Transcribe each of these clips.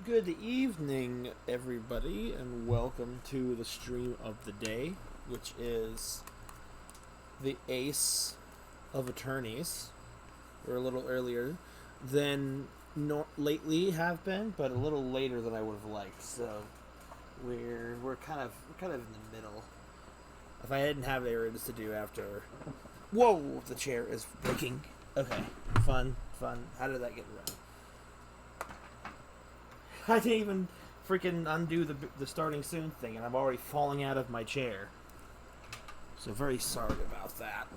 Good evening, everybody, and welcome to the stream of the day, which is the Ace of Attorneys. We're a little earlier than lately have been, but a little later than I would have liked. So we're kind of in the middle. If I didn't have errands to do after, whoa, the chair is breaking. Okay, fun. How did that get around? I didn't even freaking undo the starting soon thing, and I'm already falling out of my chair. So very sorry about that.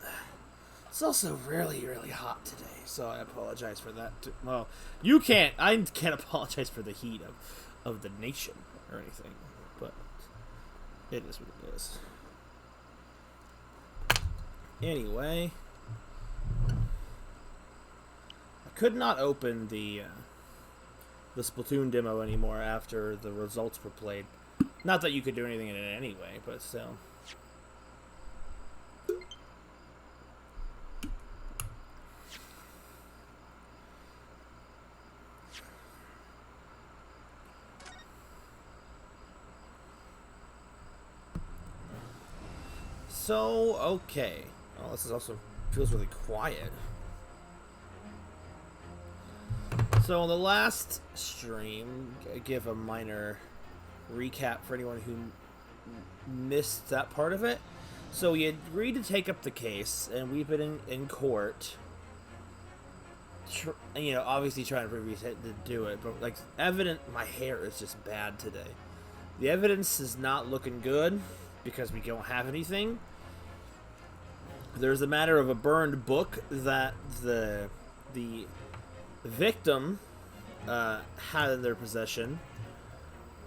It's also really hot today, so I apologize for that. Well, you can't. I can't apologize for the heat of the nation or anything, but it is what it is. Anyway, I could not open the Splatoon demo anymore after the results were played. Not that you could do anything in it anyway, but still. So, okay. Oh, this is also feels really quiet. So, on the last stream, I give a minor recap for anyone who missed that part of it. So, we agreed to take up the case, and we've been in court. Obviously trying to do it, but like, my hair is just bad today. The evidence is not looking good because we don't have anything. There's a matter of a burned book that the victim had in their possession.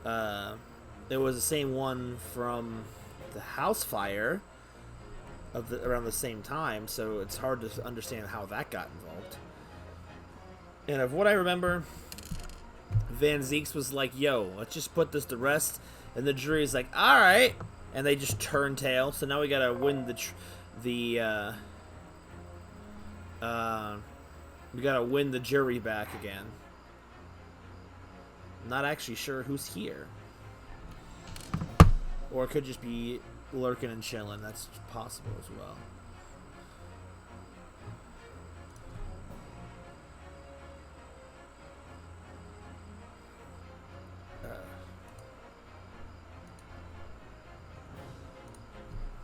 It was the same one from the house fire around the same time, so it's hard to understand how that got involved. And of what I remember, Van Zeeks was like, "Yo, let's just put this to rest," and the jury's like, "All right," and they just turn tail. So now we gotta win we gotta win the jury back again. Not actually sure who's here. Or it could just be lurking and chilling. That's possible as well.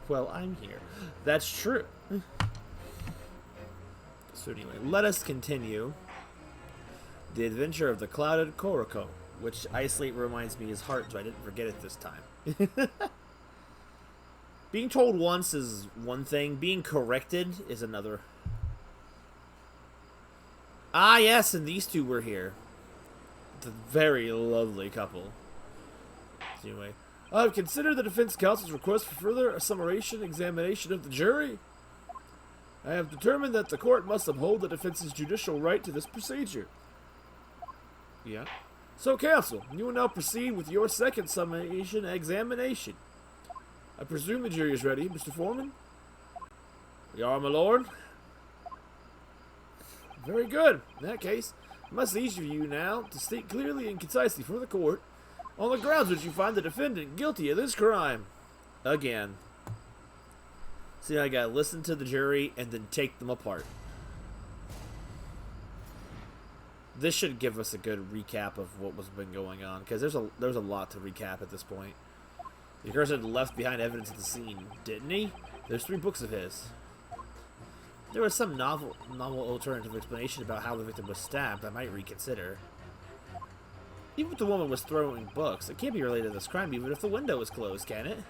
Well, I'm here. That's true. So anyway, let us continue. The Adventure of the Clouded Koroko, which Isolate reminds me is heart, so I didn't forget it this time. Being told once is one thing, being corrected is another. Ah, yes, and these two were here. It's a very lovely couple. Anyway, I've considered the defense counsel's request for further summation examination of the jury. I have determined that the court must uphold the defense's judicial right to this procedure. Yeah. So, counsel, you will now proceed with your second summation examination. I presume the jury is ready, Mr. Foreman? We are, my lord. Very good. In that case, I must each of you now to state clearly and concisely for the court on the grounds which you find the defendant guilty of this crime. Again. See, I gotta listen to the jury and then take them apart. This should give us a good recap of what was been going on, because there's a lot to recap at this point. The person left behind evidence at the scene, didn't he? There's 3 books of his. There was some novel alternative explanation about how the victim was stabbed I might reconsider. Even if the woman was throwing books, it can't be related to this crime even if the window was closed, can it?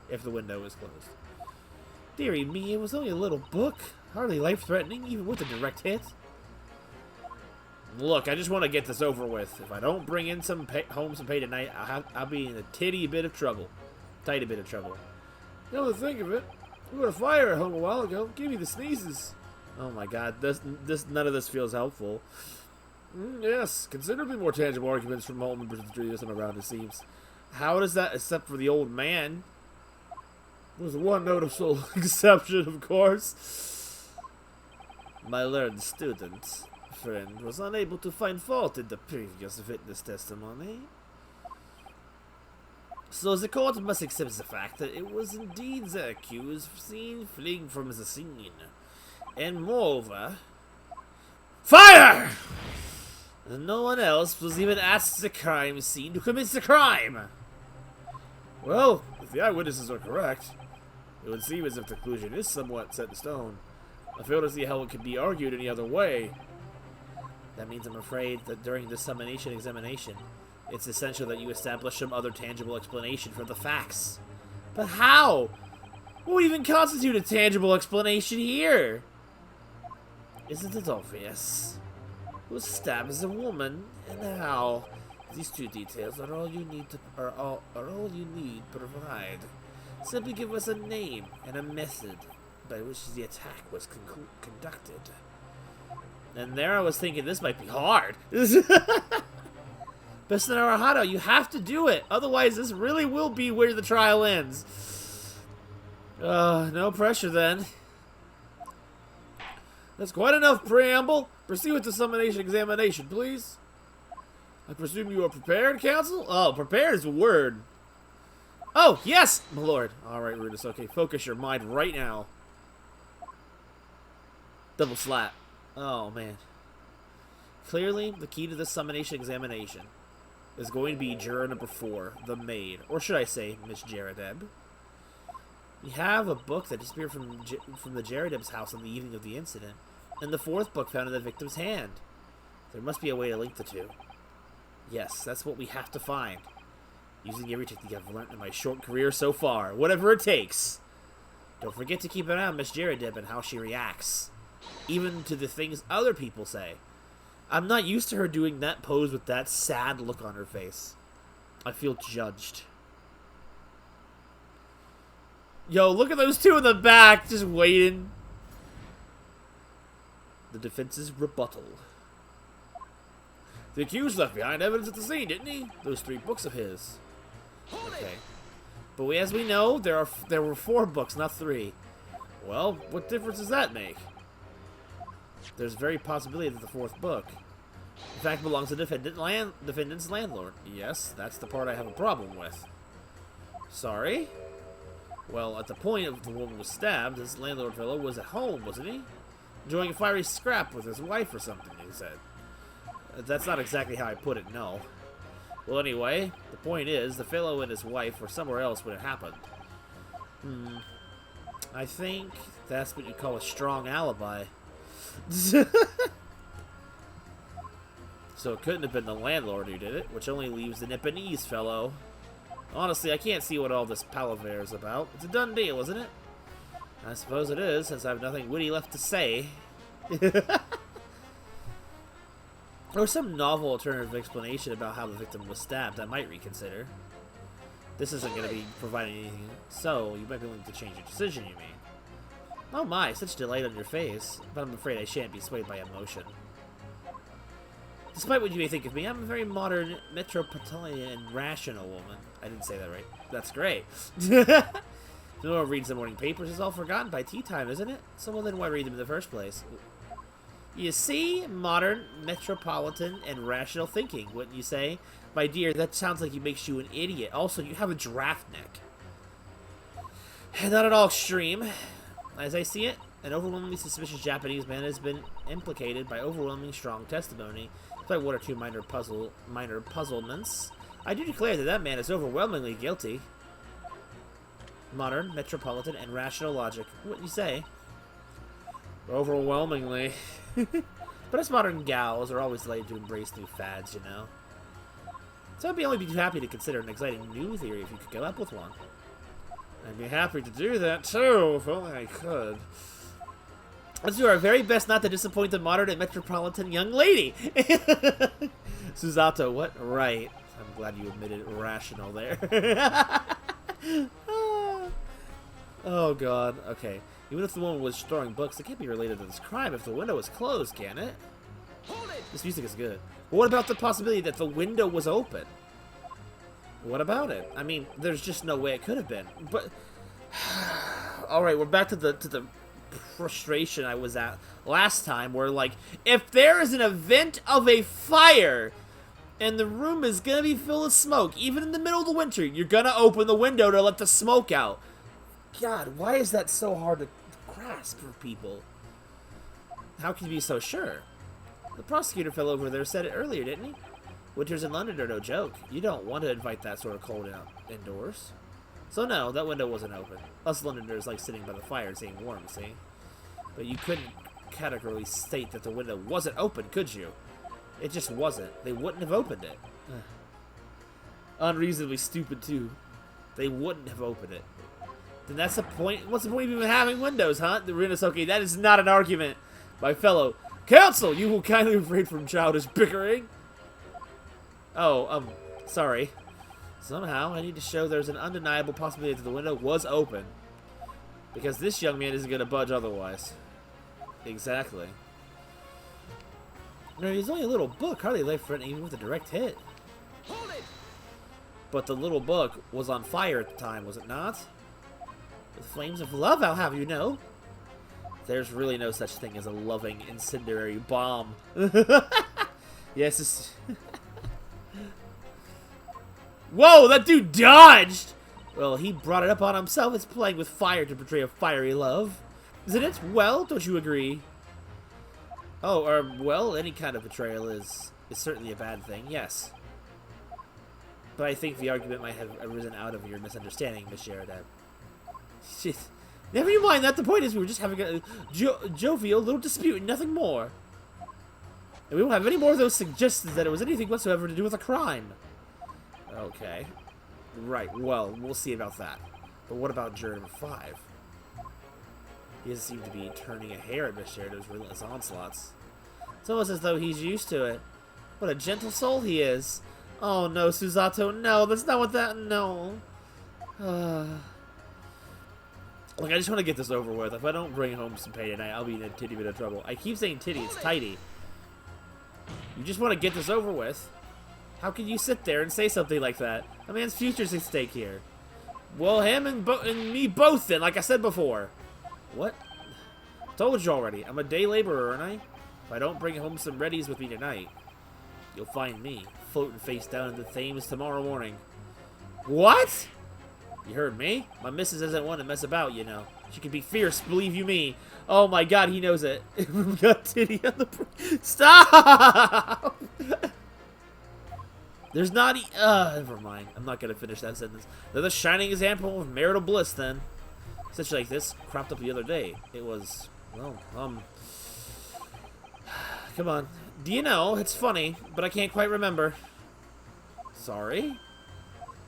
If the window was closed. Dearie me, it was only a little book. Hardly life-threatening, even with a direct hit. Look, I just want to get this over with. If I don't bring in home some pay tonight, I'll be in a tiny bit of trouble. Tidy bit of trouble. Now to think of it, we had a fire at home a while ago. Give me the sneezes. Oh my god, none of this feels helpful. Yes, considerably more tangible arguments from home members of the jury this time around, it seems. How does that, except for the old man? With one noticeable exception, of course. My learned student. friend was unable to find fault in the previous witness testimony. So the court must accept the fact that it was indeed the accused seen fleeing from the scene. And moreover... Fire! No one else was even at the crime scene to commit the crime! Well, if the eyewitnesses are correct, it would seem as if the conclusion is somewhat set in stone. I fail to see how it could be argued any other way. That means I'm afraid that during this summation examination, it's essential that you establish some other tangible explanation for the facts. But how? What would even constitute a tangible explanation here? Isn't it obvious? Who stabs a woman and how? These two details are all you need to provide. Simply give us a name and a method by which the attack was conducted. And there I was thinking this might be hard. But Naruhito, you have to do it. Otherwise, this really will be where the trial ends. No pressure then. That's quite enough preamble. Proceed with the summation examination, please. I presume you are prepared, counsel? Oh, prepared is a word. Oh, yes, my lord. All right, Rudius. Okay, focus your mind right now. Double slap. Oh, man. Clearly, the key to the summation examination is going to be juror number 4, the maid. Or should I say, Miss Jaredeb. We have a book that disappeared from the Jaredeb's house on the evening of the incident, and the 4th book found in the victim's hand. There must be a way to link the two. Yes, that's what we have to find. Using every technique I've learned in my short career so far, whatever it takes. Don't forget to keep an eye on Miss Jaredeb and how she reacts. Even to the things other people say. I'm not used to her doing that pose with that sad look on her face. I feel judged. Yo, look at those two in the back, just waiting. The defense's rebuttal. The accused left behind evidence at the scene, didn't he? Those 3 books of his. Okay. But as we know, there were 4 books, not 3. Well, what difference does that make? There's very possibility that the 4th book, in fact, belongs to the defendant's landlord. Yes, that's the part I have a problem with. Sorry? Well, at the point of the woman was stabbed, this landlord fellow was at home, wasn't he? Enjoying a fiery scrap with his wife or something, he said. That's not exactly how I put it, no. Well, anyway, the point is, the fellow and his wife were somewhere else when it happened. I think that's what you call a strong alibi. So it couldn't have been the landlord who did it, which only leaves the Nipponese fellow. Honestly, I can't see what all this palaver is about. It's a done deal, isn't it? I suppose it is, since I have nothing witty left to say. Or some novel alternative explanation about how the victim was stabbed I might reconsider. This isn't going to be providing anything, so you might be willing to change your decision, you mean? Oh my, such delight on your face, but I'm afraid I shan't be swayed by emotion. Despite what you may think of me, I'm a very modern, metropolitan, and rational woman. I didn't say that right. That's great. No one reads the morning papers. It's all forgotten by tea time, isn't it? So well, then why read them in the first place? You see? Modern, metropolitan, and rational thinking, wouldn't you say? My dear, that sounds like it makes you an idiot. Also, you have a giraffe neck. Not at all extreme. As I see it, an overwhelmingly suspicious Japanese man has been implicated by overwhelming strong testimony, despite one or two minor puzzlements. I do declare that that man is overwhelmingly guilty. Modern, metropolitan, and rational logic. Wouldn't you say? Overwhelmingly. But us modern gals are always delighted to embrace new fads, you know. So I'd only be too happy to consider an exciting new theory if you could come up with one. I'd be happy to do that too, if only I could. Let's do our very best not to disappoint the modern and metropolitan young lady. Susato, what? Right. I'm glad you admitted rational there. Oh god, okay. Even if the woman was storing books, it can't be related to this crime if the window is closed, can it? This music is good. But what about the possibility that the window was open? What about it? I mean, there's just no way it could have been. But alright, we're back to the frustration I was at last time, where, like, if there is an event of a fire and the room is gonna be filled with smoke, even in the middle of the winter, you're gonna open the window to let the smoke out. God, why is that so hard to grasp for people? How can you be so sure? The prosecutor fellow over there said it earlier, didn't he? Winters in London are no joke. You don't want to invite that sort of cold out indoors. So no, that window wasn't open. Us Londoners like sitting by the fire and staying warm, see? But you couldn't categorically state that the window wasn't open, could you? It just wasn't. They wouldn't have opened it. Unreasonably stupid, too. They wouldn't have opened it. Then that's the point. What's the point of even having windows, huh? The Rinosuke, that is not an argument. My fellow counsel, you will kindly refrain from childish bickering. Oh, sorry. Somehow, I need to show there's an undeniable possibility that the window was open. Because this young man isn't going to budge otherwise. Exactly. No, he's only a little book, hardly life-threatening even with a direct hit. Hold it! But the little book was on fire at the time, was it not? With flames of love, I'll have you know. There's really no such thing as a loving incendiary bomb. Yes, it's... Whoa, that dude dodged! Well, he brought it up on himself. It's playing with fire to portray a fiery love. Isn't it? Well, don't you agree? Oh, well, any kind of betrayal is certainly a bad thing, yes. But I think the argument might have arisen out of your misunderstanding, Miss Sheridan. Shit. Never you mind that. The point is we were just having a jovial little dispute and nothing more. And we won't have any more of those suggestions that it was anything whatsoever to do with a crime. Okay. Right, well, we'll see about that. But what about juror number 5? He doesn't seem to be turning a hair at Miss Sheridan's relentless onslaughts. It's almost as though he's used to it. What a gentle soul he is. Oh no, Susato, no, that's not what that, no. Look, I just want to get this over with. If I don't bring home some pay tonight, I'll be in a titty bit of trouble. I keep saying titty, it's tidy. You just want to get this over with. How can you sit there and say something like that? A man's future's at stake here. Well, him and me both then, like I said before. What? Told you already. I'm a day laborer, aren't I? If I don't bring home some readies with me tonight, you'll find me floating face down in the Thames tomorrow morning. What? You heard me? My missus doesn't want to mess about, you know. She can be fierce, believe you me. Oh my god, he knows it. Got titty on the... Stop! There's not never mind. I'm not going to finish that sentence. They're the shining example of marital bliss, then. Such like this cropped up the other day. It was, well, come on. Do you know, it's funny, but I can't quite remember. Sorry?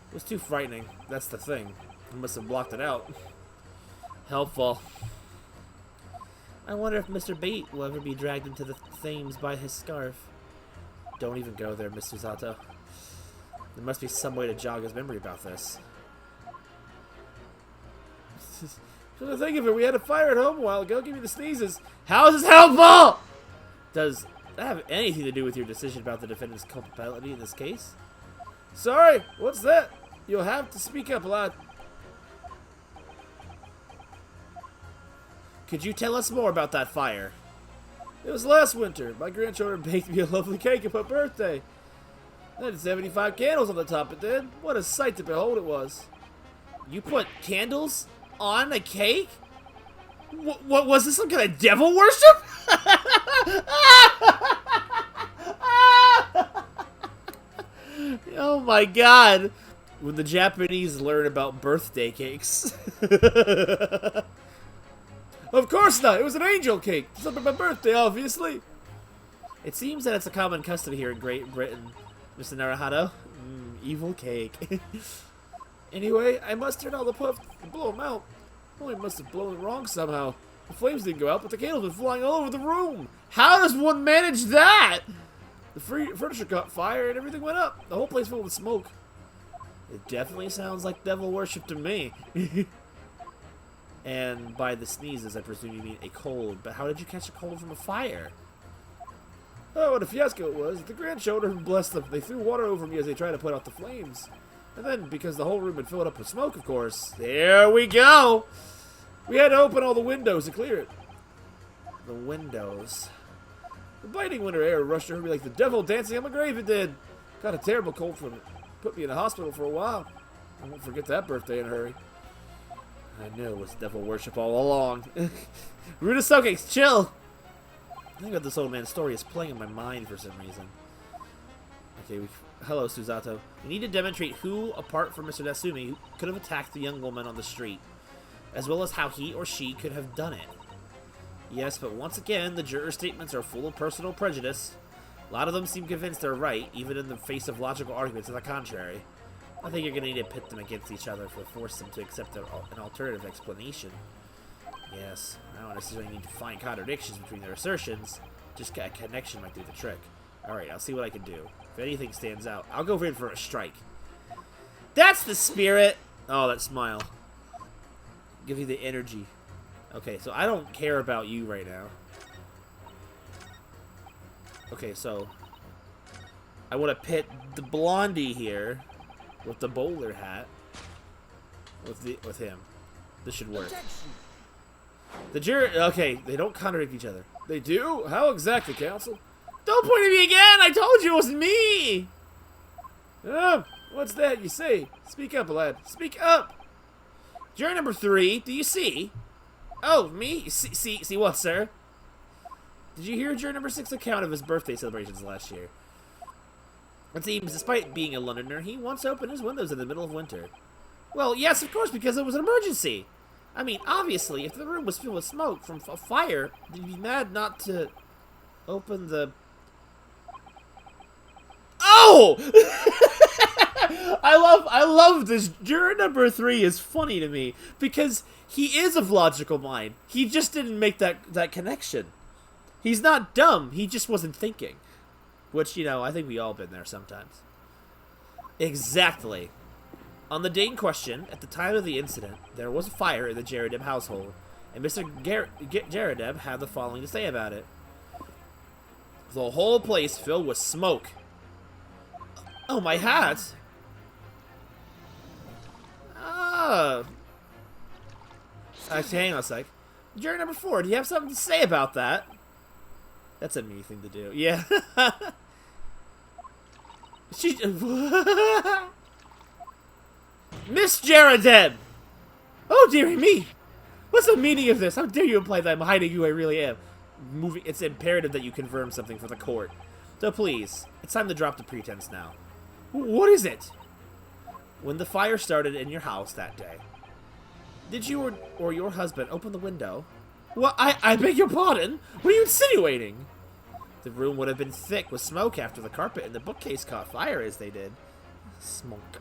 It was too frightening. That's the thing. I must have blocked it out. Helpful. I wonder if Mr. Bate will ever be dragged into the Thames by his scarf. Don't even go there, Mr. Zato. There must be some way to jog his memory about this. Come to think of it, we had a fire at home a while ago. Give me the sneezes. How is this helpful? Does that have anything to do with your decision about the defendant's culpability in this case? Sorry, what's that? You'll have to speak up, lad. Could you tell us more about that fire? It was last winter. My grandchildren baked me a lovely cake for my birthday. It had 75 candles on the top, it did. What a sight to behold it was. You put candles on a cake? What was this, some kind of devil worship? Oh my god. When the Japanese learn about birthday cakes. Of course not. It was an angel cake. It's not my birthday, obviously. It seems that it's a common custom here in Great Britain, Mr. Naruhado. Evil cake. Anyway, I mustered all the puff to blow them out. Only must have blown it wrong somehow. The flames didn't go out, but the candles were flying all over the room. How does one manage that? The furniture caught fire and everything went up. The whole place filled with smoke. It definitely sounds like devil worship to me. And by the sneezes, I presume you mean a cold. But how did you catch a cold from a fire? Oh, what a fiasco it was. The grandchildren, bless them, they threw water over me as they tried to put out the flames. And then, because the whole room had filled up with smoke, of course, there we go! We had to open all the windows to clear it. the windows. The biting winter air rushed over me like the devil dancing on my grave it did. Got a terrible cold from it. Put me in the hospital for a while. I won't forget that birthday in a hurry. I knew it was devil worship all along. Rudasoke, chill! I think about this old man's story is playing in my mind for some reason. Okay, hello, Susato. We need to demonstrate who, apart from Mr. Nasumi, could have attacked the young woman on the street, as well as how he or she could have done it. Yes, but once again, the juror statements are full of personal prejudice. A lot of them seem convinced they're right, even in the face of logical arguments to the contrary. I think you're going to need to pit them against each other to force them to accept an alternative explanation. Yes, I don't necessarily need to find contradictions between their assertions. Just a connection might do the trick. Alright, I'll see what I can do. If anything stands out, I'll go in for a strike. That's the spirit! Oh, that smile. Give you the energy. Okay, so I don't care about you right now. Okay, so I want to pit the blondie here with the bowler hat with him. This should work. The jury. Okay, they don't contradict each other. They do? How exactly, counsel? Don't point at me again! I told you it wasn't me! Oh, what's that you say? Speak up, lad. Speak up! Jury number 3, do you see? Oh, me? See what, sir? Did you hear juror number 6's account of his birthday celebrations last year? It seems, despite being a Londoner, he once opened his windows in the middle of winter. Well, yes, of course, because it was an emergency. I mean, obviously, if the room was filled with smoke from a fire, you'd be mad not to open the... Oh! I love this. Juror number 3 is funny to me because he is of logical mind. He just didn't make that connection. He's not dumb. He just wasn't thinking. Which, you know, I think we all been there sometimes. Exactly. On the day in question, at the time of the incident, there was a fire in the Jaredeb household, and Mr. Jaredeb had the following to say about it. The whole place filled with smoke. Oh, my hat! Ah. Actually, hang on a sec. Juror number 4, do you have something to say about that? That's a me thing to do. Yeah. She... Miss Jaredeb! Oh, dearie me! What's the meaning of this? How dare you imply that I'm hiding who I really am? It's imperative that you confirm something for the court. So please, it's time to drop the pretense now. What is it? When the fire started in your house that day, did you or your husband open the window? Well, I beg your pardon? What are you insinuating? The room would have been thick with smoke after the carpet and the bookcase caught fire as they did. Smoke.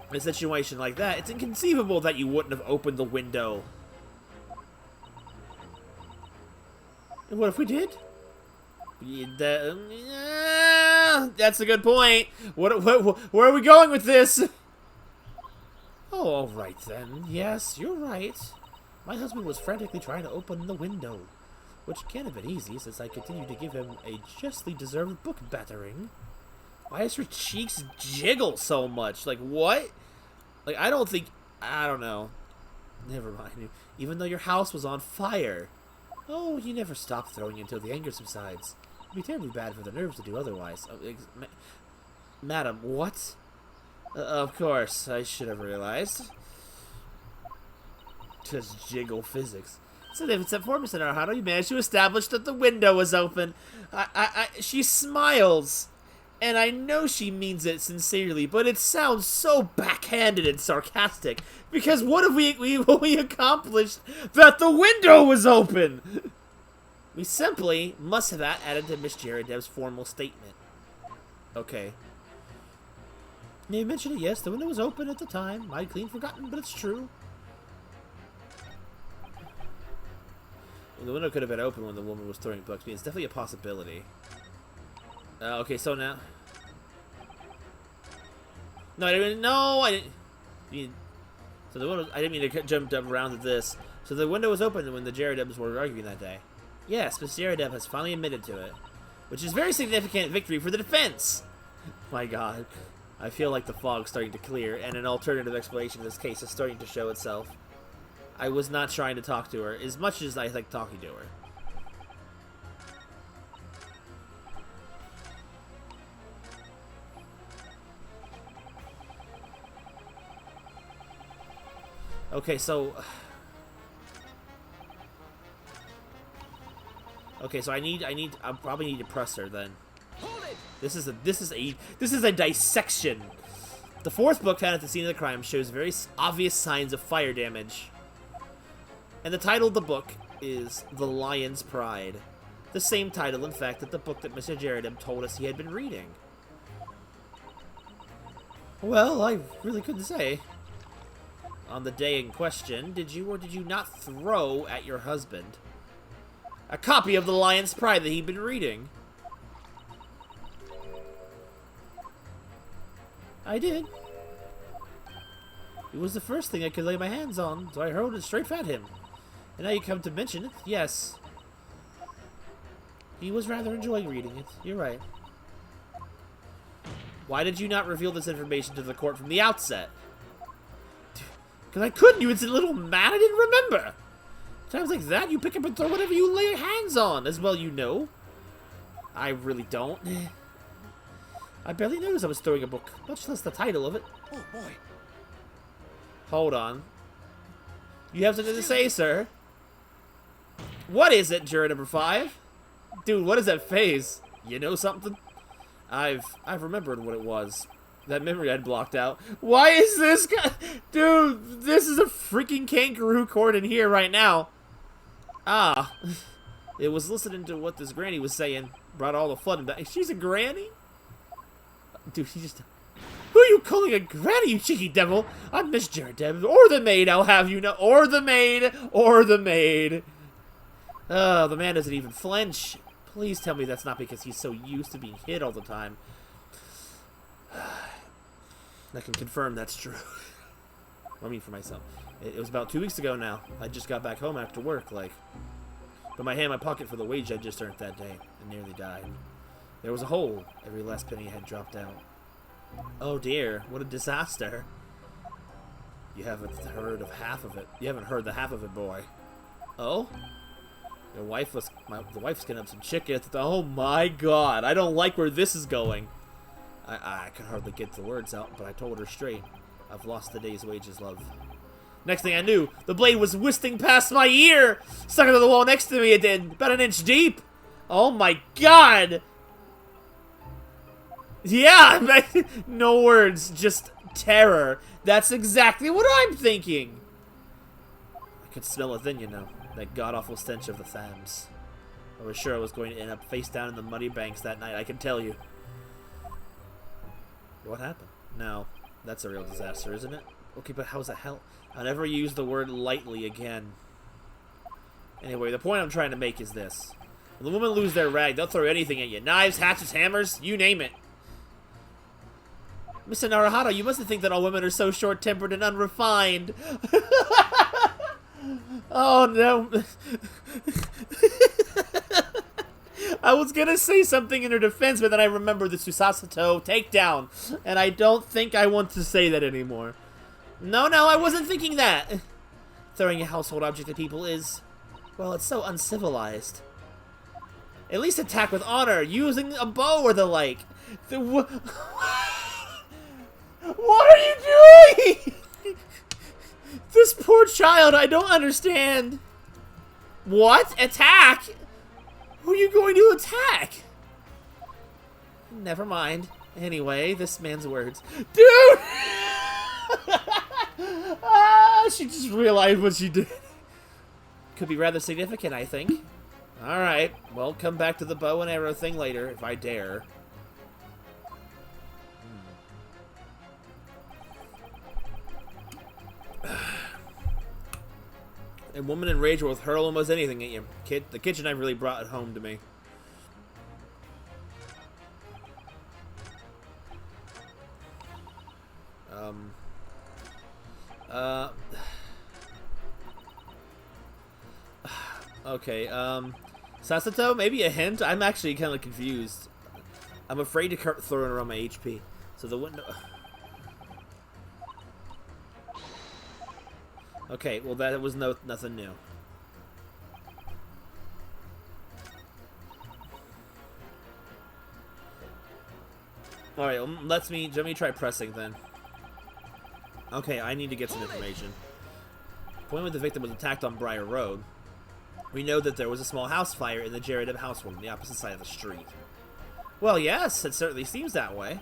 In a situation like that, it's inconceivable that you wouldn't have opened the window. And what if we did? That's a good point. Where are we going with this? Oh, all right then. Yes, you're right. My husband was frantically trying to open the window, which can't have been easy since I continued to give him a justly deserved book battering. Why does her cheeks jiggle so much? Like, what? Like, I don't know. Never mind. Even though your house was on fire. Oh, you never stop throwing until the anger subsides. It'd be terribly bad for the nerves to do otherwise. Madam, what? Of course, I should have realized. Just jiggle physics. So they've said for Mr. Naruto, you managed to establish that the window was open. She smiles. And I know she means it sincerely, but it sounds so backhanded and sarcastic. Because what have we accomplished that the window was open? We simply must have that added to Miss Jaredeb's formal statement. Okay. You mentioned it, yes, the window was open at the time. I'd clean forgotten, but it's true. Well, the window could have been open when the woman was throwing books. It's definitely a possibility. Okay, so now... No, I didn't... So the window... I didn't mean to jump around to this. So the window was open when the Jaredebs were arguing that day. Yes, Miss Jaredeb has finally admitted to it. Which is a very significant victory for the defense! My god. I feel like the fog's starting to clear, and an alternative explanation of this case is starting to show itself. I was not trying to talk to her as much as I like talking to her. Okay, so... Okay, so I probably need to press her then. This is a dissection. The fourth book found at the scene of the crime shows very obvious signs of fire damage. And the title of the book is The Lion's Pride. The same title, in fact, that the book that Mr. Jaredem told us he had been reading. Well, I really couldn't say. On the day in question, did you or did you not throw at your husband a copy of The Lion's Pride that he'd been reading? I did. It was the first thing I could lay my hands on, so I hurled it straight at him. And now you come to mention it, yes. He was rather enjoying reading it. You're right. Why did you not reveal this information to the court from the outset? Because I couldn't. You was a little mad I didn't remember. Times like that, you pick up and throw whatever you lay your hands on, as well you know. I really don't. I barely noticed I was throwing a book, much less the title of it. Oh, boy. Hold on. You have something to say, sir? What is it, juror number 5? Dude, what is that face? You know something? I've remembered what it was. That memory I'd blocked out. Why is this guy... Dude, this is a freaking kangaroo court in here right now. Ah. It was listening to what this granny was saying. Brought all the flood back. She's a granny? Dude, she just... Who are you calling a granny, you cheeky devil? I'm Miss Jaredem, or the maid, I'll have you know. Or the maid, or the maid. Oh, the man doesn't even flinch. Please tell me that's not because he's so used to being hit all the time. I can confirm that's true. I mean, for myself. It was about 2 weeks ago now. I just got back home after work, like. But my hand in my pocket for the wage I just earned that day, and nearly died. There was a hole. Every last penny had dropped out. Oh dear, what a disaster. You haven't heard of half of it. You haven't heard the half of it, boy. Oh? Your wife was... the wife's getting up some chickens. Oh my god, I don't like where this is going. I could hardly get the words out, but I told her straight. I've lost the day's wages, love. Next thing I knew, the blade was whisking past my ear! Stuck into the wall next to me, it did. About an inch deep. Oh my god! Yeah, no words, just terror. That's exactly what I'm thinking. I could smell it then, you know. That god-awful stench of the Thams. I was sure I was going to end up face down in the muddy banks that night, I can tell you. What happened? No, that's a real disaster, isn't it? Okay, but how's the hell? I'll never use the word lightly again. Anyway, the point I'm trying to make is this. When the women lose their rag, they'll throw anything at you. Knives, hatchets, hammers, you name it. Mr. Naruhito, you mustn't think that all women are so short-tempered and unrefined. Oh, no. I was gonna say something in her defense, but then I remembered the Susasato takedown, and I don't think I want to say that anymore. No, I wasn't thinking that. Throwing a household object at people is, well, it's so uncivilized. At least attack with honor, using a bow or the like. What are you doing? This poor child, I don't understand. What? Attack? Who are you going to attack? Never mind. Anyway, this man's words. Dude! She just realized what she did. Could be rather significant, I think. Alright, well, come back to the bow and arrow thing later, if I dare. A woman in rage will hurl almost anything at you. The kitchen knife really brought it home to me. Okay, Sasato, maybe a hint? I'm actually kind of confused. I'm afraid to throw it around my HP. So the window... Okay, well that was nothing new. All right, let me try pressing then. Okay, I need to get some information. Point when the victim was attacked on Briar Road, we know that there was a small house fire in the Jaredem household on the opposite side of the street. Well, yes, it certainly seems that way.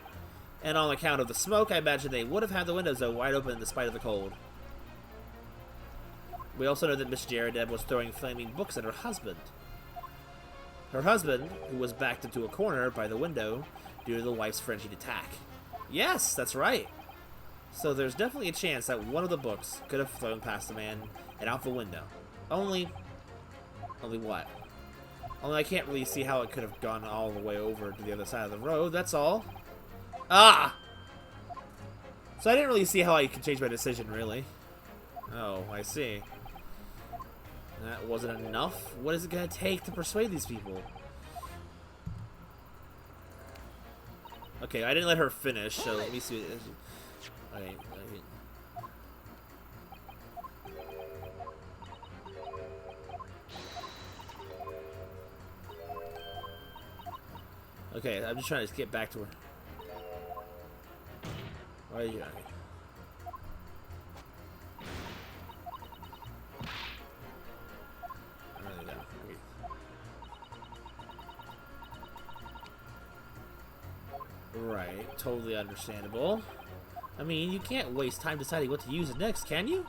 And on account of the smoke, I imagine they would have had the windows wide open despite of the cold. We also know that Miss Jaredem was throwing flaming books at her husband. Her husband, who was backed into a corner by the window due to the wife's frenzied attack. Yes, that's right. So there's definitely a chance that one of the books could have flown past the man and out the window. Only what? Only I can't really see how it could have gone all the way over to the other side of the road, that's all. Ah! So I didn't really see how I could change my decision, really. Oh, I see. That wasn't enough? What is it going to take to persuade these people? Okay, I didn't let her finish, so let me see. Okay. Okay, I'm just trying to get back to her. Why are you? Right, totally understandable. I mean, you can't waste time deciding what to use next, can you?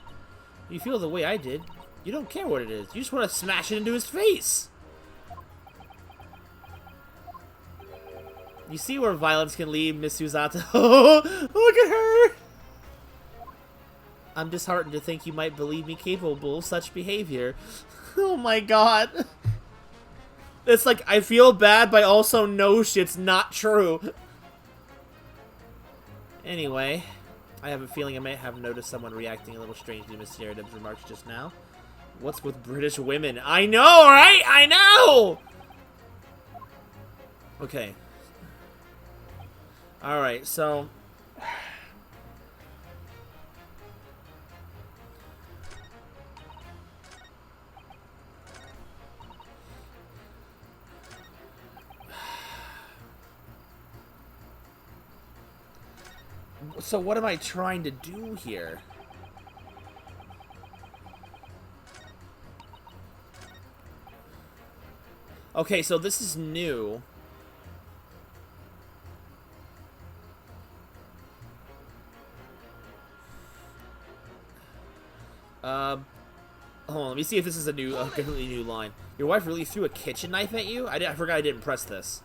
You feel the way I did. You don't care what it is. You just want to smash it into his face. You see where violence can lead, Miss Susato? Look at her! I'm disheartened to think you might believe me capable of such behavior. Oh my god. It's like, I feel bad, but I also know shit's not true. Anyway, I have a feeling I may have noticed someone reacting a little strangely to Miss Jaredem's remarks just now. What's with British women? I know, right? I know! Okay. Alright, so... So what am I trying to do here? Okay, so this is new. Hold on, let me see if this is a new, completely new line. Your wife really threw a kitchen knife at you? I forgot I didn't press this.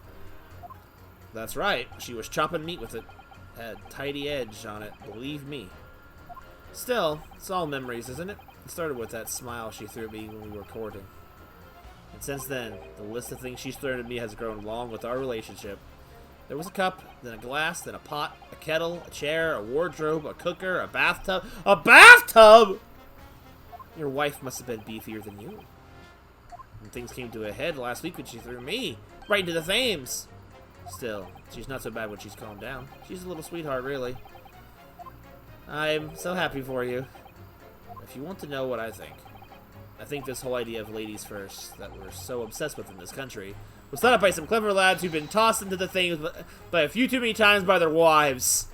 That's right. She was chopping meat with it. Had a tidy edge on it, believe me. Still, it's all memories, isn't it? It started with that smile she threw at me when we were courting. And since then, the list of things she's thrown at me has grown long with our relationship. There was a cup, then a glass, then a pot, a kettle, a chair, a wardrobe, a cooker, a bathtub. A bathtub?! Your wife must have been beefier than you. And things came to a head last week when she threw me right into the flames. Still, she's not so bad when she's calmed down. She's a little sweetheart, really. I'm so happy for you. If you want to know what I think this whole idea of ladies first that we're so obsessed with in this country was thought up by some clever lads who've been tossed into the things by a few too many times by their wives.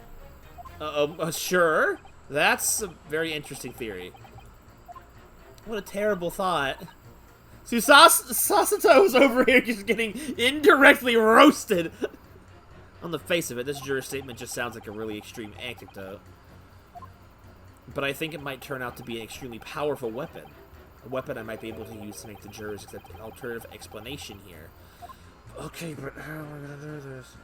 Sure. That's a very interesting theory. What a terrible thought. See, Sasato's over here just getting indirectly roasted. On the face of it, this juror statement just sounds like a really extreme anecdote. But I think it might turn out to be an extremely powerful weapon. A weapon I might be able to use to make the jurors accept an alternative explanation here. Okay, but how am I gonna do this?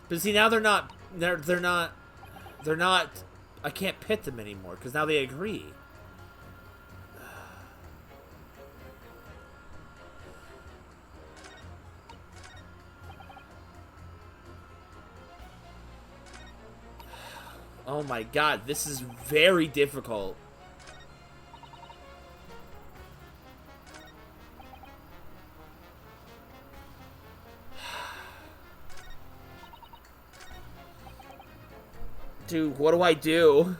But see, now they're not, I can't pit them anymore, because now they agree. Oh my god, this is very difficult. Dude, what do I do?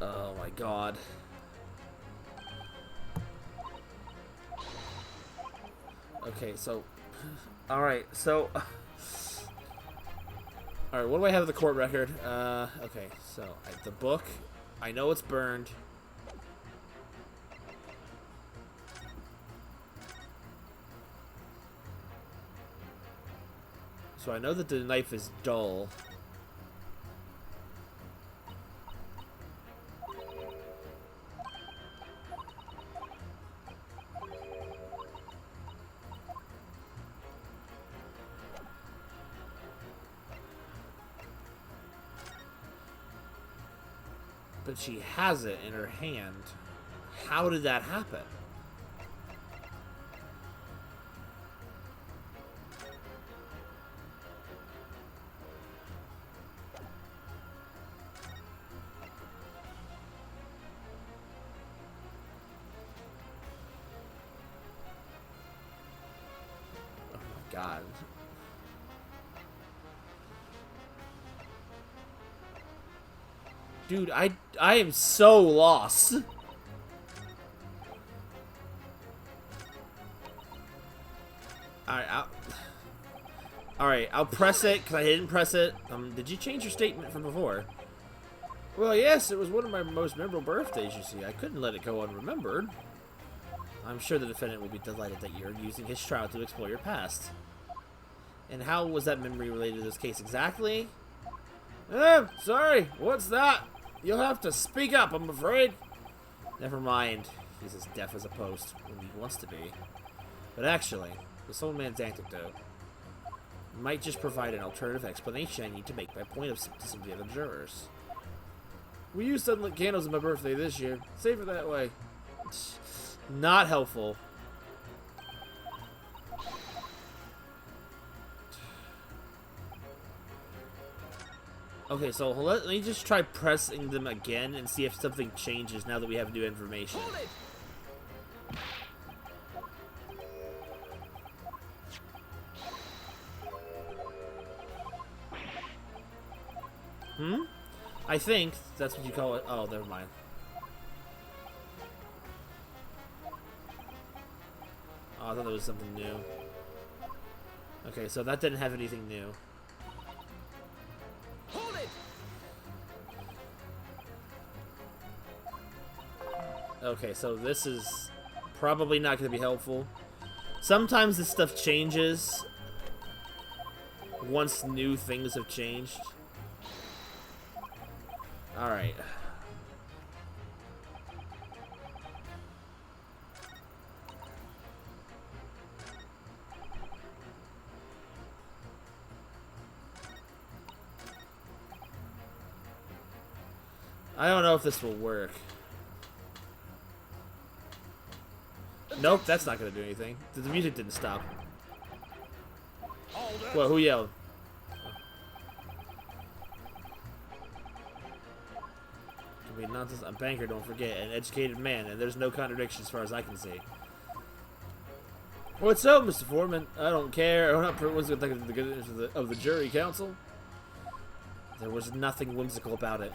Oh my god. Okay, so... Alright, so... Alright, what do I have in the court record? Okay, so... the book. I know it's burned. So I know that the knife is dull. But she has it in her hand. How did that happen? Oh my god. Dude, I am so lost. Alright, I'll press it, because I didn't press it. Did you change your statement from before? Well, yes, it was one of my most memorable birthdays, you see. I couldn't let it go unremembered. I'm sure the defendant will be delighted that you're using his trial to explore your past. And how was that memory related to this case exactly? Sorry, what's that? You'll have to speak up, I'm afraid. Never mind. He's as deaf as a post when he wants to be. But actually, this old man's anecdote might just provide an alternative explanation I need to make my point to some of the other jurors. We used unlit candles on my birthday this year. Save it that way. Not helpful. Okay, so let me just try pressing them again and see if something changes now that we have new information. I think that's what you call it. Oh, never mind. Oh, I thought there was something new. Okay, so that didn't have anything new. Okay, so this is probably not going to be helpful. Sometimes this stuff changes once new things have changed. Alright. I don't know if this will work. Nope, that's not going to do anything. The music didn't stop. Well, who yelled? Nonsense. A banker, don't forget, an educated man, and there's no contradiction as far as I can see. What's up, Mr. Foreman? I don't care. I'm not thinking of the goodness of the jury council. There was nothing whimsical about it.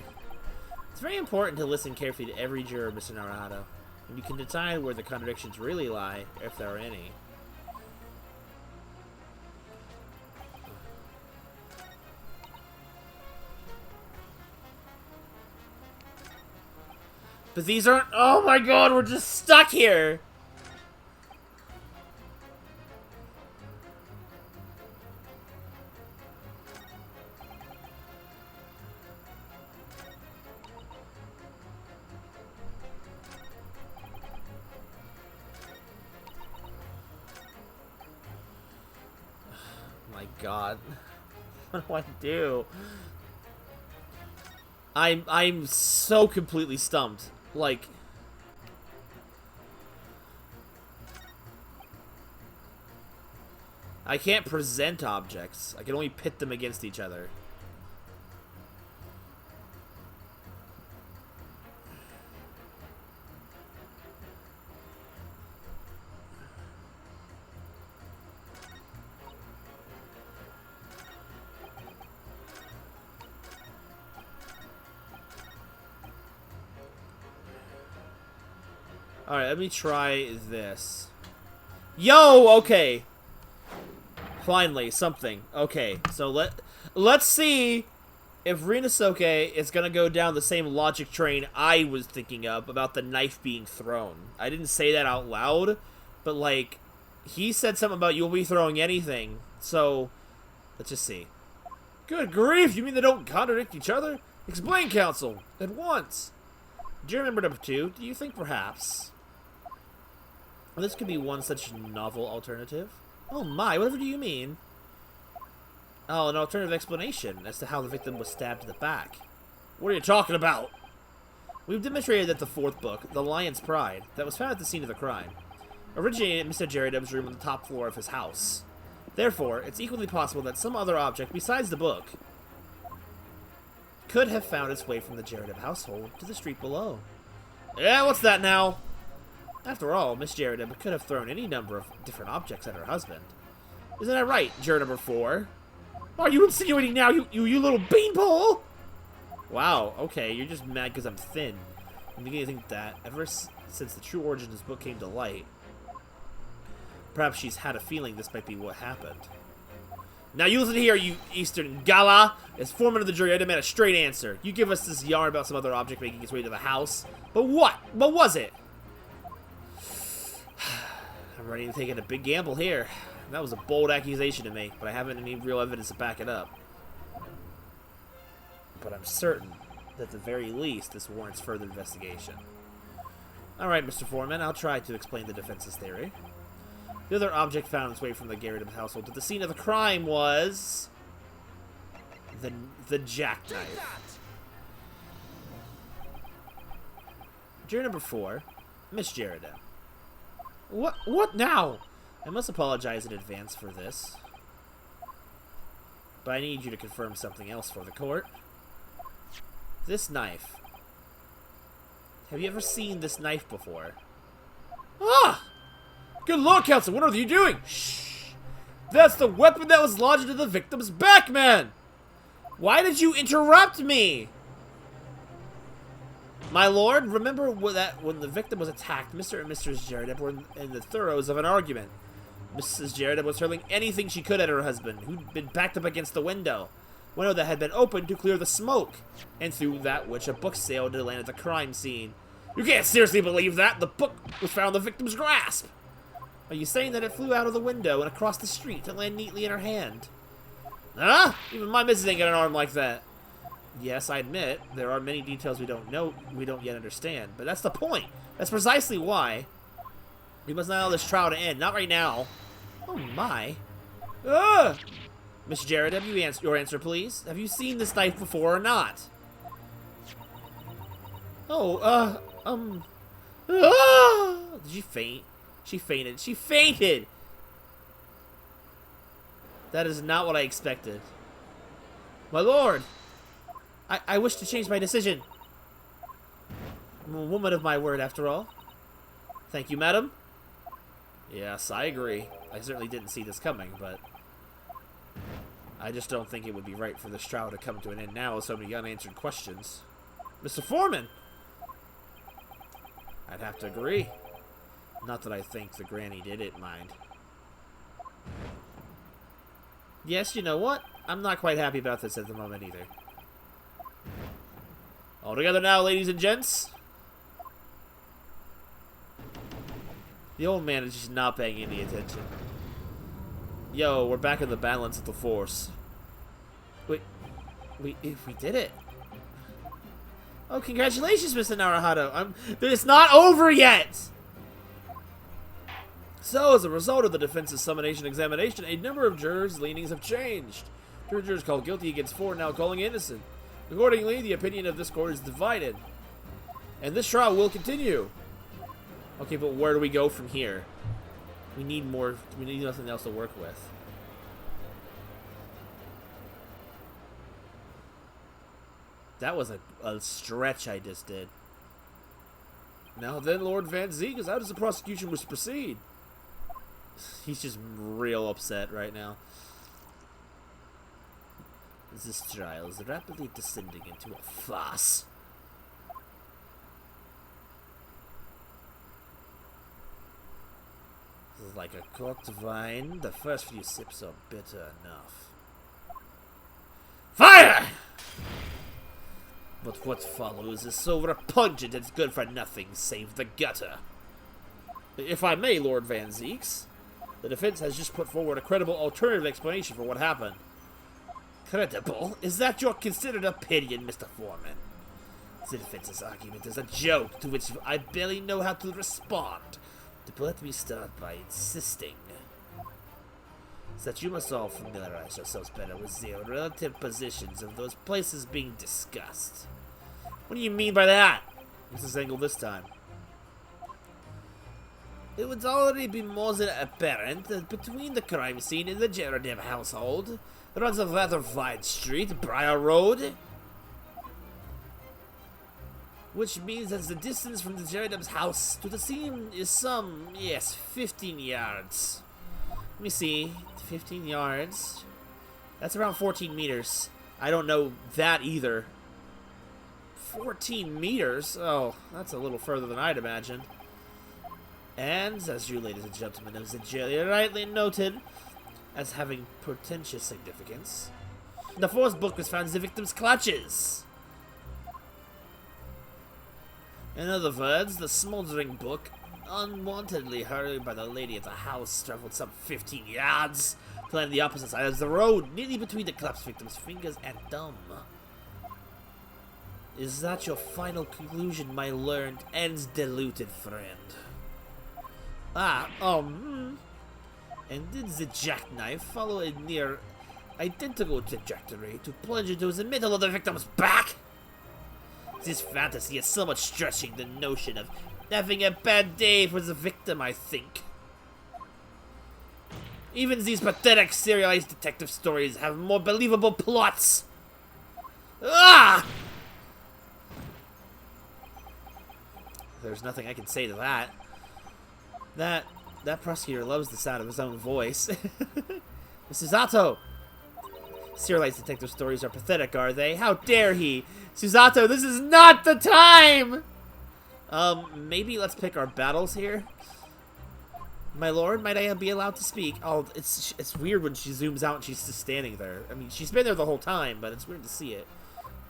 It's very important to listen carefully to every juror, Mr. Naruto, and you can decide where the contradictions really lie, if there are any. But these aren't... Oh my god, we're just stuck here! My god. What do I do? I'm so completely stumped. Like, I can't present objects. I can only pit them against each other. Alright, let me try this. Yo, okay. Finally, something. Okay, so let's see if Rinosuke is gonna go down the same logic train I was thinking of about the knife being thrown. I didn't say that out loud, but like, he said something about you'll be throwing anything. So, let's just see. Good grief, you mean they don't contradict each other? Explain, counsel, at once. Do you remember number 2? Do you think perhaps this could be one such novel alternative? Oh my, whatever do you mean? Oh, an alternative explanation as to how the victim was stabbed in the back. What are you talking about? We've demonstrated that the 4th book, The Lion's Pride, that was found at the scene of the crime, originated in Mr. Jaredub's room on the top floor of his house. Therefore, it's equally possible that some other object besides the book could have found its way from the Jaredub household to the street below. Yeah, what's that now? After all, Miss Jaredub could have thrown any number of different objects at her husband. Isn't that right, juror number 4? Are you insinuating now, you little beanpole? Wow, okay, you're just mad because I'm thin. I'm beginning to think that, ever since the true origin of this book came to light, perhaps she's had a feeling this might be what happened. Now you listen here, you Eastern Gala. As foreman of the jury, I demand a straight answer. You give us this yarn about some other object making its way to the house. But what? What was it? I'm ready to take in a big gamble here. That was a bold accusation to make, but I haven't any real evidence to back it up. But I'm certain that at the very least, this warrants further investigation. Alright, Mr. Foreman, I'll try to explain the defense's theory. The other object found its way from the Jaredub household to the scene of the crime was the jackknife. Jury number 4, Miss Jaredub. What now? I must apologize in advance for this, but I need you to confirm something else for the court. This knife. Have you ever seen this knife before? Ah! Good Lord, counsel, what are you doing? Shh! That's the weapon that was lodged into the victim's back, man! Why did you interrupt me? My lord, remember that when the victim was attacked, Mr. and Mrs. Jaredub were in the throes of an argument. Mrs. Jaredub was hurling anything she could at her husband, who'd been backed up against the window that had been opened to clear the smoke, and through that which a book sailed to land at the crime scene. You can't seriously believe that! The book was found in the victim's grasp! Are you saying that it flew out of the window and across the street to land neatly in her hand? Huh? Even my missus ain't got an arm like that. Yes, I admit, there are many details we don't yet understand, but that's the point. That's precisely why we must allow this trial to end. Not right now. Oh my. Ugh! Miss Jaredub, your answer, please. Have you seen this knife before or not? Oh, Did she faint? She fainted. She fainted! That is not what I expected. My lord! I wish to change my decision. I'm a woman of my word, after all. Thank you, madam. Yes, I agree. I certainly didn't see this coming, but I just don't think it would be right for this trial to come to an end now with so many unanswered questions. Mr. Foreman! I'd have to agree. Not that I think the granny did it, mind. Yes, you know what? I'm not quite happy about this at the moment either. All together now, ladies and gents. The old man is just not paying any attention. Yo, we're back in the balance of the force. Wait, if we did it. Oh, congratulations, Mr. Naruhito. It's not over yet! So, as a result of the defense's summation examination, a number of jurors' leanings have changed. 2 jurors called guilty against 4 now calling innocent. Accordingly, the opinion of this court is divided. And this trial will continue. Okay, but where do we go from here? We need more. We need nothing else to work with. That was a stretch I just did. Now then, Lord Van Ziegas, how does the prosecution wish to proceed? He's just real upset right now. This trial is rapidly descending into a farce. Like a corked wine, the first few sips are bitter enough. Fire! But what follows is so repungent it's good for nothing save the gutter. If I may, Lord Van Zeeks, the defense has just put forward a credible alternative explanation for what happened. Credible? Is that your considered opinion, Mr. Foreman? The defense's argument is a joke to which I barely know how to respond. But let me start by insisting that you must all familiarize yourselves better with the relative positions of those places being discussed. What do you mean by that? What's this angle this time? It would already be more than apparent that between the crime scene and the Jeradev household runs a rather wide street, Briar Road. Which means that the distance from the Jeradev's house to the scene is some, yes, 15 yards. Let me see, 15 yards. That's around 14 meters. I don't know that either. 14 meters? Oh, that's a little further than I'd imagined. And, as you ladies and gentlemen of Zagelia rightly noted, as having portentous significance, the fourth book was found in the victim's clutches. In other words, the smoldering book, unwantedly hurried by the lady at the house, traveled some 15 yards, to land the opposite side of the road, nearly between the collapsed victim's fingers and thumb. Is that your final conclusion, my learned and deluded friend? And did the jackknife follow a near identical trajectory to plunge into the middle of the victim's back? This fantasy is somewhat stretching the notion of having a bad day for the victim, I think. Even these pathetic serialized detective stories have more believable plots. There's nothing I can say to that. That prosecutor loves the sound of his own voice. Susato! Serialized detective stories are pathetic, are they? How dare he? Susato, this is not the time! Maybe let's pick our battles here. My lord, might I be allowed to speak? Oh, it's weird when she zooms out and she's just standing there. I mean, she's been there the whole time, but it's weird to see it.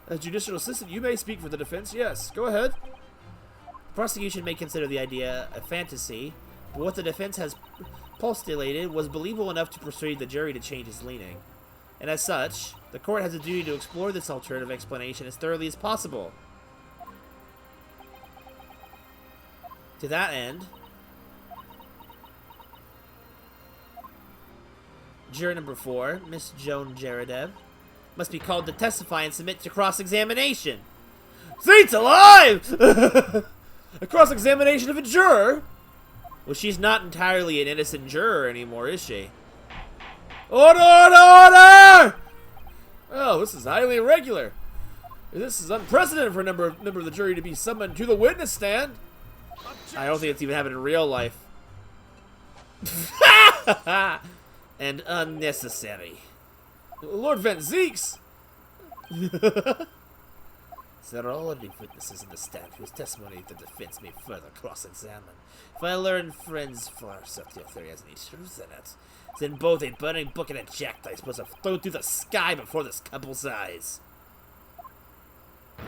As judicial assistant, you may speak for the defense. Yes, go ahead. The prosecution may consider the idea a fantasy, but what the defense has postulated was believable enough to persuade the jury to change its leaning. And as such, the court has a duty to explore this alternative explanation as thoroughly as possible. To that end, juror number 4, Miss Joan Jeradev, must be called to testify and submit to cross-examination. Saints alive! A cross-examination of a juror? Well, she's not entirely an innocent juror anymore, is she? Order, order, order! Oh, this is highly irregular. This is unprecedented for a member of the jury to be summoned to the witness stand. I don't think it's even happened in real life. And unnecessary. Lord Van Zeeks! There are already witnesses in the stand whose testimony the defense may further cross-examine. If I learn friends far such your theory has any truth in it, then both a burning book and a jackknife must have thrown through the sky before this couple's eyes.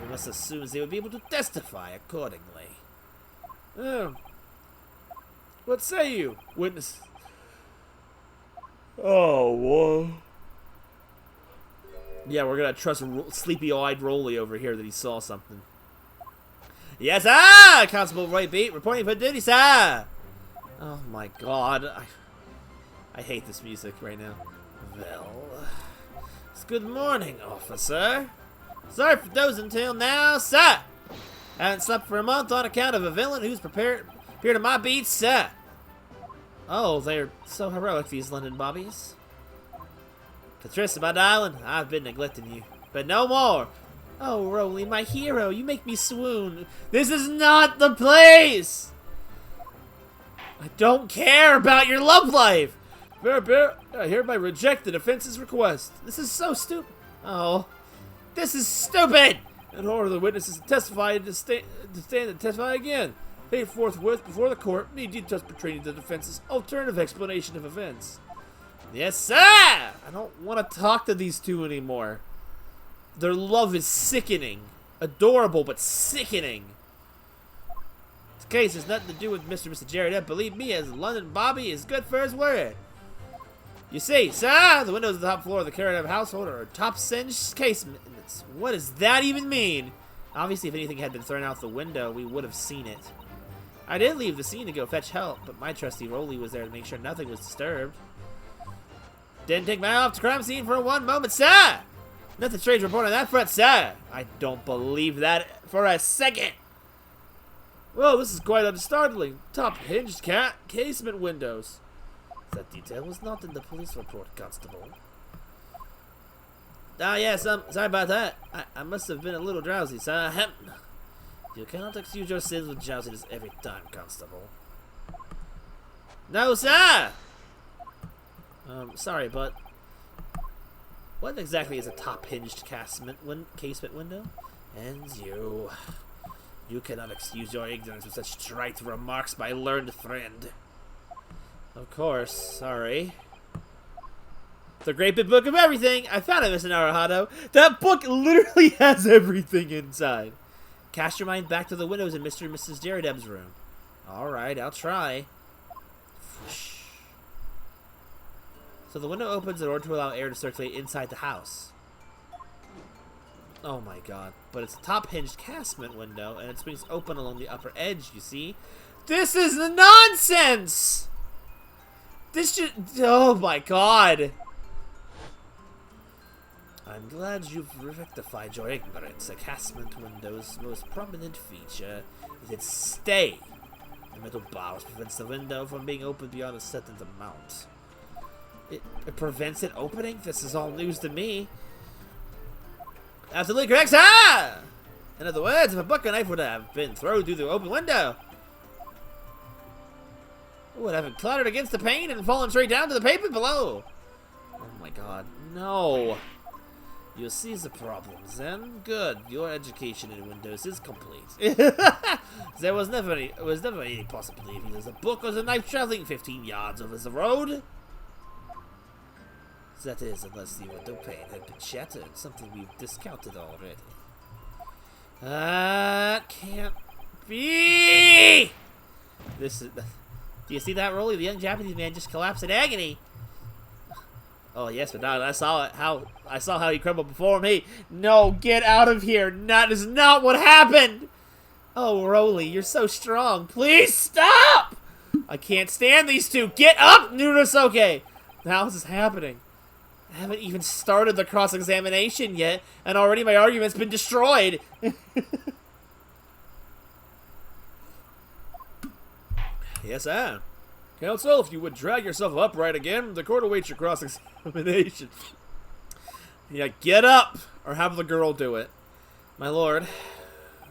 We must assume they would be able to testify accordingly. Oh. What say you, witness? Oh, whoa. Yeah, we're gonna trust sleepy-eyed Rolly over here that he saw something. Yes, sir! Constable Roy Beat, reporting for duty, sir! Oh my god. I hate this music right now. Well, it's good morning, officer. Sorry for dozing until now, sir! Haven't slept for a month on account of a villain who's prepared to my beat, sir. Oh, they're so heroic, these London bobbies. Patricia, my darling, I've been neglecting you, but no more. Oh, Rolly, my hero, you make me swoon. This is not the place! I don't care about your love life! Bear, I hereby reject the defense's request. This is so stupid. Oh, this is stupid! And order the witnesses to testify and to stand and testify again. Paid forthwith before the court, me details portraying the defense's alternative explanation of events. Yes, sir! I don't want to talk to these two anymore. Their love is sickening. Adorable, but sickening. This case has nothing to do with Mr. and Mrs. Jared. Believe me, as London Bobby is good for his word. You see, sir, the windows of the top floor of the Jared household are top-singed casements. What does that even mean? Obviously, if anything had been thrown out the window, we would have seen it. I did leave the scene to go fetch help, but my trusty Rolly was there to make sure nothing was disturbed. Didn't take my eye off the crime scene for one moment, sir! Nothing strange report on that front, sir! I don't believe that for a second! Well, this is quite startling. Top hinged casement windows. That detail was not in the police report, Constable. Ah, yes, sorry about that. I must have been a little drowsy, sir. You cannot excuse your sins with drowsiness every time, Constable. No, sir! Sorry, but what exactly is a top-hinged casement window? And you cannot excuse your ignorance with such trite remarks, my learned friend. Of course, sorry. The Great Big Book of Everything! I found it, Mr. Naruhado. That book literally has everything inside. Cast your mind back to the windows in Mr. and Mrs. Jaredeb's room. Alright, I'll try. So the window opens in order to allow air to circulate inside the house. Oh my god. But it's a top-hinged casement window, and it swings open along the upper edge, you see? This is the nonsense! This should... Oh my god! I'm glad you've rectified your ignorance. A casement window's most prominent feature is its stay. The metal bars prevents the window from being opened beyond a certain amount. It prevents it opening? This is all news to me. Absolutely correct, sir! In other words, if a bucket knife would have been thrown through the open window, it would have clattered against the pane and fallen straight down to the pavement below. Oh my god, no. You see the problems, then? Good. Your education in Windows is complete. There was never any possibility there's a book or a knife traveling 15 yards over the road. That is, unless the window pane had been shattered, something we've discounted already. Can't be! This is... Do you see that, Rolly? The young Japanese man just collapsed in agony. Oh, yes, but now I saw it. I saw how he crumbled before me. No, get out of here. That is not what happened. Oh, Rolly, you're so strong. Please stop! I can't stand these two. Get up, Nunosuke! How is this happening? I haven't even started the cross-examination yet, and already my argument's been destroyed. Yes, I am. Counsel, if you would drag yourself upright again, the court awaits your cross-examination. Yeah, get up, or have the girl do it. My lord.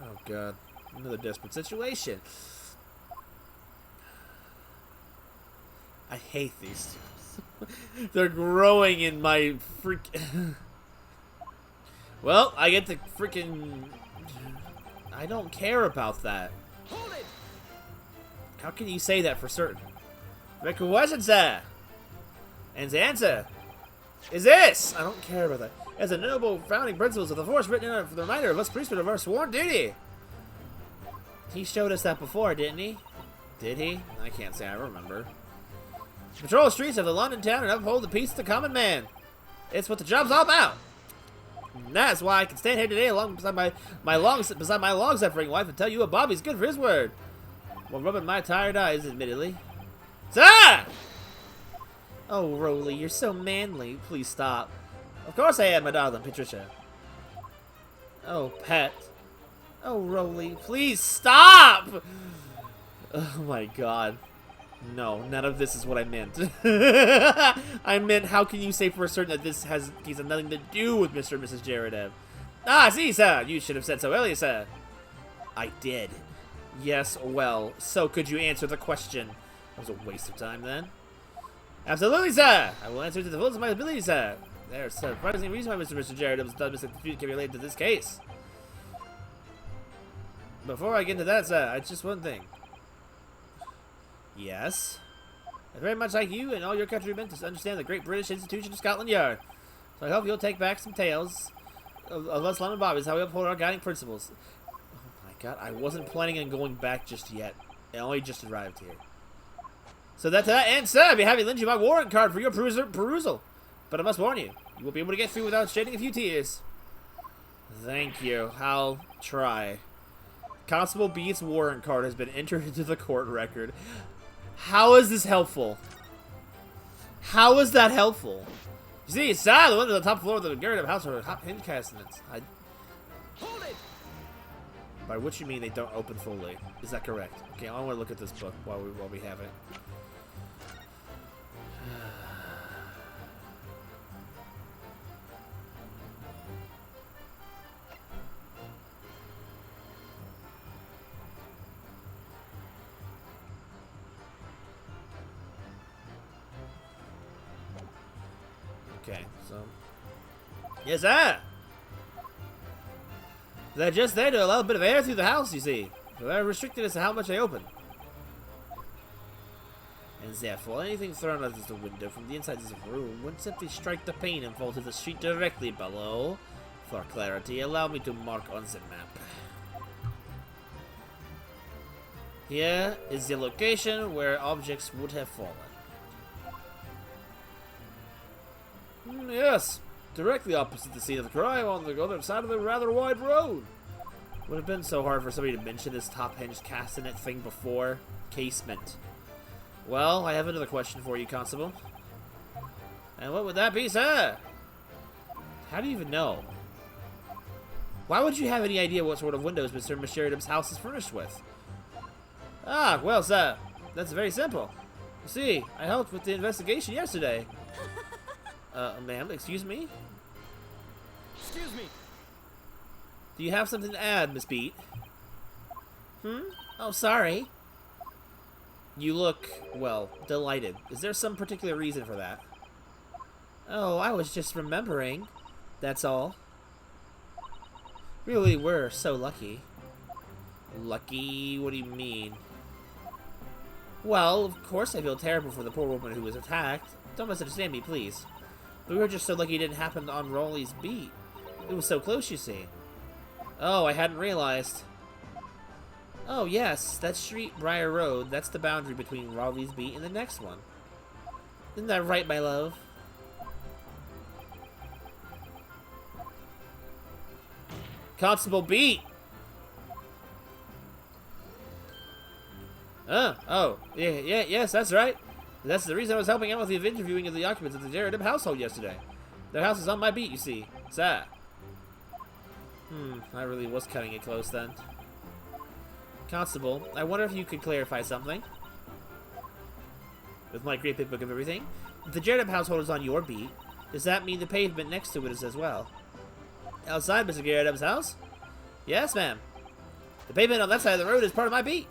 Oh, God. Another desperate situation. I hate these two. They're growing in my freak... Well, I get to freaking... I don't care about that. Hold it! How can you say that for certain? The question, sir. And the answer is this. I don't care about that. As a noble founding principles of the force written in for the reminder of us priesthood of our sworn duty. He showed us that before, didn't he? Did he? I can't say I remember. Patrol the streets of the London town and uphold the peace of the common man. It's what the job's all about. And that's why I can stand here today along beside my long-suffering wife and tell you what Bobby's good for his word. While rubbing my tired eyes, admittedly. Sir! Oh, Rolly, you're so manly. Please stop. Of course I am, my darling Patricia. Oh, Pet. Oh, Rolly, please stop! Oh my god. No, none of this is what I meant. I meant, how can you say for certain that this has nothing to do with Mr. and Mrs. Jaredeb? Ah, see, sir. You should have said so earlier, sir. I did. Yes, well, so could you answer the question? That was a waste of time, then. Absolutely, sir. I will answer to the fullest of my ability, sir. There's a surprising reason why Mr. and Mrs. Jaredeb's dispute can be related to this case. Before I get into that, sir, it's just one thing. Yes. I very much like you and all your countrymen to understand the great British institution of Scotland Yard. So I hope you'll take back some tales of us London Bobbies, how we uphold our guiding principles. Oh my god, I wasn't planning on going back just yet. I only just arrived here. So that to that end, sir, I'd be happy to lend you my warrant card for your perusal. But I must warn you, you won't be able to get through without shedding a few tears. Thank you. I'll try. Constable B's warrant card has been entered into the court record. How is this helpful? How is that helpful? You see, sir, the windows on the top floor of the Garrett house are hot hinge castanets. Hold it! By which you mean they don't open fully. Is that correct? Okay, I want to look at this book while we have it. Okay, so... Yes, sir! They're just there to allow a bit of air through the house, you see. They're restricted as to how much they open. And therefore, anything thrown out of the window from the inside of this room would simply strike the pane and fall to the street directly below. For clarity, allow me to mark on the map. Here is the location where objects would have fallen. Yes, directly opposite the scene of the crime on the other side of the rather wide road. Would have been so hard for somebody to mention this top-hinged castanet thing before. Casement. Well, I have another question for you, Constable. And what would that be, sir? How do you even know? Why would you have any idea what sort of windows Mr. Sheridan's house is furnished with? Ah, well, sir, that's very simple. You see, I helped with the investigation yesterday. Ma'am, excuse me? Excuse me. Do you have something to add, Miss Beat? Oh, sorry. You look, well, delighted. Is there some particular reason for that? Oh, I was just remembering. That's all. Really, we're so lucky. Lucky? What do you mean? Well, of course I feel terrible for the poor woman who was attacked. Don't misunderstand me, please. We were just so lucky it didn't happen on Rowley's beat. It was so close, you see. Oh, I hadn't realized. Oh, yes, that street, Briar Road, that's the boundary between Rowley's beat and the next one. Isn't that right, my love? Constable Beat! Yes, that's right. That's the reason I was helping out with the interviewing of the occupants of the Jaredib household yesterday. Their house is on my beat, you see. Sir. I really was cutting it close then. Constable, I wonder if you could clarify something. With my great big book of everything. If the Jaredib household is on your beat, does that mean the pavement next to it is as well? Outside Mr. Jaredib's house? Yes, ma'am. The pavement on that side of the road is part of my beat.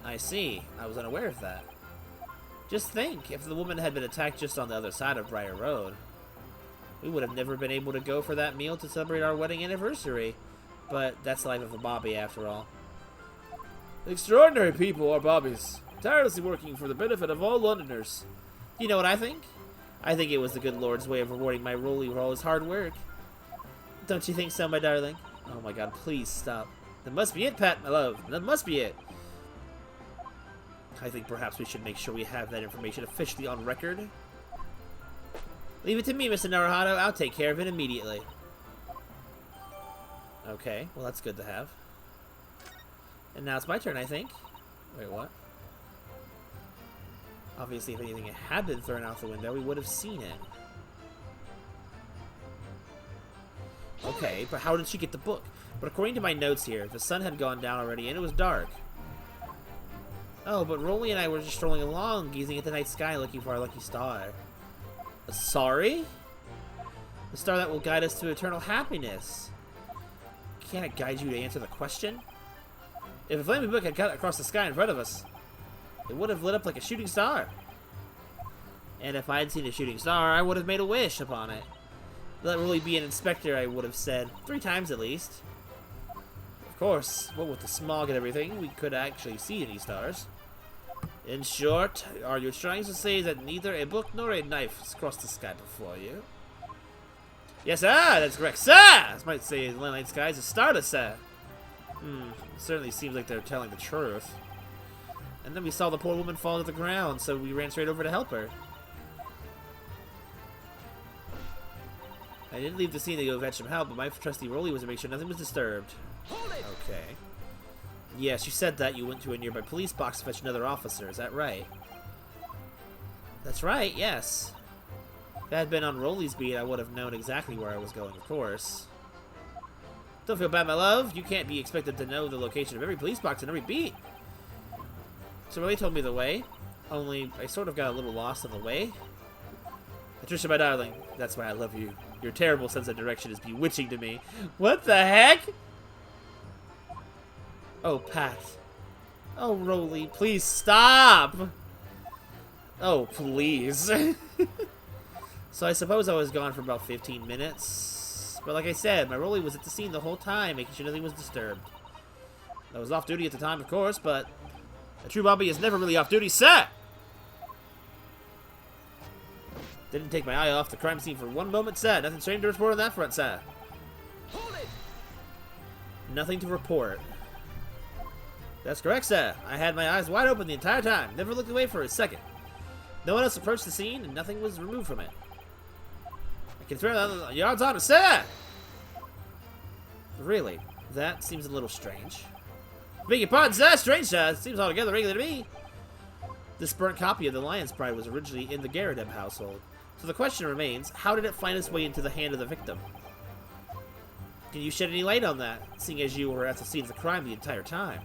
I see. I was unaware of that. Just think, if the woman had been attacked just on the other side of Briar Road, we would have never been able to go for that meal to celebrate our wedding anniversary. But that's the life of a Bobby, after all. Extraordinary people are Bobbies, tirelessly working for the benefit of all Londoners. You know what I think? I think it was the good Lord's way of rewarding my Rolly for all his hard work. Don't you think so, my darling? Oh my god, please stop. That must be it, Pat, my love. That must be it. I think perhaps we should make sure we have that information officially on record. Leave it to me, Mr. Naruhito. I'll take care of it immediately. Okay, well that's good to have. And now it's my turn, I think. Wait, what? Obviously, if anything had been thrown out the window, we would have seen it. Okay, but how did she get the book? But according to my notes here, the sun had gone down already and it was dark. Oh, but Rolly and I were just strolling along, gazing at the night sky, looking for our lucky star. Sorry? The star that will guide us to eternal happiness. Can't it guide you to answer the question? If a flaming book had cut across the sky in front of us, it would have lit up like a shooting star. And if I had seen a shooting star, I would have made a wish upon it. Let Rolly be an inspector, I would have said. 3 times at least. Of course, what with the smog and everything, we could actually see any stars. In short, are you trying to say that neither a book nor a knife has crossed the sky before you? Yes, sir, that's correct, sir! As might say in the night skies, a starter, sir. It certainly seems like they're telling the truth. And then we saw the poor woman fall to the ground, so we ran straight over to help her. I didn't leave the scene to go fetch some help, but my trusty Rolly was to make sure nothing was disturbed. Hold it! Okay. Yes, you said that you went to a nearby police box to fetch another officer, is that right? That's right, yes. If I had been on Rolly's beat, I would have known exactly where I was going, of course. Don't feel bad, my love. You can't be expected to know the location of every police box and every beat. So Rolly told me the way, only I sort of got a little lost on the way. Patricia, my darling, that's why I love you. Your terrible sense of direction is bewitching to me. What the heck? Oh, Pat. Oh, Rolly, please stop. Oh, please. So I suppose I was gone for about 15 minutes. But like I said, my Rolly was at the scene the whole time, making sure nothing was disturbed. I was off duty at the time, of course, but a true Bobby is never really off duty, sir! Didn't take my eye off the crime scene for one moment, sir. Nothing strange to report on that front, sir. Hold it! Nothing to report. That's correct, sir. I had my eyes wide open the entire time. Never looked away for a second. No one else approached the scene, and nothing was removed from it. I can throw that on your honor, sir! Really? That seems a little strange. Beg your pardon, sir. Strange, sir. It seems altogether regular to me. This burnt copy of the Lion's Pride was originally in the Garadeb household. So the question remains, how did it find its way into the hand of the victim? Can you shed any light on that, seeing as you were at the scene of the crime the entire time?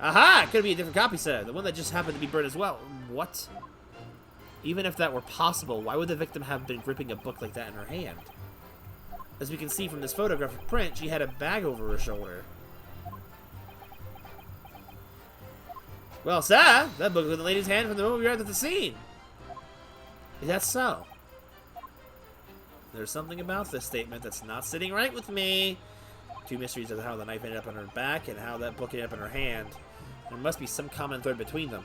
Aha! It could be a different copy, sir. The one that just happened to be burned as well. What? Even if that were possible, why would the victim have been gripping a book like that in her hand? As we can see from this photographic print, she had a bag over her shoulder. Well, sir, that book was in the lady's hand from the moment we arrived at the scene. Is that so? There's something about this statement that's not sitting right with me. Two mysteries of how the knife ended up on her back and how that book ended up in her hand. There must be some common thread between them.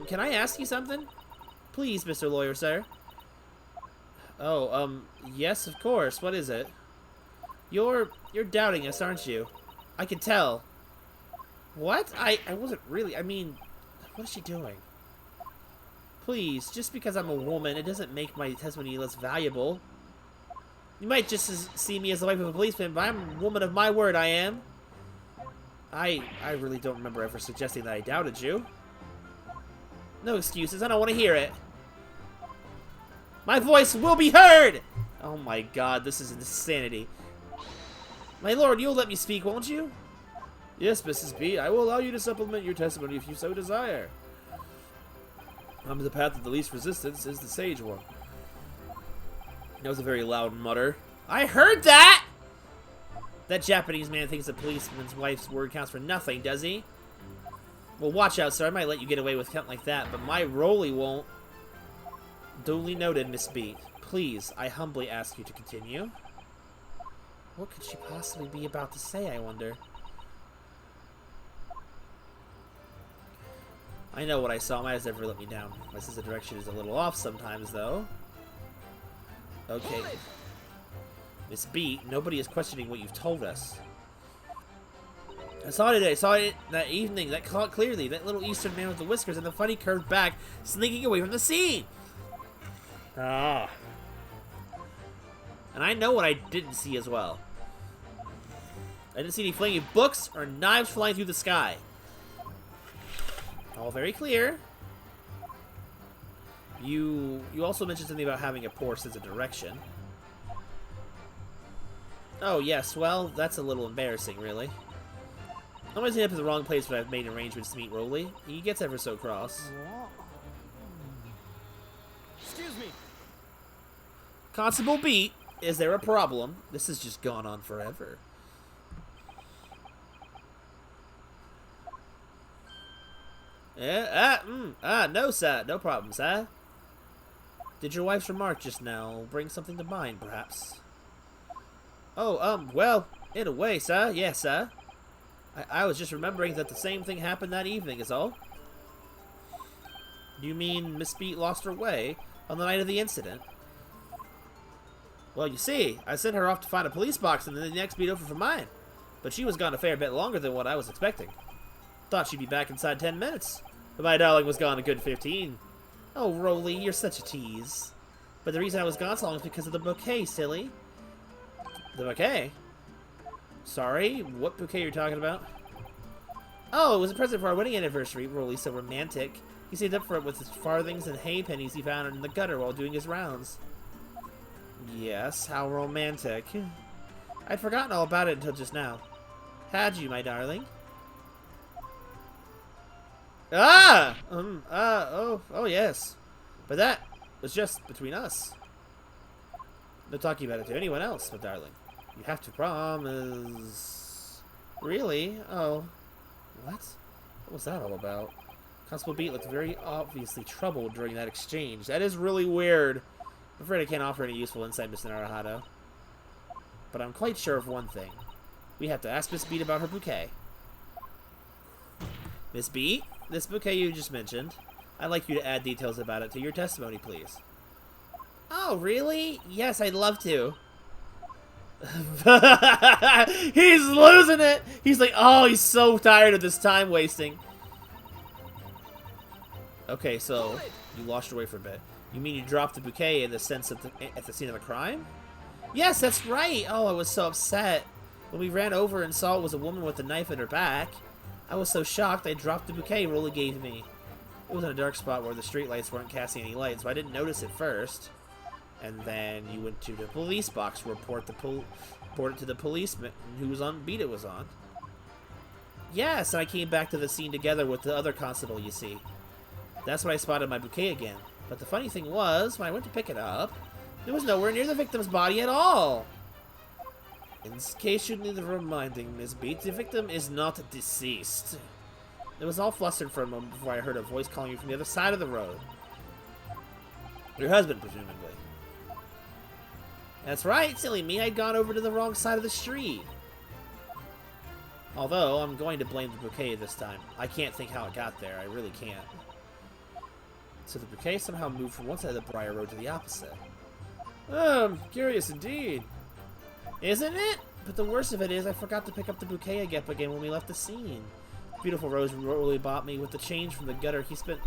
Can I ask you something? Please, Mr. Lawyer, sir. Oh, yes, of course. What is it? You're doubting us, aren't you? I can tell. What? I wasn't really. I mean, what is she doing? Please, just because I'm a woman, it doesn't make my testimony less valuable. You might just see me as the wife of a policeman, but I'm a woman of my word, I am. I really don't remember ever suggesting that I doubted you. No excuses, I don't want to hear it. My voice will be heard! Oh my god, this is insanity. My lord, you'll let me speak, won't you? Yes, Mrs. B, I will allow you to supplement your testimony if you so desire. The path of the least resistance is the sage one. That was a very loud mutter. I heard that! That Japanese man thinks a policeman's wife's word counts for nothing, does he? Well, watch out, sir. I might let you get away with something like that, but my Rolly won't. Duly noted, Miss B. Please, I humbly ask you to continue. What could she possibly be about to say, I wonder? I know what I saw. Might as never let me down. My sense of direction is a little off sometimes, though. Okay. Miss B, nobody is questioning what you've told us. I saw it today. I saw it that evening. That caught clearly. That little Eastern man with the whiskers and the funny curved back sneaking away from the scene. Ah. And I know what I didn't see as well. I didn't see any flaming books or knives flying through the sky. All very clear. You also mentioned something about having a poor sense of direction. Oh, yes. Well, that's a little embarrassing, really. I'm always end up in the wrong place when I've made arrangements to meet Rolly. He gets ever so cross. Excuse me. Constable Beat, is there a problem? This has just gone on forever. No, sir. No problem, sir. Did your wife's remark just now bring something to mind, perhaps? Oh, well, in a way, sir. Yes, sir. I was just remembering that the same thing happened that evening, is all. You mean Miss Beat lost her way on the night of the incident? Well, you see, I sent her off to find a police box and then the next beat over for mine. But she was gone a fair bit longer than what I was expecting. Thought she'd be back inside 10 minutes. But my darling was gone a good 15. Oh, Rolly, you're such a tease. But the reason I was gone so long is because of the bouquet, silly. The bouquet? Sorry, what bouquet are you talking about? Oh, it was a present for our wedding anniversary. Rolly, so romantic. He saved up for it with his farthings and hay pennies he found in the gutter while doing his rounds. Yes, how romantic. I'd forgotten all about it until just now. Had you, my darling? Ah! Oh, yes. But that was just between us. No talking about it to anyone else, my darling. You have to promise. Really? Oh. What? What was that all about? Constable Beat looked very obviously troubled during that exchange. That is really weird. I'm afraid I can't offer any useful insight, Mr. Naruhado. But I'm quite sure of one thing. We have to ask Miss Beat about her bouquet. Miss Beat? This bouquet you just mentioned. I'd like you to add details about it to your testimony, please. Oh, really? Yes, I'd love to. He's losing it! He's like, oh, he's so tired of this time wasting. Okay, so you lost your way for a bit. You mean you dropped the bouquet in the sense of at the scene of the crime? Yes, that's right! Oh, I was so upset. When we ran over and saw it was a woman with a knife in her back, I was so shocked I dropped the bouquet Rolly gave me. It was in a dark spot where the streetlights weren't casting any light, so I didn't notice it first. And then you went to the police box to report it to the policeman who was on beat it was on. Yes, and I came back to the scene together with the other constable, you see. That's when I spotted my bouquet again. But the funny thing was, when I went to pick it up, it was nowhere near the victim's body at all. In case you need reminding, Miss Beat, the victim is not deceased. It was all flustered for a moment before I heard a voice calling you from the other side of the road. Your husband, presumably. That's right, silly me, I'd gone over to the wrong side of the street. Although, I'm going to blame the bouquet this time. I can't think how it got there, I really can't. So the bouquet somehow moved from one side of the Briar Road to the opposite. Curious indeed. Isn't it? But the worst of it is, I forgot to pick up the bouquet again when we left the scene. Beautiful Rose Rolly bought me with the change from the gutter he spent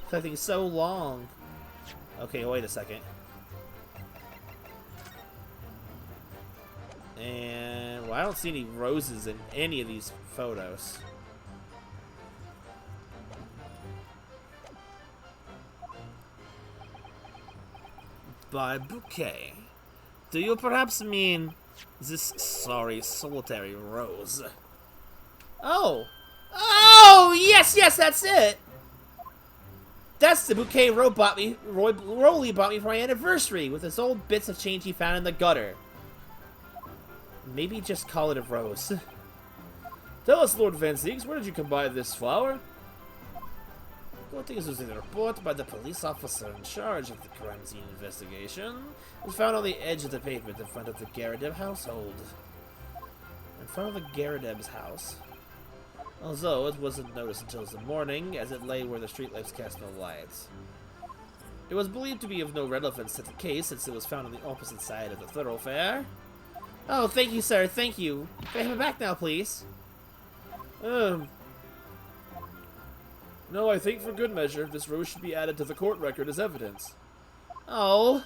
collecting so long. Okay, wait a second. And, well, I don't see any roses in any of these photos. By bouquet, do you perhaps mean this sorry solitary rose? Oh! Oh! Yes, that's it! That's the bouquet Rolly bought me for my anniversary with his old bits of change he found in the gutter. Maybe just call it a rose. Tell us, Lord Van Zieks, where did you come by this flower? Good things was in the report by the police officer in charge of the crime scene investigation. It was found on the edge of the pavement in front of the Garadeb household. In front of the Garadeb's house. Although it wasn't noticed until the morning, as it lay where the streetlights cast no lights. It was believed to be of no relevance to the case since it was found on the opposite side of the thoroughfare. Oh, thank you, sir. Thank you. Can I have it back now, please? No, I think for good measure, this rose should be added to the court record as evidence. Oh.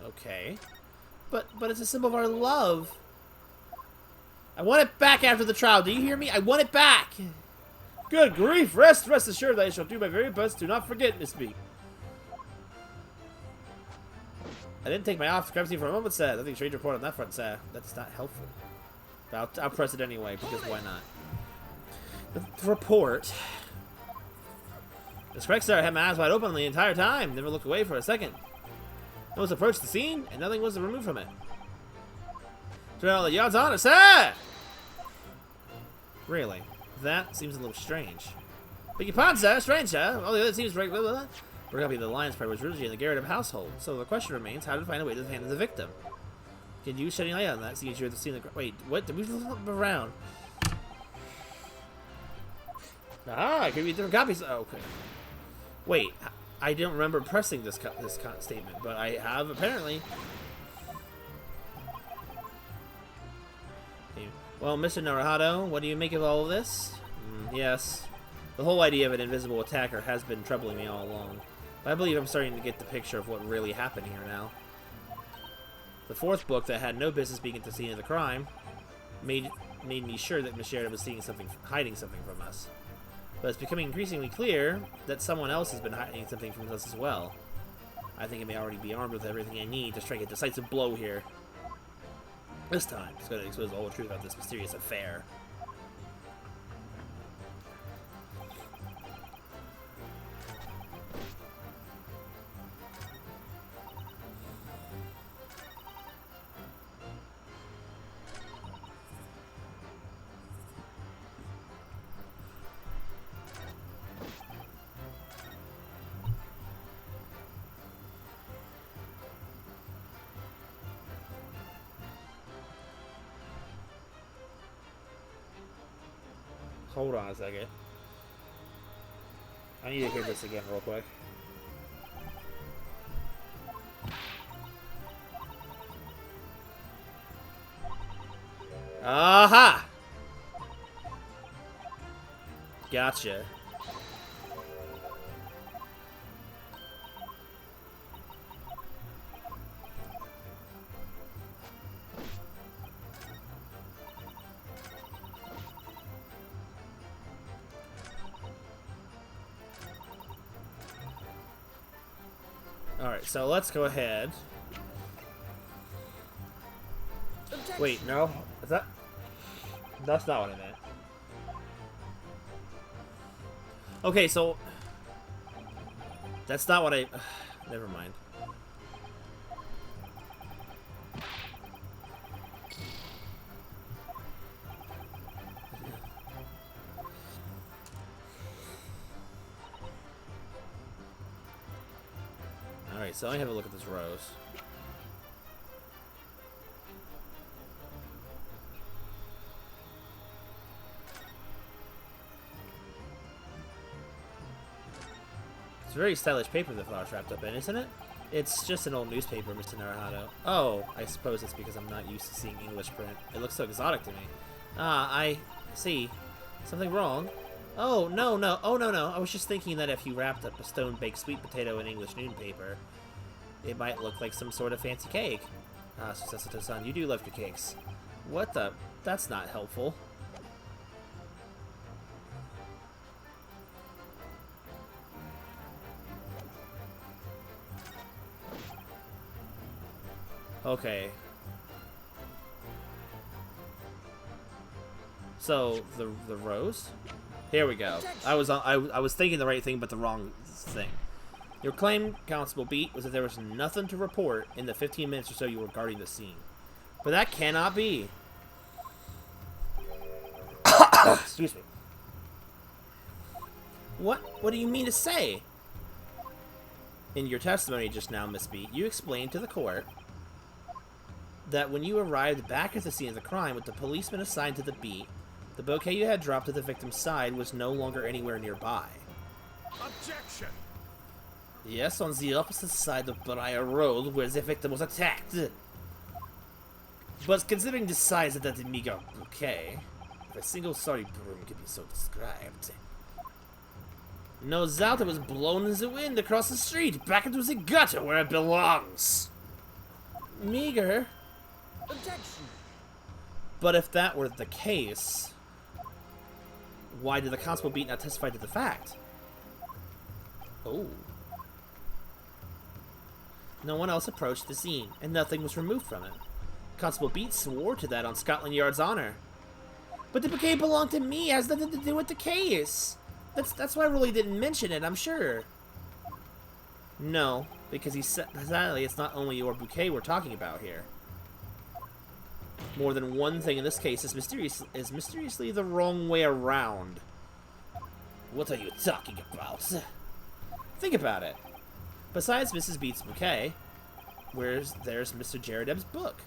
Okay. But it's a symbol of our love. I want it back after the trial. Do you hear me? I want it back. Good grief! Rest assured that I shall do my very best to not forget, Miss B. I didn't take my eye off the crime scene for a moment, sir. Nothing strange report on that front, sir. That's not helpful. But I'll press it anyway, because why not? The report. That's correct, sir. I had my eyes wide open the entire time. Never looked away for a second. I was approached the scene, and nothing was removed from it. Turn out the yard's on it, sir! Really? That seems a little strange. Beg your pardon, sir. Strange, sir. Oh, it seems right. We're copy of the Lion's Pride was originally in the Garrett household, so the question remains how to find a way to find the victim. Can you shed any light on that? See if you're the scene of the... Wait, what? Did we flip around? Ah, it could be different copies. Oh, okay. Wait, I don't remember pressing this statement, but I have apparently. Well, Mr. Naruhado, what do you make of all of this? Yes. The whole idea of an invisible attacker has been troubling me all along. But I believe I'm starting to get the picture of what really happened here now. The fourth book that had no business being at the scene of the crime made me sure that Miss Sheridan was hiding something from us. But it's becoming increasingly clear that someone else has been hiding something from us as well. I think I may already be armed with everything I need to strike a decisive blow here. This time, it's going to expose the whole truth about this mysterious affair. Hold on a second. I need to hear this again real quick. Aha! Gotcha. Alright, so let's go ahead. Wait, no? Is that... That's not what I meant. Okay, so... That's not what I... Never mind. Alright, so let me have a look at this rose. It's a very stylish paper the flower's wrapped up in, isn't it? It's just an old newspaper, Mr. Naruhado. Oh, I suppose it's because I'm not used to seeing English print. It looks so exotic to me. Ah, I see. Something wrong? Oh, no. Oh, no. I was just thinking that if you wrapped up a stone-baked sweet potato in English newspaper, it might look like some sort of fancy cake. Ah, Susato-san, you do love your cakes. What the? That's not helpful. Okay. So the rose? Here we go. I was thinking the right thing, but the wrong thing. Your claim, Constable Beat, was that there was nothing to report in the 15 minutes or so you were guarding the scene. But that cannot be. Excuse me. What do you mean to say? In your testimony just now, Miss Beat, you explained to the court that when you arrived back at the scene of the crime with the policeman assigned to the beat, the bouquet you had dropped at the victim's side was no longer anywhere nearby. Objection! Yes, on the opposite side of Briar Road, where the victim was attacked. But considering the size of that meager bouquet, if a single sorry broom could be so described, no doubt it was blown in the wind across the street, back into the gutter where it belongs. Meager? Objection! But if that were the case, why did the Constable Beat not testify to the fact? Oh. No one else approached the scene, and nothing was removed from it. Constable Beat swore to that on Scotland Yard's honor. But the bouquet belonged to me, it has nothing to do with the case. That's why I really didn't mention it, I'm sure. No, because he said, sadly, it's not only your bouquet we're talking about here. More than one thing in this case is mysteriously the wrong way around. What are you talking about? Think about it. Besides Mrs. Beats' bouquet, there's Mr. Jaredeb's book.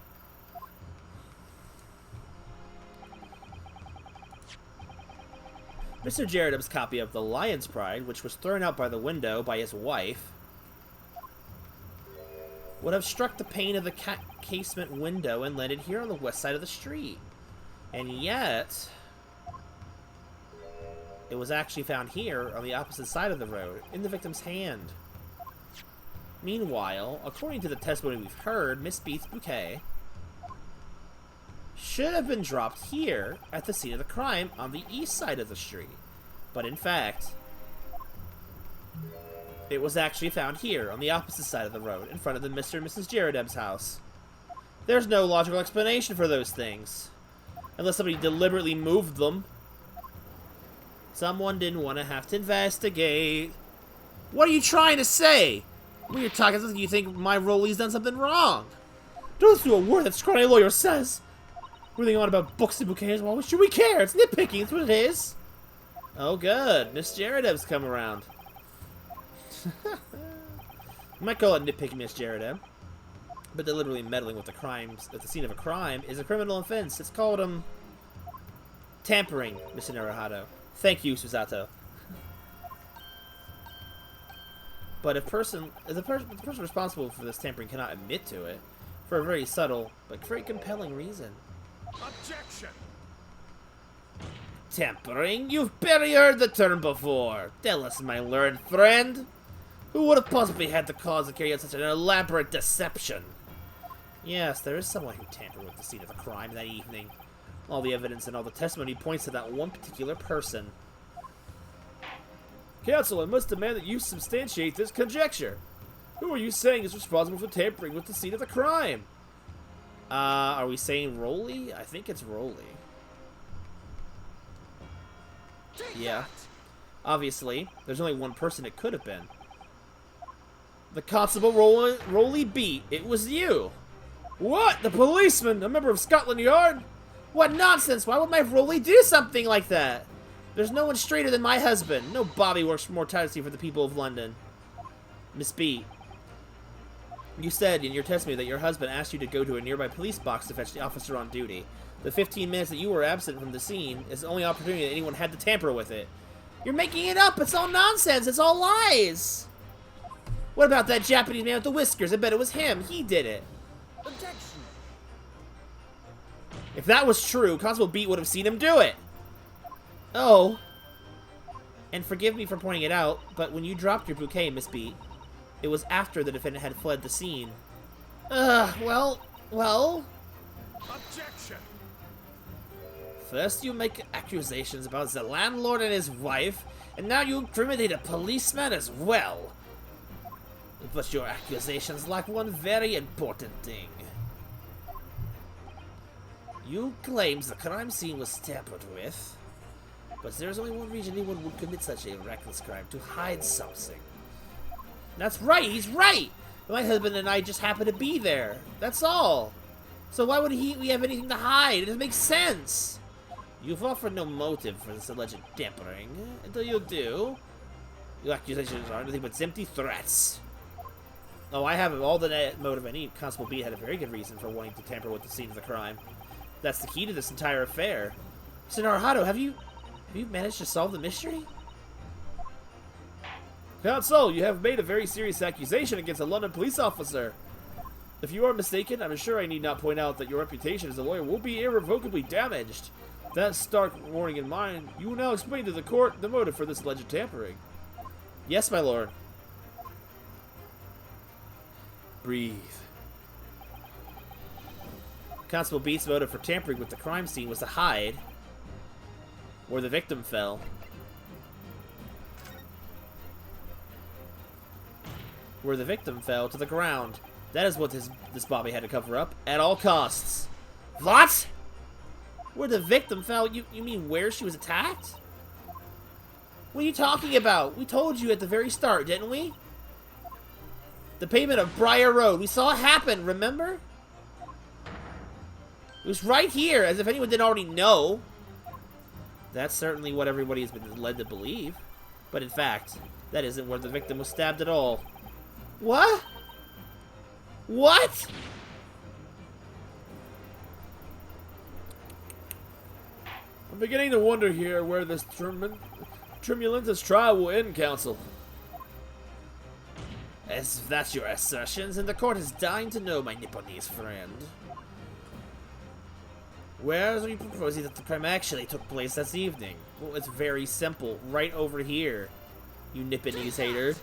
Mr. Jaredeb's copy of The Lion's Pride, which was thrown out by the window by his wife, would have struck the pane of the casement window and landed here on the west side of the street. And yet, it was actually found here on the opposite side of the road, in the victim's hand. Meanwhile, according to the testimony we've heard, Miss Beats' bouquet should have been dropped here at the scene of the crime on the east side of the street. But in fact, it was actually found here on the opposite side of the road in front of the Mr. and Mrs. Jaredeb's house. There's no logical explanation for those things. Unless somebody deliberately moved them. Someone didn't want to have to investigate. What are you trying to say? When you're talking, you think my Rolly's done something wrong. Don't listen to a word that scrawny lawyer says. We're thinking on about books and bouquets. Well, should we care? It's nitpicking. It's what it is. Oh, good. Miss Jaredeb's come around. You might call it nitpicking, Miss Jaredeb. But deliberately meddling with the crimes at the scene of a crime is a criminal offense. It's called, tampering, Mr. Naruhito. Thank you, Susato. But if the person responsible for this tampering cannot admit to it, for a very subtle but very compelling reason. Objection! Tampering? You've barely heard the term before. Tell us, my learned friend. Who would have possibly had the cause to carry out such an elaborate deception? Yes, there is someone who tampered with the scene of the crime that evening. All the evidence and all the testimony points to that one particular person. Counsel, I must demand that you substantiate this conjecture. Who are you saying is responsible for tampering with the scene of the crime? Are we saying Rolly? I think it's Rolly. Yeah. Obviously, there's only one person it could have been. The Constable Rolly beat. It was you. What? The policeman? A member of Scotland Yard? What nonsense! Why would my Rolly do something like that? There's no one straighter than my husband. No Bobby works more tirelessly for the people of London. Miss B, you said in your testimony that your husband asked you to go to a nearby police box to fetch the officer on duty. The 15 minutes that you were absent from the scene is the only opportunity that anyone had to tamper with it. You're making it up! It's all nonsense! It's all lies! What about that Japanese man with the whiskers? I bet it was him. He did it. Objection! If that was true, Constable Beat would have seen him do it. Oh. And forgive me for pointing it out, but when you dropped your bouquet, Miss Beat, it was after the defendant had fled the scene. Well... Objection! First you make accusations about the landlord and his wife, and now you incriminate a policeman as well. But your accusations lack one very important thing. You claim the crime scene was tampered with, but there's only one reason anyone would commit such a reckless crime: to hide something. That's right, he's right! My husband and I just happened to be there. That's all. So why would we have anything to hide? It doesn't make sense. You've offered no motive for this alleged tampering. Until you do, your accusations are nothing but empty threats. Oh, I have all the motive I need. Constable B had a very good reason for wanting to tamper with the scene of the crime. That's the key to this entire affair. So Naruhito, have you managed to solve the mystery? Counsel, you have made a very serious accusation against a London police officer. If you are mistaken, I'm sure I need not point out that your reputation as a lawyer will be irrevocably damaged. That stark warning in mind, you will now explain to the court the motive for this alleged tampering. Yes, my lord. Breathe. Constable Beat's motive for tampering with the crime scene was to hide where the victim fell. Where the victim fell to the ground. That is what this Bobby had to cover up at all costs. What? Where the victim fell? You mean where she was attacked? What are you talking about? We told you at the very start, didn't we? The pavement of Briar Road. We saw it happen, remember? It was right here, as if anyone didn't already know. That's certainly what everybody has been led to believe. But in fact, that isn't where the victim was stabbed at all. What? What? I'm beginning to wonder here where this tremulous trial will end, Counsel. As if that's your assertions, and the court is dying to know, my Nipponese friend. Where are you proposing that the crime actually took place this evening? Well, it's very simple. Right over here, you Nipponese hater.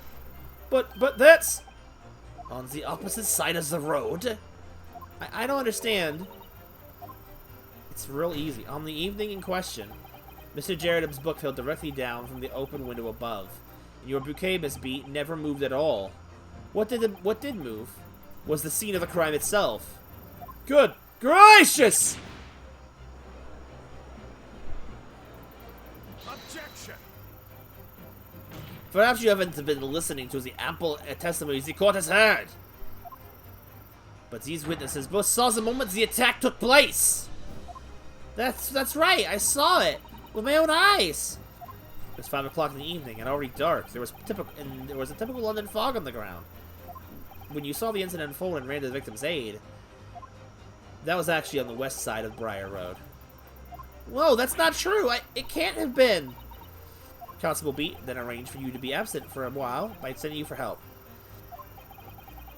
But that's... on the opposite side of the road? I don't understand. It's real easy. On the evening in question, Mr. Jaredum's book fell directly down from the open window above, and your bouquet, Miss B, never moved at all. What did move was the scene of the crime itself. Good gracious! Objection! Perhaps you haven't been listening to the ample testimonies the court has heard. But these witnesses both saw the moment the attack took place. That's right. I saw it with my own eyes. It was 5 o'clock in the evening and already dark. There was a typical London fog on the ground. When you saw the incident unfold and ran to the victim's aid, that was actually on the west side of Briar Road. Whoa, that's not true. It can't have been. Constable Beat then arranged for you to be absent for a while by sending you for help.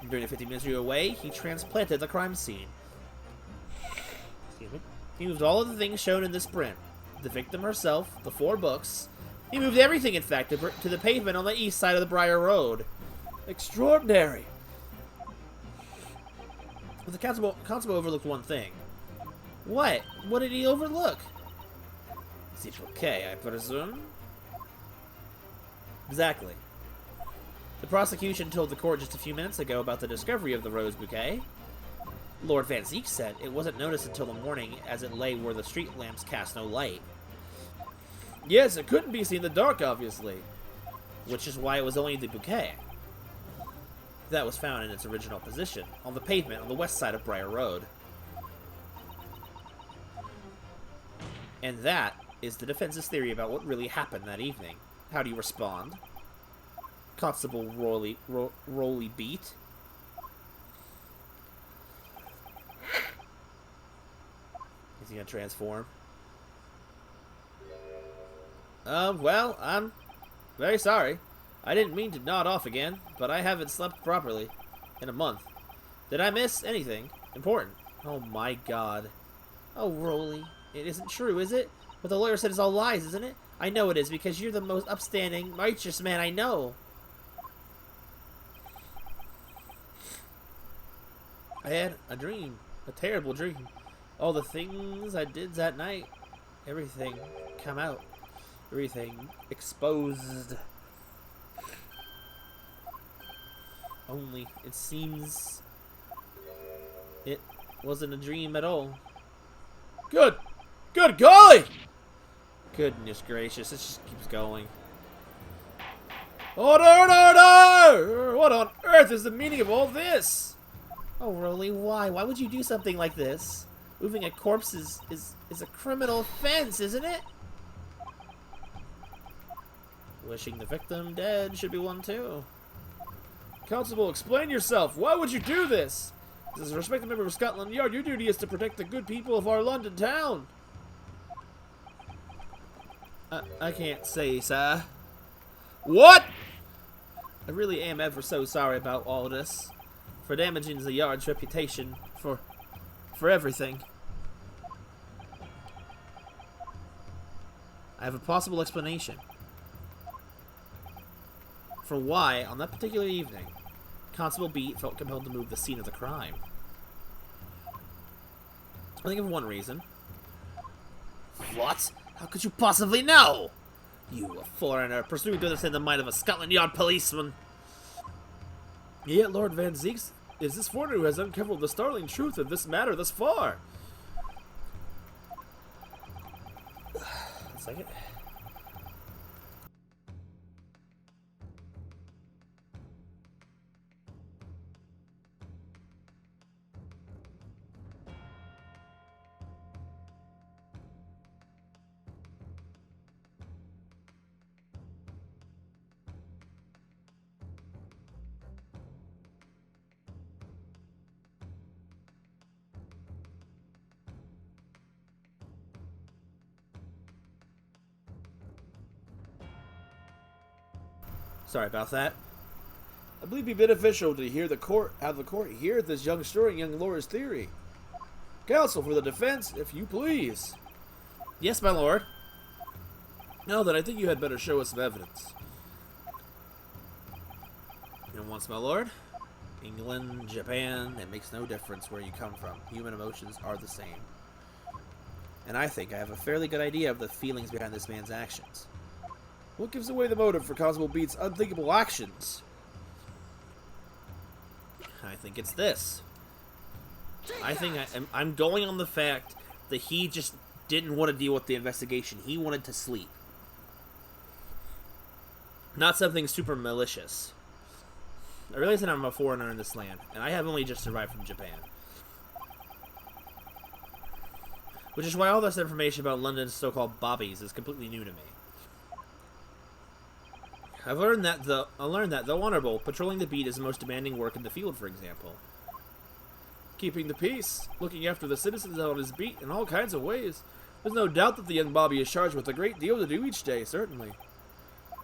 During the 15 minutes you were away, he transplanted the crime scene. Excuse me. He moved all of the things shown in this print. The victim herself, the 4 books. He moved everything, in fact, to the pavement on the east side of the Briar Road. Extraordinary. But the constable overlooked one thing. What? What did he overlook? The bouquet, I presume? Exactly. The prosecution told the court just a few minutes ago about the discovery of the rose bouquet. Lord Van Zeek said it wasn't noticed until the morning as it lay where the street lamps cast no light. Yes, it couldn't be seen in the dark, obviously. Which is why it was only the bouquet that was found in its original position, on the pavement on the west side of Briar Road. And that is the defense's theory about what really happened that evening. How do you respond? Constable Rolly Beat. Is he gonna transform? Well, I'm very sorry. I didn't mean to nod off again, but I haven't slept properly in a month. Did I miss anything important? Oh my god. Oh, Rolly. It isn't true, is it? What the lawyer said is all lies, isn't it? I know it is, because you're the most upstanding, righteous man I know. I had a dream. A terrible dream. All the things I did that night. Everything come out. Everything exposed. Only, it seems it wasn't a dream at all. Good golly! Goodness gracious, it just keeps going. Order, order! What on earth is the meaning of all this? Oh, Rolly, why? Why would you do something like this? Moving a corpse is a criminal offense, isn't it? Wishing the victim dead should be one too. Constable, explain yourself. Why would you do this? As a respected member of Scotland Yard, your duty is to protect the good people of our London town. I can't say, sir. What? I really am ever so sorry about all this. For damaging the Yard's reputation. For everything. I have a possible explanation for why, on that particular evening, Constable Beat felt compelled to move the scene of the crime. I think of one reason. What? How could you possibly know? You, a foreigner, pursuing to understand the mind of a Scotland Yard policeman. Yet Lord Van Zeek is this foreigner who has uncovered the startling truth of this matter thus far. One second. Sorry about that. I believe it'd be beneficial to hear have the court hear this young story and young Laura's theory. Counsel for the defense, if you please. Yes, my lord. Now then, I think you had better show us some evidence. And once, my lord, England, Japan, it makes no difference where you come from. Human emotions are the same. And I think I have a fairly good idea of the feelings behind this man's actions. What gives away the motive for Constable Beat's unthinkable actions? I think it's this. I'm going on the fact that he just didn't want to deal with the investigation. He wanted to sleep. Not something super malicious. I realize that I'm a foreigner in this land, and I have only just arrived from Japan. Which is why all this information about London's so-called bobbies is completely new to me. I've learned that though honorable, patrolling the beat is the most demanding work in the field, for example. Keeping the peace, looking after the citizens on his beat in all kinds of ways. There's no doubt that the young Bobby is charged with a great deal to do each day, certainly.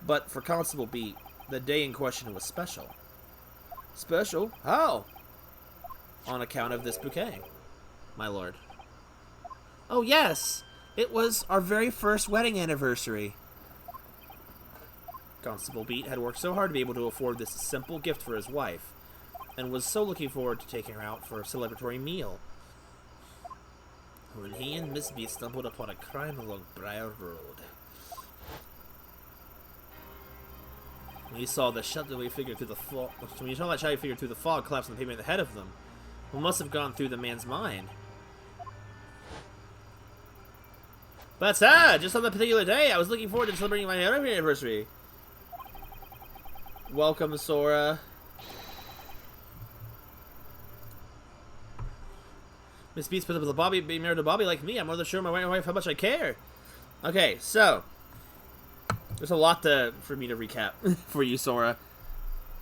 But for Constable Beat, the day in question was special. Special? How? On account of this bouquet, my lord. Oh yes! It was our very first wedding anniversary. Constable Beat had worked so hard to be able to afford this simple gift for his wife, and was so looking forward to taking her out for a celebratory meal, when he and Miss Beat stumbled upon a crime along Briar Road. When he saw the shadowy figure through the fog, collapse on the pavement ahead of them, what must have gone through the man's mind? But just on that particular day, I was looking forward to celebrating my anniversary. Welcome, Sora. Miss Beats put up with a Bobby, being married to Bobby like me. I'm more than sure my wife how much I care. Okay, so there's a lot for me to recap for you, Sora.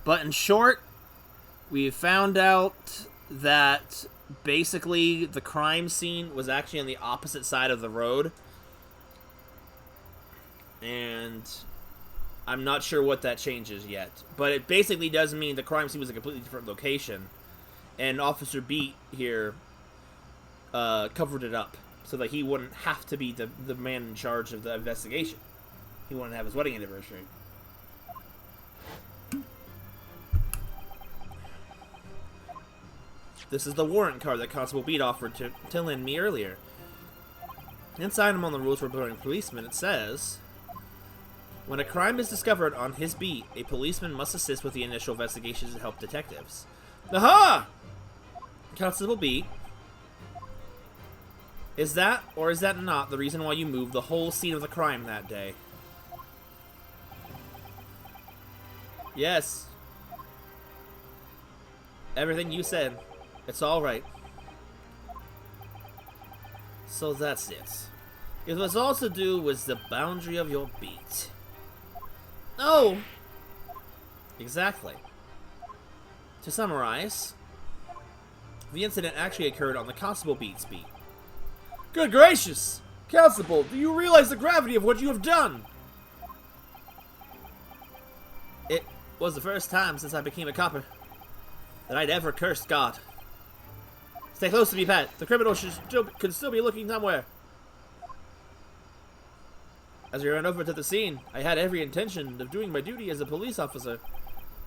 But in short, we found out that basically the crime scene was actually on the opposite side of the road. And I'm not sure what that changes yet. But it basically does mean the crime scene was a completely different location. And Officer Beat here covered it up so that he wouldn't have to be the man in charge of the investigation. He wanted to have his wedding anniversary. This is the warrant card that Constable Beat offered to lend me earlier. Inside among the rules for reporting policemen, it says, when a crime is discovered on his beat, a policeman must assist with the initial investigations and help detectives. Aha! Constable Beat, is that, or is that not, the reason why you moved the whole scene of the crime that day? Yes. Everything you said. It's alright. So that's it. It was all to do with the boundary of your beat. Oh! Exactly. To summarize, the incident actually occurred on the Constable Beat's beat. Good gracious! Constable, do you realize the gravity of what you have done? It was the first time since I became a copper that I'd ever cursed God. Stay close to me, Pat. The criminal could still be looking somewhere. As we ran over to the scene, I had every intention of doing my duty as a police officer.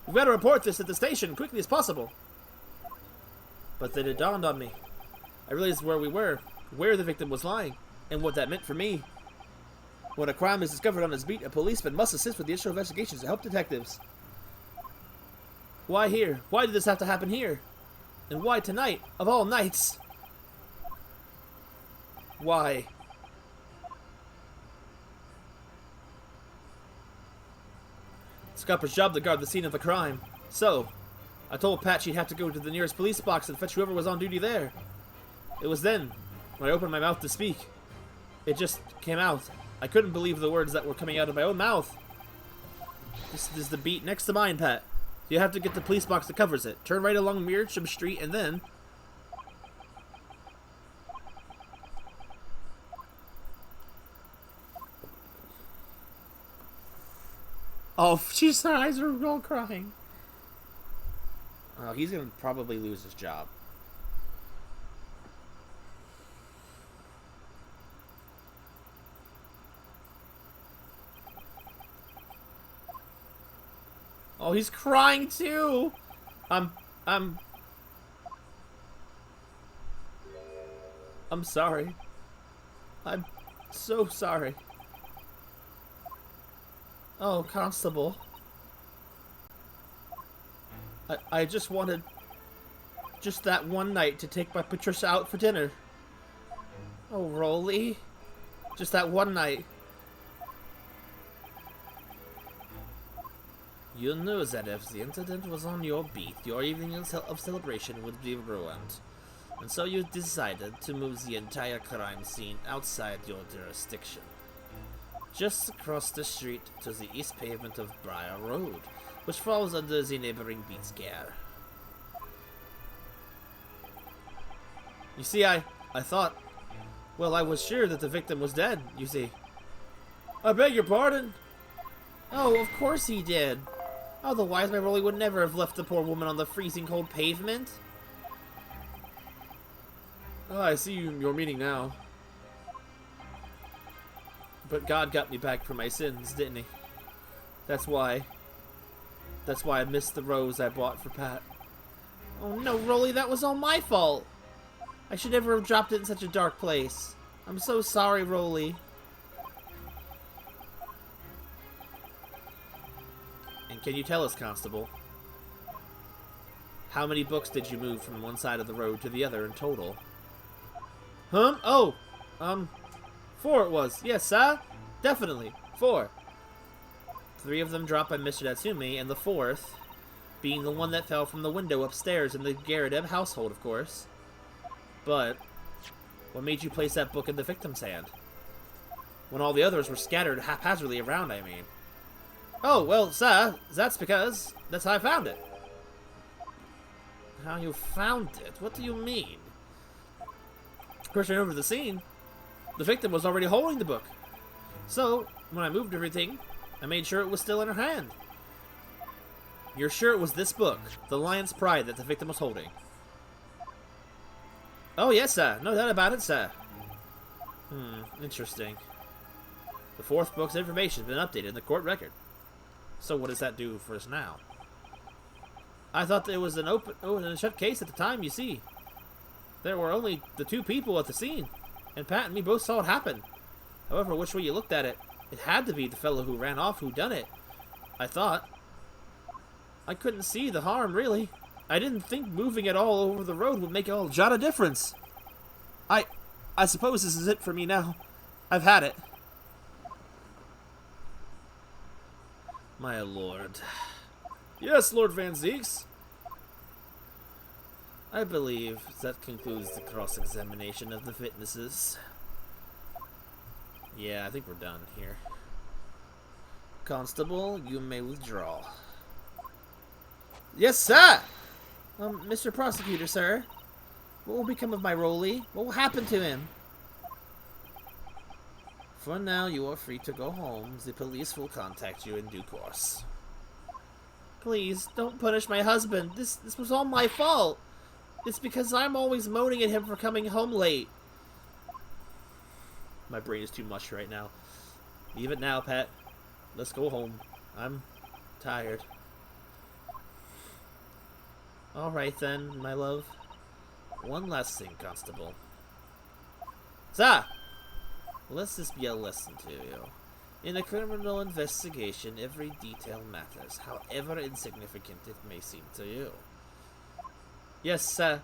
We've got to report this at the station quickly as possible. But then it dawned on me. I realized where we were, where the victim was lying, and what that meant for me. When a crime is discovered on his beat, a policeman must assist with the initial investigations to help detectives. Why here? Why did this have to happen here? And why tonight, of all nights? Why? It's Copper's job to guard the scene of the crime. So, I told Pat she'd have to go to the nearest police box and fetch whoever was on duty there. It was then, when I opened my mouth to speak, it just came out. I couldn't believe the words that were coming out of my own mouth. This is the beat next to mine, Pat. You have to get the police box that covers it. Turn right along Meersham Street and then... Oh, she's, her eyes are all crying. Oh, he's gonna probably lose his job. Oh, he's crying too. I'm sorry. I'm so sorry. Oh, Constable. I just wanted just that one night to take my Patricia out for dinner. Oh, Rolly. Just that one night. You knew that if the incident was on your beat, your evening of celebration would be ruined. And so you decided to move the entire crime scene outside your jurisdiction. Just across the street to the east pavement of Briar Road, which falls under the neighboring beat scare. You see, I thought, well, I was sure that the victim was dead, you see. I beg your pardon? Oh, of course he did. Otherwise, my Rolly would never have left the poor woman on the freezing cold pavement. Oh, I see your meaning now. But God got me back from my sins, didn't he? That's why I missed the rose I bought for Pat. Oh no, Rolly, that was all my fault. I should never have dropped it in such a dark place. I'm so sorry, Rolly. And can you tell us, Constable, how many books did you move from one side of the road to the other in total? Huh? Oh, 4 it was. Yes, sir. Definitely. 4. 3 of them dropped by Mr. Natsumi, and the 4th being the one that fell from the window upstairs in the Garrett household, of course. But what made you place that book in the victim's hand? When all the others were scattered haphazardly around, I mean. Oh, well, sir, that's because that's how I found it. How you found it? What do you mean? Of course, over the scene, the victim was already holding the book. So, when I moved everything, I made sure it was still in her hand. You're sure it was this book, The Lion's Pride, that the victim was holding? Oh, yes, sir. No doubt about it, sir. Interesting. The 4th book's information has been updated in the court record. So what does that do for us now? I thought it was an open and shut case at the time, you see. There were only the 2 people at the scene, and Pat and me both saw it happen. However, which way you looked at it, it had to be the fellow who ran off who done it. I thought. I couldn't see the harm, really. I didn't think moving it all over the road would make a jot of difference. I suppose this is it for me now. I've had it. My lord. Yes, Lord Van Zeeks. I believe that concludes the cross-examination of the witnesses. Yeah, I think we're done here. Constable, you may withdraw. Yes, sir! Mr. Prosecutor, sir. What will become of my Rolly? What will happen to him? For now, you are free to go home. The police will contact you in due course. Please, don't punish my husband. This was all my fault. It's because I'm always moaning at him for coming home late. My brain is too much right now. Leave it now, Pat. Let's go home. I'm tired. Alright then, my love. One last thing, Constable. Sir! Let this be a lesson to you. In a criminal investigation, every detail matters, however insignificant it may seem to you. Yes, sir.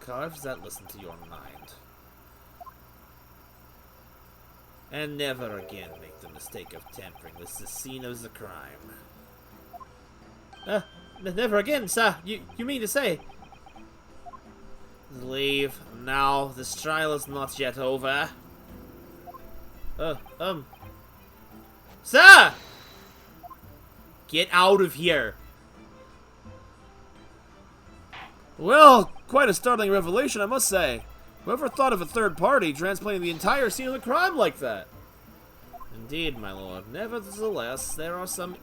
Carve that lesson to your mind. And never again make the mistake of tampering with the scene of the crime. Never again, sir. You mean to say? Leave now. This trial is not yet over. Sir! Get out of here. Well, quite a startling revelation, I must say. Whoever thought of a third party transplanting the entire scene of the crime like that? Indeed, my lord. Nevertheless, there are some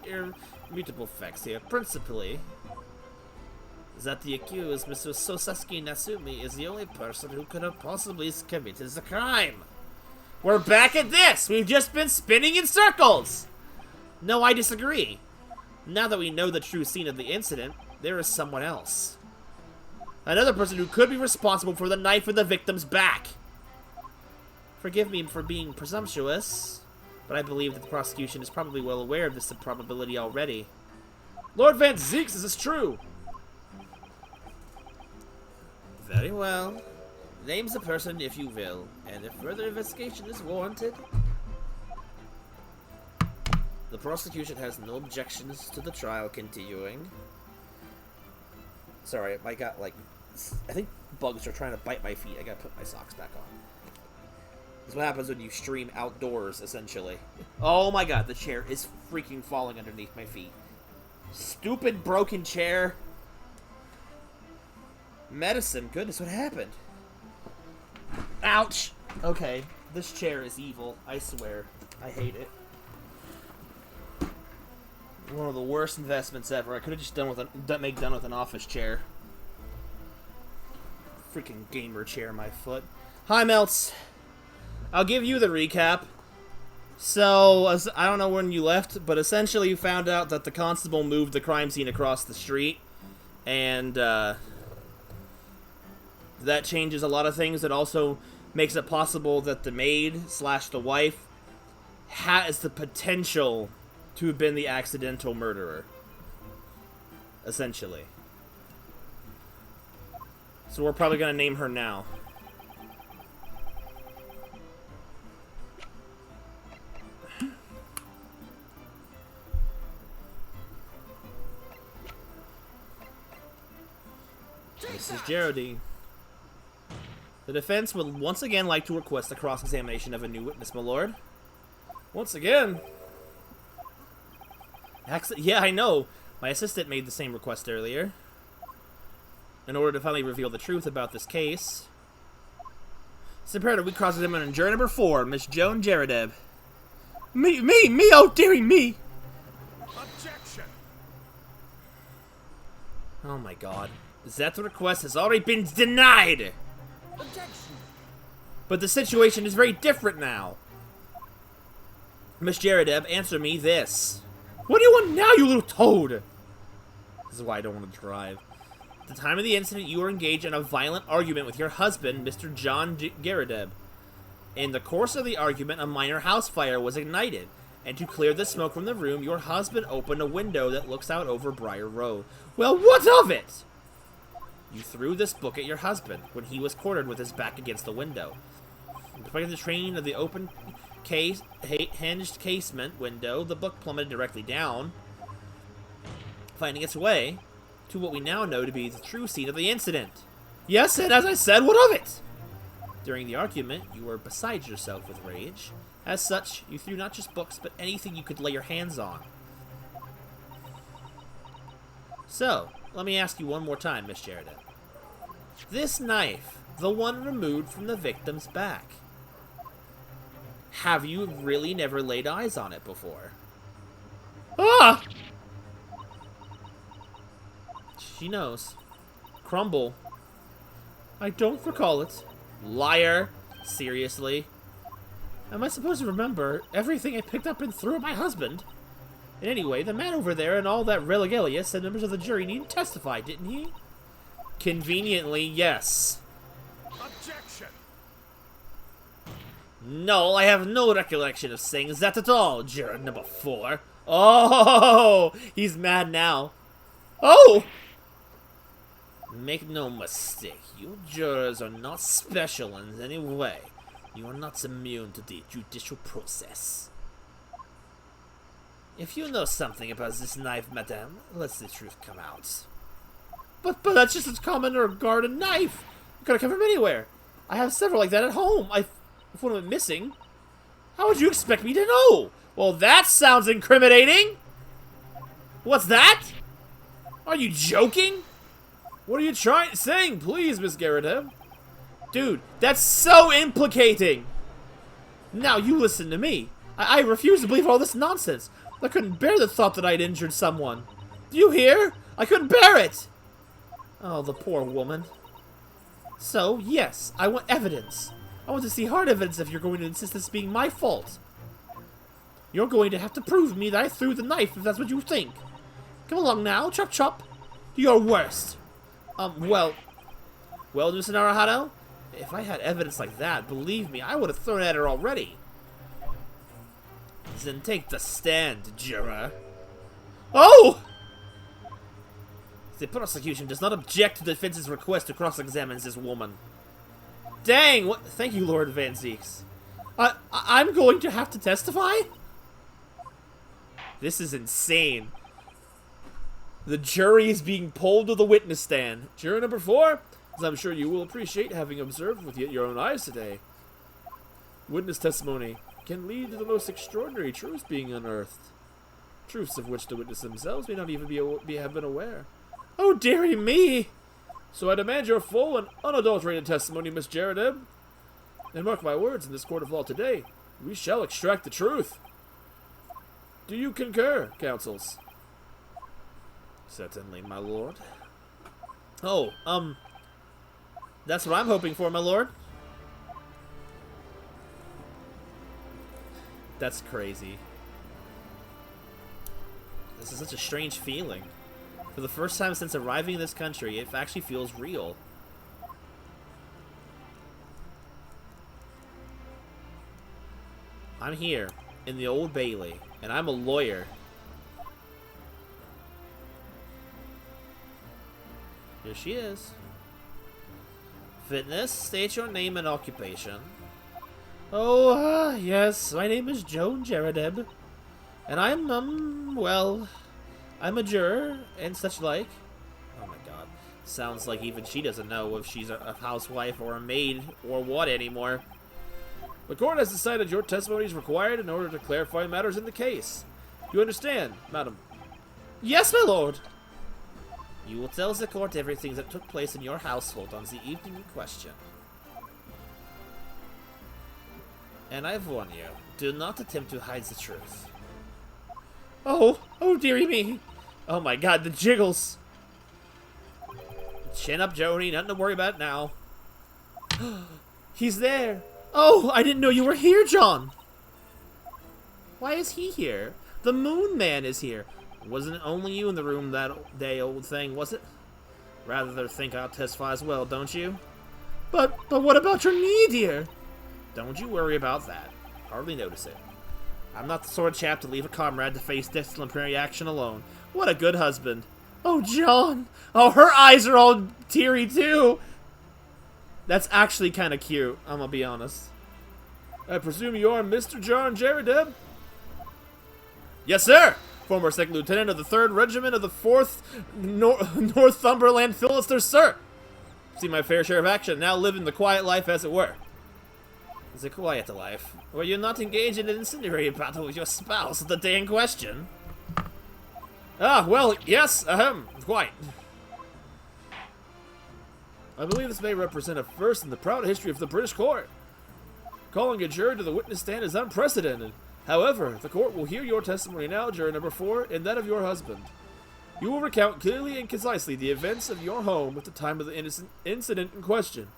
immutable facts here. Principally, that the accused, Mr. Soseki Natsumi, is the only person who could have possibly committed the crime. We're back at this! We've just been spinning in circles! No, I disagree. Now that we know the true scene of the incident, there is someone else. Another person who could be responsible for the knife in the victim's back. Forgive me for being presumptuous, but I believe that the prosecution is probably well aware of this probability already. Lord Van Zeeks, is this true? Very well. Names the person if you will, and if further investigation is warranted. The prosecution has no objections to the trial continuing. Sorry, I got like... I think bugs are trying to bite my feet. I gotta put my socks back on. This is what happens when you stream outdoors, essentially. Oh my god, the chair is freaking falling underneath my feet. Stupid broken chair. Medicine, goodness, what happened? Ouch! Okay, this chair is evil, I swear. I hate it. One of the worst investments ever. I could have just done with an office chair. Freaking gamer chair, my foot. Hi, Melts. I'll give you the recap. So, I don't know when you left, but essentially you found out that the constable moved the crime scene across the street, and that changes a lot of things. It also makes it possible that the maid / the wife has the potential to have been the accidental murderer. Essentially. So we're probably going to name her now. Mrs. Geraldine. The defense would once again like to request a cross-examination of a new witness, my lord. Once again? Yeah, I know. My assistant made the same request earlier. In order to finally reveal the truth about this case. It's imperative we cross-examine on juror number 4, Miss Joan Jaredeb. Me, oh, dearie me! Objection! Oh my god. That request has already been denied! Objection! But the situation is very different now. Miss Jaredeb, answer me this. What do you want now, you little toad? This is why I don't want to drive. At the time of the incident, you were engaged in a violent argument with your husband, Mr. John Jaredeb. In the course of the argument, a minor house fire was ignited, and to clear the smoke from the room, your husband opened a window that looks out over Briar Road. Well, what of it? You threw this book at your husband when he was cornered with his back against the window. Despite the train of the open hinged casement window, the book plummeted directly down, finding its way to what we now know to be the true scene of the incident. Yes, and as I said, what of it? During the argument, you were beside yourself with rage. As such, you threw not just books, but anything you could lay your hands on. So, let me ask you one more time, Miss Jaredeb. This knife, the one removed from the victim's back, have you really never laid eyes on it before? Ah! She knows. Crumble. I don't recall it. Liar. Seriously. Am I supposed to remember everything I picked up and threw at my husband? And anyway, the man over there and all that regalia said members of the jury needn't testify, didn't he? Conveniently, yes. Objection! No, I have no recollection of saying that at all, juror number 4. Oh, he's mad now. Oh! Make no mistake, you jurors are not special in any way. You are not immune to the judicial process. If you know something about this knife, madame, let the truth come out. But that's just a common or garden knife. You could have come from anywhere. I have several like that at home. If one went missing, how would you expect me to know? Well, that sounds incriminating. What's that? Are you joking? What are you saying, please, Miss Jaredeb? Dude, that's so implicating. Now you listen to me. I refuse to believe all this nonsense. I couldn't bear the thought that I'd injured someone. Do you hear? I couldn't bear it! Oh, the poor woman. So, yes, I want evidence. I want to see hard evidence if you're going to insist this being my fault. You're going to have to prove me that I threw the knife if that's what you think. Come along now, chop chop. Do your worst. Well, Mr. Naruhado, if I had evidence like that, believe me, I would have thrown it at her already. Then take the stand, juror. Oh! The prosecution does not object to the defense's request to cross-examine this woman. Dang! What? Thank you, Lord Van Zeeks. I'm going to have to testify? This is insane. The jury is being pulled to the witness stand. Juror number 4, as I'm sure you will appreciate having observed with your own eyes today. Witness testimony can lead to the most extraordinary truths being unearthed. Truths of which the witnesses themselves may not even have been aware. Oh, dearie me! So I demand your full and unadulterated testimony, Miss Jaredeb. And mark my words, in this court of law today, we shall extract the truth. Do you concur, counsels? Certainly, my lord. Oh, that's what I'm hoping for, my lord. That's crazy. This is such a strange feeling. For the first time since arriving in this country, it actually feels real. I'm here, in the Old Bailey, and I'm a lawyer. Here she is. Fitness, state your name and occupation. Oh, yes, my name is Joan Jaredeb. And I'm, well, I'm a juror and such like. Oh my god. Sounds like even she doesn't know if she's a housewife or a maid or what anymore. The court has decided your testimony is required in order to clarify matters in the case. You understand, madam? Yes, my lord. You will tell the court everything that took place in your household on the evening in question. And I've warned you, do not attempt to hide the truth. Oh dearie me. Oh my god, the jiggles. Chin up, Joni, nothing to worry about now. He's there. Oh, I didn't know you were here, John. Why is he here? The Moon Man is here. Wasn't it only you in the room that day, old thing, was it? Rather think I'll testify as well, don't you? But what about your knee, dear? Don't you worry about that. Hardly notice it. I'm not the sort of chap to leave a comrade to face disciplinary action alone. What a good husband. Oh, John. Oh, her eyes are all teary, too. That's actually kind of cute, I'm gonna be honest. I presume you are Mr. John Jaredeb? Yes, sir. Former second lieutenant of the 3rd Regiment of the 4th Northumberland Philisters, sir. See my fair share of action, now living the quiet life as it were. It's a quiet life. Were you not engaged in an incendiary battle with your spouse the day in question? Ah, well, yes, quite. I believe this may represent a first in the proud history of the British court. Calling a juror to the witness stand is unprecedented. However, the court will hear your testimony now, juror number 4, and that of your husband. You will recount clearly and concisely the events of your home at the time of the incident in question.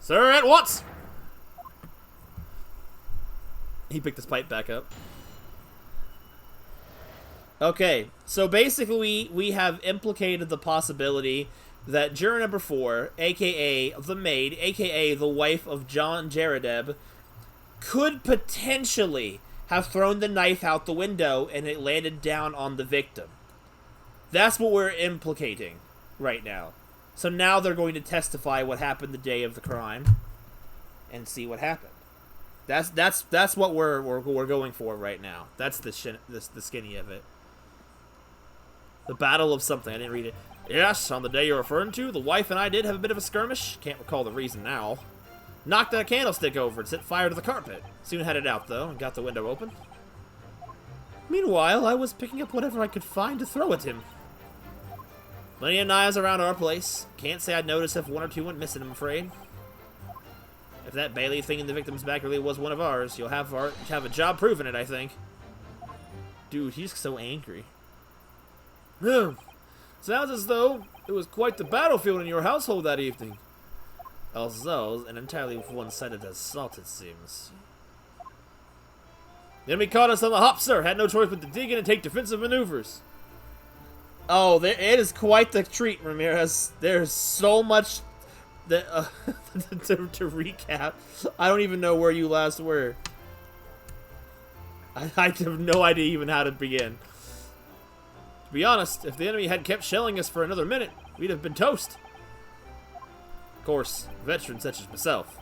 Sir, at once! He picked his pipe back up. Okay, so basically we have implicated the possibility that juror number 4, aka the maid, aka the wife of John Jaredeb, could potentially have thrown the knife out the window and it landed down on the victim. That's what we're implicating right now. So now they're going to testify what happened the day of the crime and see what happened. That's what we're going for right now. That's the skinny of it. The battle of something. I didn't read it. Yes, on the day you're referring to, the wife and I did have a bit of a skirmish. Can't recall the reason now. Knocked a candlestick over and set fire to the carpet. Soon had it out, though, and got the window open. Meanwhile, I was picking up whatever I could find to throw at him. Plenty of knives around our place. Can't say I'd noticed if one or two went missing, I'm afraid. If that Bailey thing in the victim's back really was one of ours, you'll have a job proving it, I think. Dude, he's so angry. Sounds as though it was quite the battlefield in your household that evening. Although, an entirely one-sided assault, it seems. The enemy caught us on the hop, sir. Had no choice but to dig in and take defensive maneuvers. Oh, it is quite the treat, Ramirez. There's so much that to recap. I don't even know where you last were. I have no idea even how to begin. To be honest, if the enemy had kept shelling us for another minute, we'd have been toast. Of course, a veteran such as myself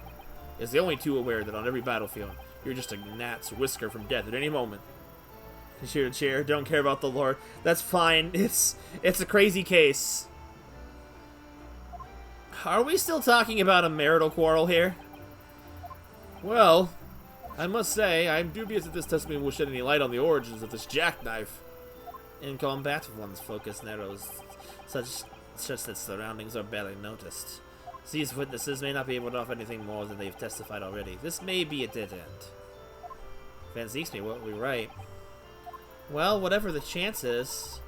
is the only too aware that on every battlefield, you're just a gnat's whisker from death at any moment. Cheer to cheer, don't care about the lore. That's fine. It's a crazy case. Are we still talking about a marital quarrel here? Well, I must say, I'm dubious that this testimony will shed any light on the origins of this jackknife. In combat, one's focus narrows such that surroundings are barely noticed. These witnesses may not be able to offer anything more than they've testified already. This may be a dead end. Van Zeeks may well be right. Well, whatever the chances,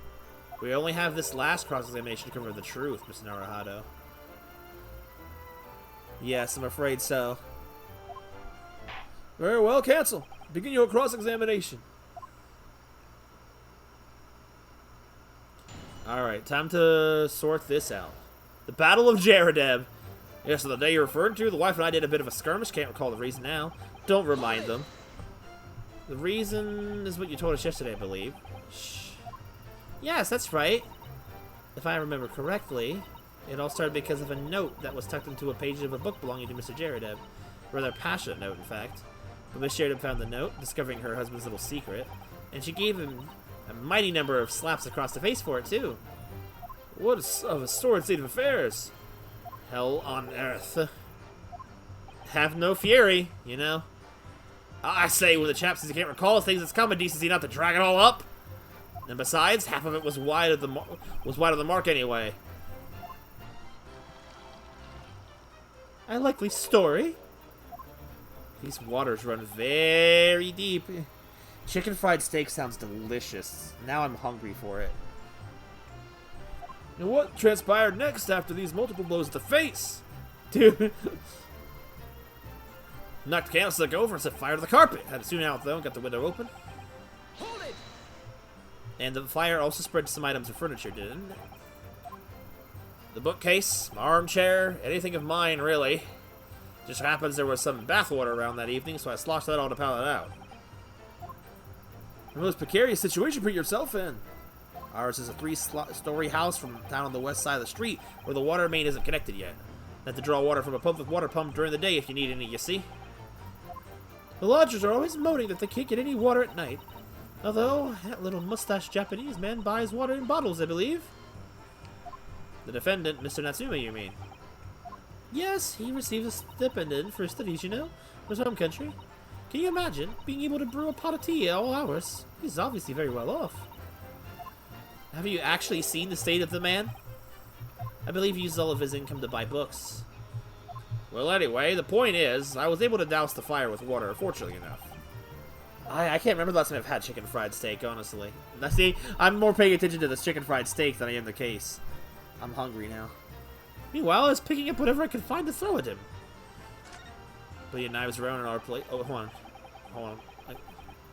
we only have this last cross-examination to cover the truth, Mr. Naruhado. Yes, I'm afraid so. Very well, cancel. Begin your cross-examination. Alright, time to sort this out. The Battle of Jaredeb. Yes, so the day you referred to, the wife and I did a bit of a skirmish. Can't recall the reason now. Don't remind them. The reason is what you told us yesterday, I believe. Shh. Yes, that's right. If I remember correctly, it all started because of a note that was tucked into a page of a book belonging to Mr. Jaredeb. A rather passionate note, in fact. But Miss Jaredeb found the note, discovering her husband's little secret, and she gave him a mighty number of slaps across the face for it, too. What of a sordid state of affairs? Hell on earth. Have no fury, you know. I say, when the chap says he can't recall things, it's common decency not to drag it all up. And besides, half of it was wide of the mark anyway. A likely story. These waters run very deep. Chicken fried steak sounds delicious. Now I'm hungry for it. And what transpired next after these multiple blows to the face? Dude. Knocked the candlestick over and set fire to the carpet. Had it soon out though and got the window open. Hold it! And the fire also spread to some items of furniture, didn't it? The bookcase, my armchair, anything of mine, really. Just happens there was some bathwater around that evening, so I sloshed that all to pile it out. A most precarious situation to put yourself in. Ours is a three-story house from down on the west side of the street, where the water main isn't connected yet. Have to draw water from a public water pump during the day if you need any, you see. The lodgers are always moaning that they can't get any water at night. Although, that little mustached Japanese man buys water in bottles, I believe. The defendant, Mr. Natsume, you mean? Yes, he receives a stipend for his studies, you know, for his home country. Can you imagine being able to brew a pot of tea at all hours? He's obviously very well off. Have you actually seen the state of the man? I believe he uses all of his income to buy books. Well, anyway, the point is, I was able to douse the fire with water, fortunately enough. I can't remember the last time I've had chicken fried steak, honestly. Now, see, I'm more paying attention to this chicken fried steak than I am the case. I'm hungry now. Meanwhile, I was picking up whatever I could find to throw at him. But your knives around in our plate. Oh, hold on. Hold on.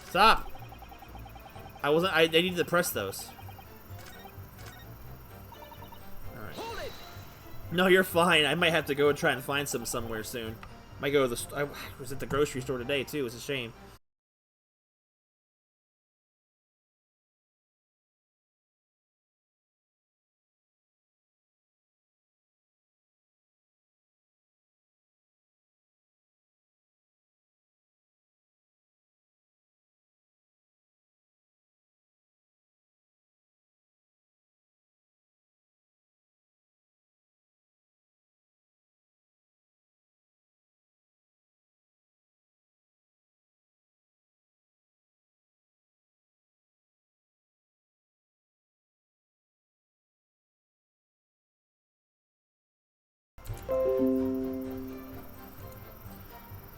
Stop! I needed to press those. Alright. No, you're fine. I might have to go and try and find some somewhere soon. Might go to the... I was at the grocery store today, too. It's a shame.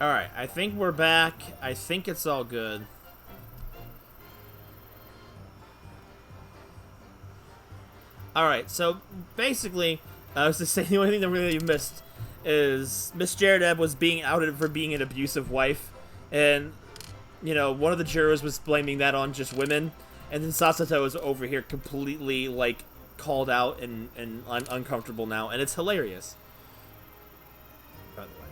Alright, I think we're back. I think it's all good. Alright, so basically, I was just saying the only thing that really missed is Miss Jaredeb was being outed for being an abusive wife. And, you know, one of the jurors was blaming that on just women. And then Sasato is over here completely, like, called out and uncomfortable now. And it's hilarious. By the way.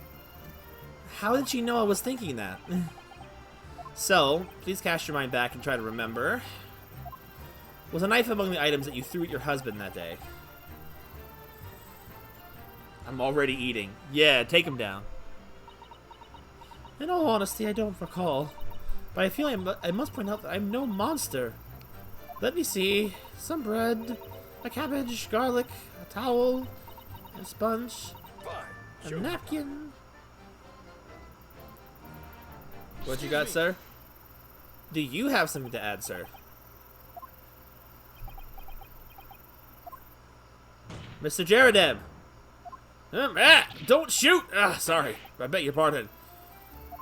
How did she know I was thinking that? So, please cast your mind back and try to remember. Was a knife among the items that you threw at your husband that day? I'm already eating. Yeah, take him down. In all honesty, I don't recall. But I feel I must point out that I'm no monster. Let me see. Some bread, a cabbage, garlic, a towel, a sponge, Fine. a napkin. What you got, sir? Do you have something to add, sir? Mr. Jaredeb! Don't shoot! Sorry. I beg your pardon.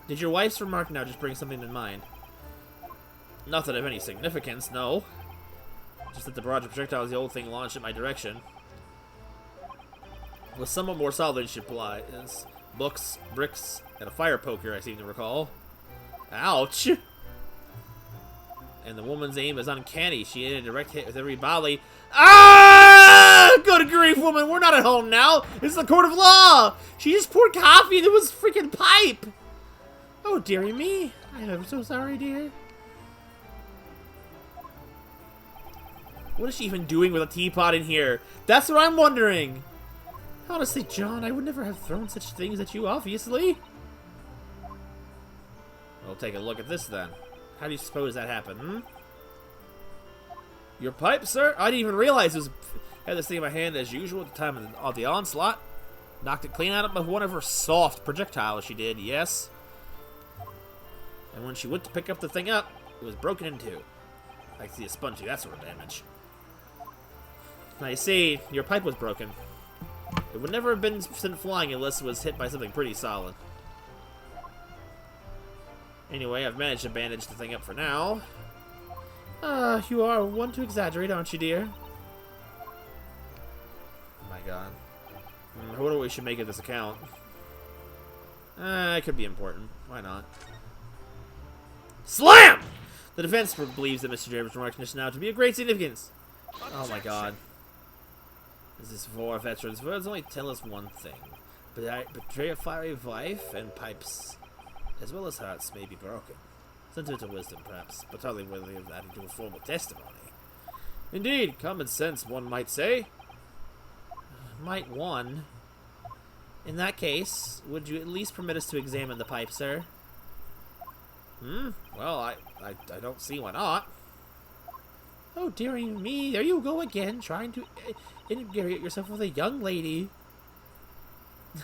Did your wife's remark now just bring something to mind? Nothing of any significance, no. Just that the barrage of projectiles the old thing launched in my direction was somewhat more solid than she implied. It's books, bricks, and a fire poker, I seem to recall. Ouch! And the woman's aim is uncanny. She hit a direct hit with every volley. Ah! Good grief, woman! We're not at home now! This is the court of law! She just poured coffee into his freaking pipe! Oh, dearie me. I am so sorry, dear. What is she even doing with a teapot in here? That's what I'm wondering! Honestly, John, I would never have thrown such things at you, obviously. We'll take a look at this, then. How do you suppose that happened, hmm? Your pipe, sir? I didn't even realize it was... I had this thing in my hand as usual at the time of the onslaught. Knocked it clean out of one of her soft projectiles, she did, yes. And when she went to pick up the thing up, it was broken in two. I can see a sponge do that sort of damage. Now you see, your pipe was broken. It would never have been sent flying unless it was hit by something pretty solid. Anyway, I've managed to bandage the thing up for now. You are one to exaggerate, aren't you, dear? Oh my god. What do we should make of this account? It could be important. Why not? Slam! The defense believes that Mr. Jared's remarks just now to be of great significance. Oh my god. This is for veterans. Words only tell us one thing. Betray a fiery wife and pipes, as well as hearts, may be broken. Sentimental wisdom, perhaps, but hardly worthy of adding to a formal testimony. Indeed, common sense, one might say. Might one? In that case, would you at least permit us to examine the pipe, sir? Well, I don't see why not. Oh, dearie me, there you go again, trying to integrate yourself with a young lady.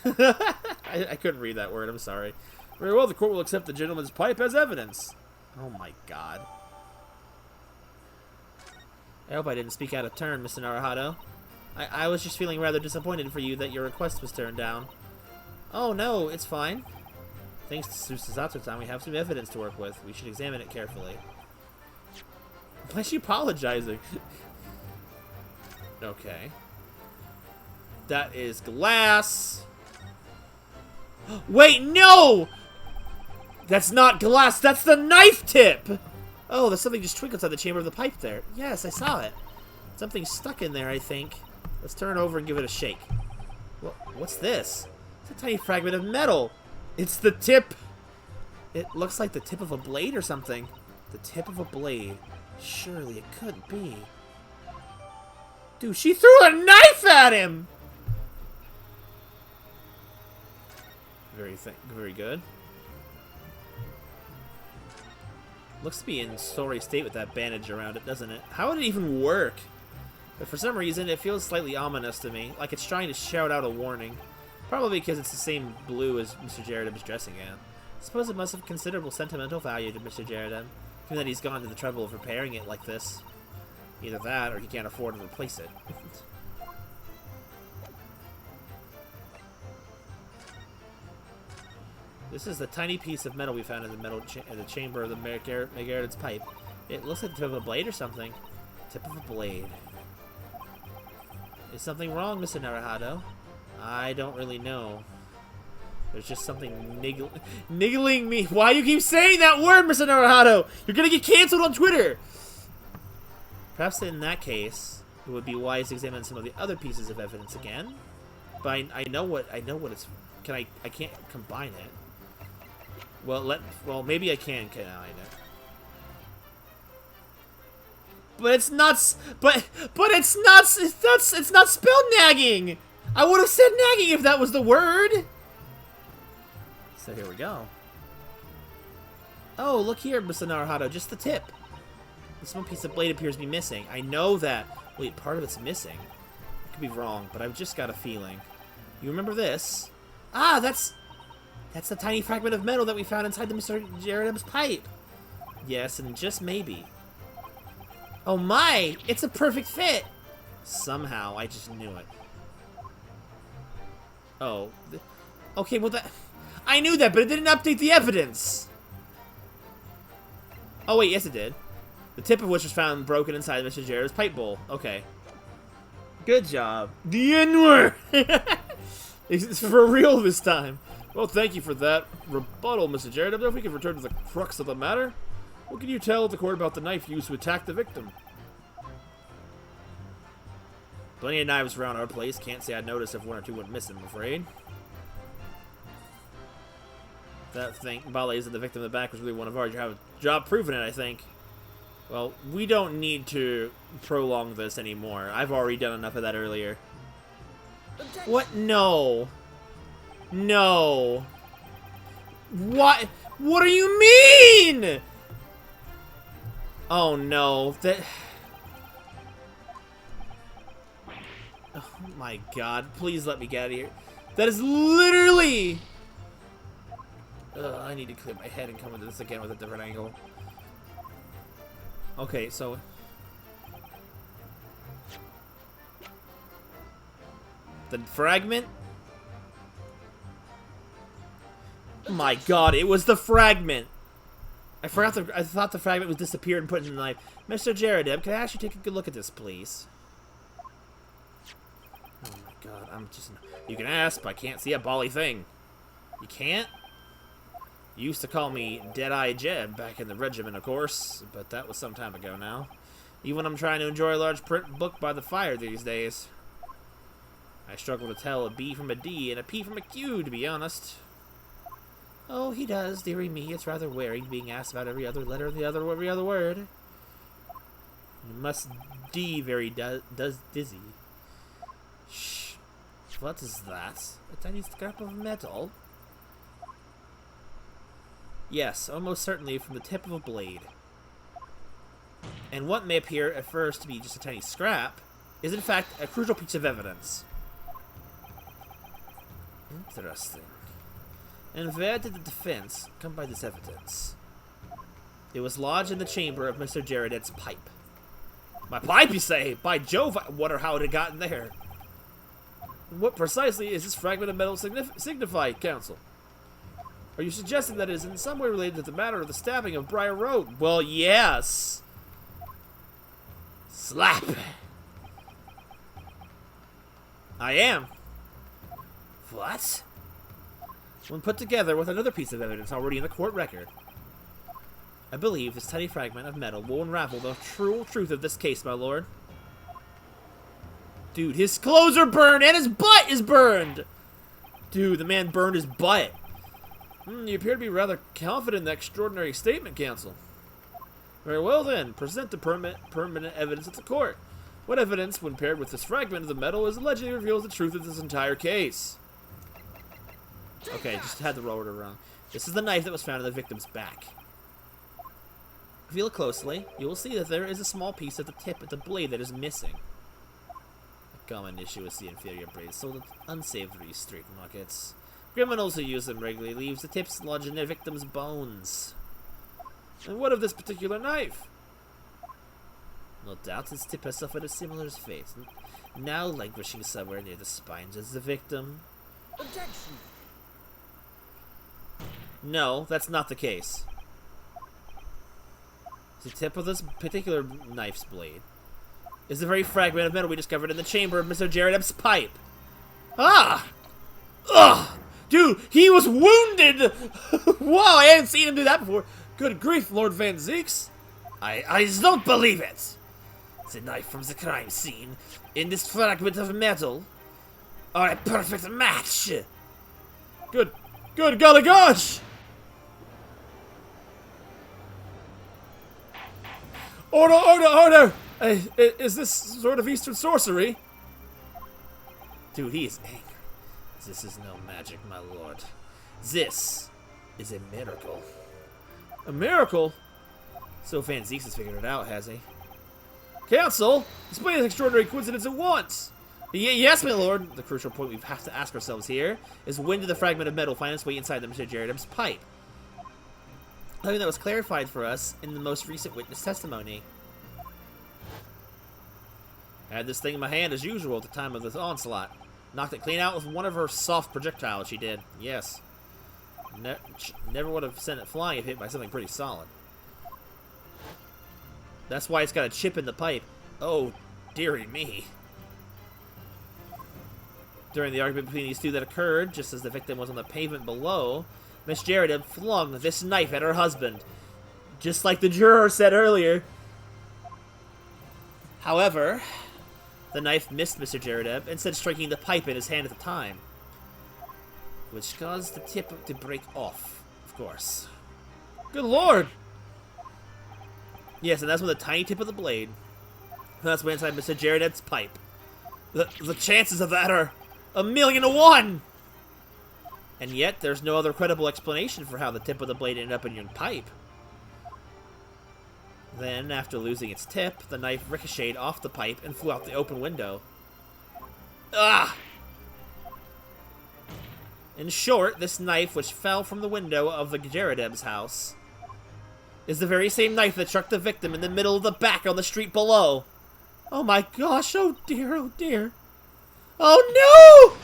I couldn't read that word, I'm sorry. Very well, the court will accept the gentleman's pipe as evidence. Oh my god. I hope I didn't speak out of turn, Mr. Naruhito. I was just feeling rather disappointed for you that your request was turned down. Oh no, it's fine. Thanks to Susato-san, we have some evidence to work with. We should examine it carefully. Why is she apologizing? Okay. That is glass. Wait, no! That's not glass, that's the knife tip! Oh, there's something just twinkled inside the chamber of the pipe there. Yes, I saw it. Something's stuck in there, I think. Let's turn it over and give it a shake. What's this? It's a tiny fragment of metal. It's the tip. It looks like the tip of a blade or something. The tip of a blade. Surely it couldn't be. Dude, she threw a knife at him! Very good. Looks to be in sorry state with that bandage around it, doesn't it? How would it even work? But for some reason, it feels slightly ominous to me, like it's trying to shout out a warning. Probably because it's the same blue as Mr. Jaredeb is dressing in. I suppose it must have considerable sentimental value to Mr. Jaredeb, given that he's gone to the trouble of repairing it like this. Either that, or he can't afford to replace it. This is the tiny piece of metal we found in the in the chamber of the Megared's pipe. It looks like the tip of a blade or something. Tip of a blade. Is something wrong, Mr. Naruhado? I don't really know. There's just something niggling me. Why you keep saying that word, Mr. Naruhado? You're gonna get canceled on Twitter! Perhaps in that case, it would be wise to examine some of the other pieces of evidence again. But I know what it's... I can't combine it. Well, maybe I can combine it. But it's not. But it's not. It's not spelled nagging. I would have said nagging if that was the word. So here we go. Oh, look here, Mr. Naruhado. Just the tip. This one piece of blade appears to be missing. I know that. Wait, part of it's missing. I could be wrong, but I've just got a feeling. You remember this? Ah, that's the tiny fragment of metal that we found inside the Mr. Jared's pipe. Yes, and just maybe. Oh my! It's a perfect fit! Somehow, I just knew it. Oh. Okay, well that... I knew that, but it didn't update the evidence! Oh wait, yes it did. The tip of which was found broken inside Mr. Jared's pipe bowl. Okay. Good job. The N-word! It's for real this time. Well, thank you for that rebuttal, Mr. Jared. I don't know if we can return to the crux of the matter. What can you tell the court about the knife used to attack the victim? Plenty of knives around our place. Can't say I noticed if one or two went missing, I'm afraid. That thing, Balays and the victim in the back was really one of ours. You have a job proving it, I think. Well, we don't need to prolong this anymore. I've already done enough of that earlier. What? No. No. What? What do you mean? Oh no. That... Oh my god. Please let me get out of here. That is literally... I need to clear my head and come into this again with a different angle. Okay, so... The fragment? Oh my god, it was the fragment! I thought the fragment was disappeared and put in the knife. Mr. Jaredeb, can I actually take a good look at this, please? Oh my god, I'm just... You can ask, but I can't see a bally thing. You can't? You used to call me Deadeye Jeb back in the regiment, of course, but that was some time ago now. Even when I'm trying to enjoy a large print book by the fire these days. I struggle to tell a B from a D and a P from a Q, to be honest. Oh, he does, dearie me. It's rather wearing being asked about every other letter and every other word. You must D very does dizzy. Shh. What is that? A tiny scrap of metal? Yes, almost certainly from the tip of a blade. And what may appear at first to be just a tiny scrap is in fact a crucial piece of evidence. Interesting. And where did the defense come by this evidence? It was lodged in the chamber of Mr. Jaredet's pipe. My pipe, you say? By Jove, I wonder how it had gotten there. What precisely is this fragment of metal signify, Counsel? Are you suggesting that it is in some way related to the matter of the stabbing of Briar Road? Well, yes. Slap. I am. What? When put together with another piece of evidence already in the court record, I believe this tiny fragment of metal will unravel the true truth of this case, my lord. Dude, his clothes are burned and his butt is burned! Dude, the man burned his butt. You appear to be rather confident in that extraordinary statement, Counsel. Very well then, present the permanent evidence at the court. What evidence, when paired with this fragment of the metal, is allegedly reveals the truth of this entire case? Okay, just had the roller wrong. This is the knife that was found in the victim's back. If you look closely, you will see that there is a small piece at the tip of the blade that is missing. A common issue is the inferior blade sold at unsavory street markets. Criminals who use them regularly leave the tips lodged in their victims' bones. And what of this particular knife? No doubt its tip has suffered a similar fate, now languishing somewhere near the spines as the victim. Objection! No, that's not the case. The tip of this particular knife's blade is the very fragment of metal we discovered in the chamber of Mr. Jared's pipe. Ah! Ugh! Dude, he was wounded! Wow, I hadn't seen him do that before. Good grief, Lord Van Zeeks. I don't believe it. The knife from the crime scene and this fragment of metal are a perfect match. Good golly gosh! Order! Is this sort of Eastern sorcery? Dude, he is angry. This is no magic, my lord. This is a miracle. A miracle? So Van Zeeks has figured it out, has he? Council, explain this extraordinary coincidence at once. Yes, my lord. The crucial point we have to ask ourselves here is when did the fragment of metal find its way inside the Mr. Jared's pipe? Something that was clarified for us in the most recent witness testimony. I had this thing in my hand as usual at the time of this onslaught. Knocked it clean out with one of her soft projectiles, she did. Yes. Never would have sent it flying if hit by something pretty solid. That's why it's got a chip in the pipe. Oh, dearie me. During the argument between these two that occurred, just as the victim was on the pavement below, Miss Jared flung this knife at her husband. Just like the juror said earlier. However, the knife missed Mr. Jaredeb, instead striking the pipe in his hand at the time, which caused the tip to break off, of course. Good lord! Yes, and that's with a tiny tip of the blade. That's went inside Mr. Jaredeb's pipe. The chances of that are 1,000,000 to 1! And yet, there's no other credible explanation for how the tip of the blade ended up in your pipe. Then, after losing its tip, the knife ricocheted off the pipe and flew out the open window. Ah! In short, this knife, which fell from the window of the Jaredeb's house, is the very same knife that struck the victim in the middle of the back on the street below. Oh my gosh, oh dear, oh dear. Oh no!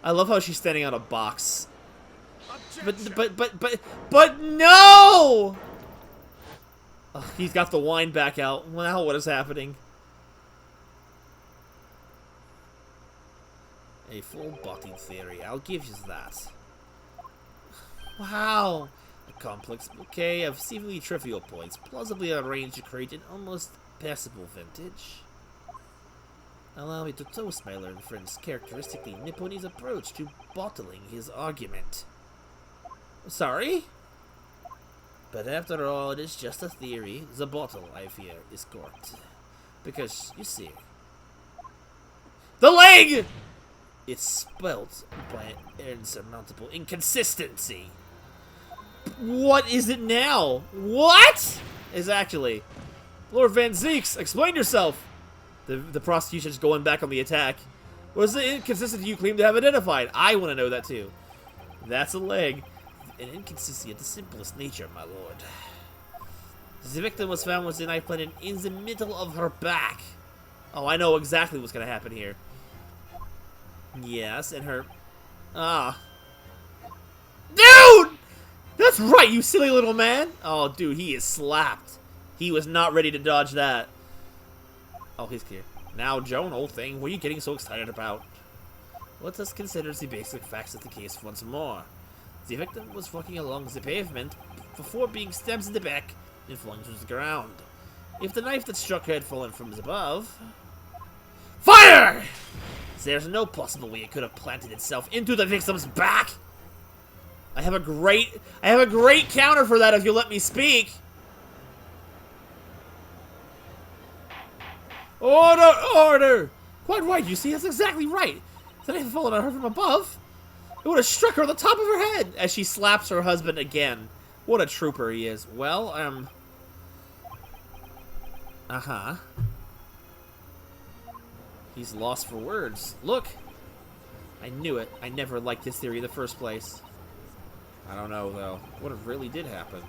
I love how she's standing on a box. But no! Ugh, he's got the wine back out. Wow, what is happening? A full-bodied theory, I'll give you that. Wow! A complex bouquet of seemingly trivial points, plausibly arranged to create an almost passable vintage. Allow me to toast my learned friend's characteristically Nipponese approach to bottling his argument. Sorry? But after all, it is just a theory. The bottle, I fear, is corked. Because, you see... The leg! It's spelt by an insurmountable inconsistency. What is it now? What? Is actually... Lord Van Zeeks, explain yourself! The prosecution's going back on the attack. What is the inconsistency you claim to have identified? I want to know that too. That's a leg. An inconsistency of the simplest nature, my lord. The victim was found with the knife planted in the middle of her back. Oh, I know exactly what's going to happen here. Yes, and her... Ah. Dude! That's right, you silly little man! Oh, dude, he is slapped. He was not ready to dodge that. Oh, he's clear. Now, Joan, old thing, what are you getting so excited about? Let us consider the basic facts of the case once more. The victim was walking along the pavement before being stabbed in the back and flung to the ground. If the knife that struck her had fallen from above... Fire! There's no possible way it could have planted itself into the victim's back! I have a great counter for that if you let me speak! Order! Order! Quite right, you see, that's exactly right. If the knife had fallen on her from above, it would have struck her on the top of her head as she slaps her husband again. What a trooper he is. Well, Uh-huh. He's lost for words. Look! I knew it. I never liked his theory in the first place. I don't know, though. What if really did happen?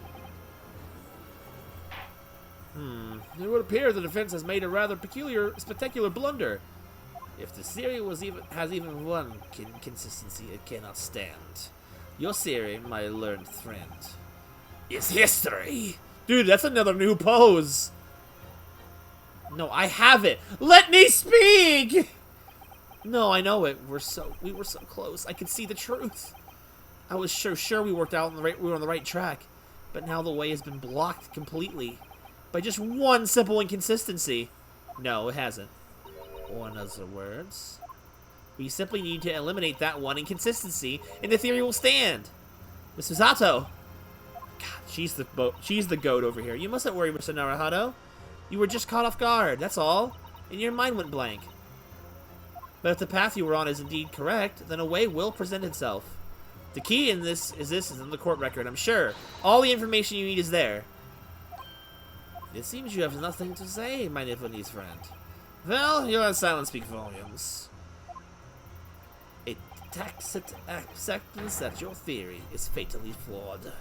It would appear the defense has made a rather spectacular blunder. If the theory has even one consistency, it cannot stand. Your theory, my learned friend, is history. Dude, that's another new pose. No, I have it. Let me speak! No, I know it. We were so close. I could see the truth. I was sure we worked out we were on the right track, but now the way has been blocked completely by just one simple inconsistency. No, it hasn't. Or in other words, we simply need to eliminate that one inconsistency, and the theory will stand. Mr. Zato. God, she's the goat over here. You mustn't worry, Mr. Naruhado. You were just caught off guard, that's all, and your mind went blank. But if the path you were on is indeed correct, then a way will present itself. The key in this is in the court record, I'm sure. All the information you need is there. It seems you have nothing to say, my Nipponese friend. Well, your silence speaks volumes. A tacit acceptance that your theory is fatally flawed.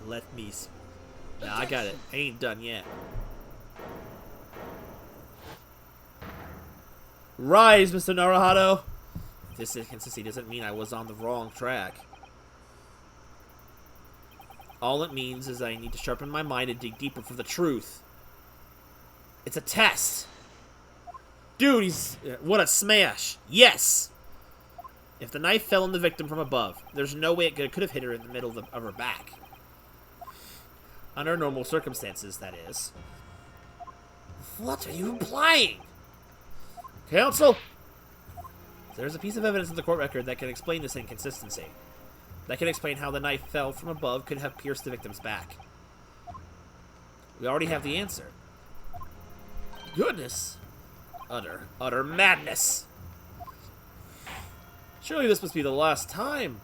Let me... Nah, I got it. I ain't done yet. Rise, Mr. Naruhado! This inconsistency doesn't mean I was on the wrong track. All it means is I need to sharpen my mind and dig deeper for the truth. It's a test! Dude, what a smash! Yes! If the knife fell on the victim from above, there's no way it could have hit her in the middle of her back. Under normal circumstances, that is. What are you implying? Counsel! There's a piece of evidence in the court record that can explain this inconsistency. That can explain how the knife fell from above could have pierced the victim's back. We already have the answer. Goodness! Utter madness! Surely this must be the last time.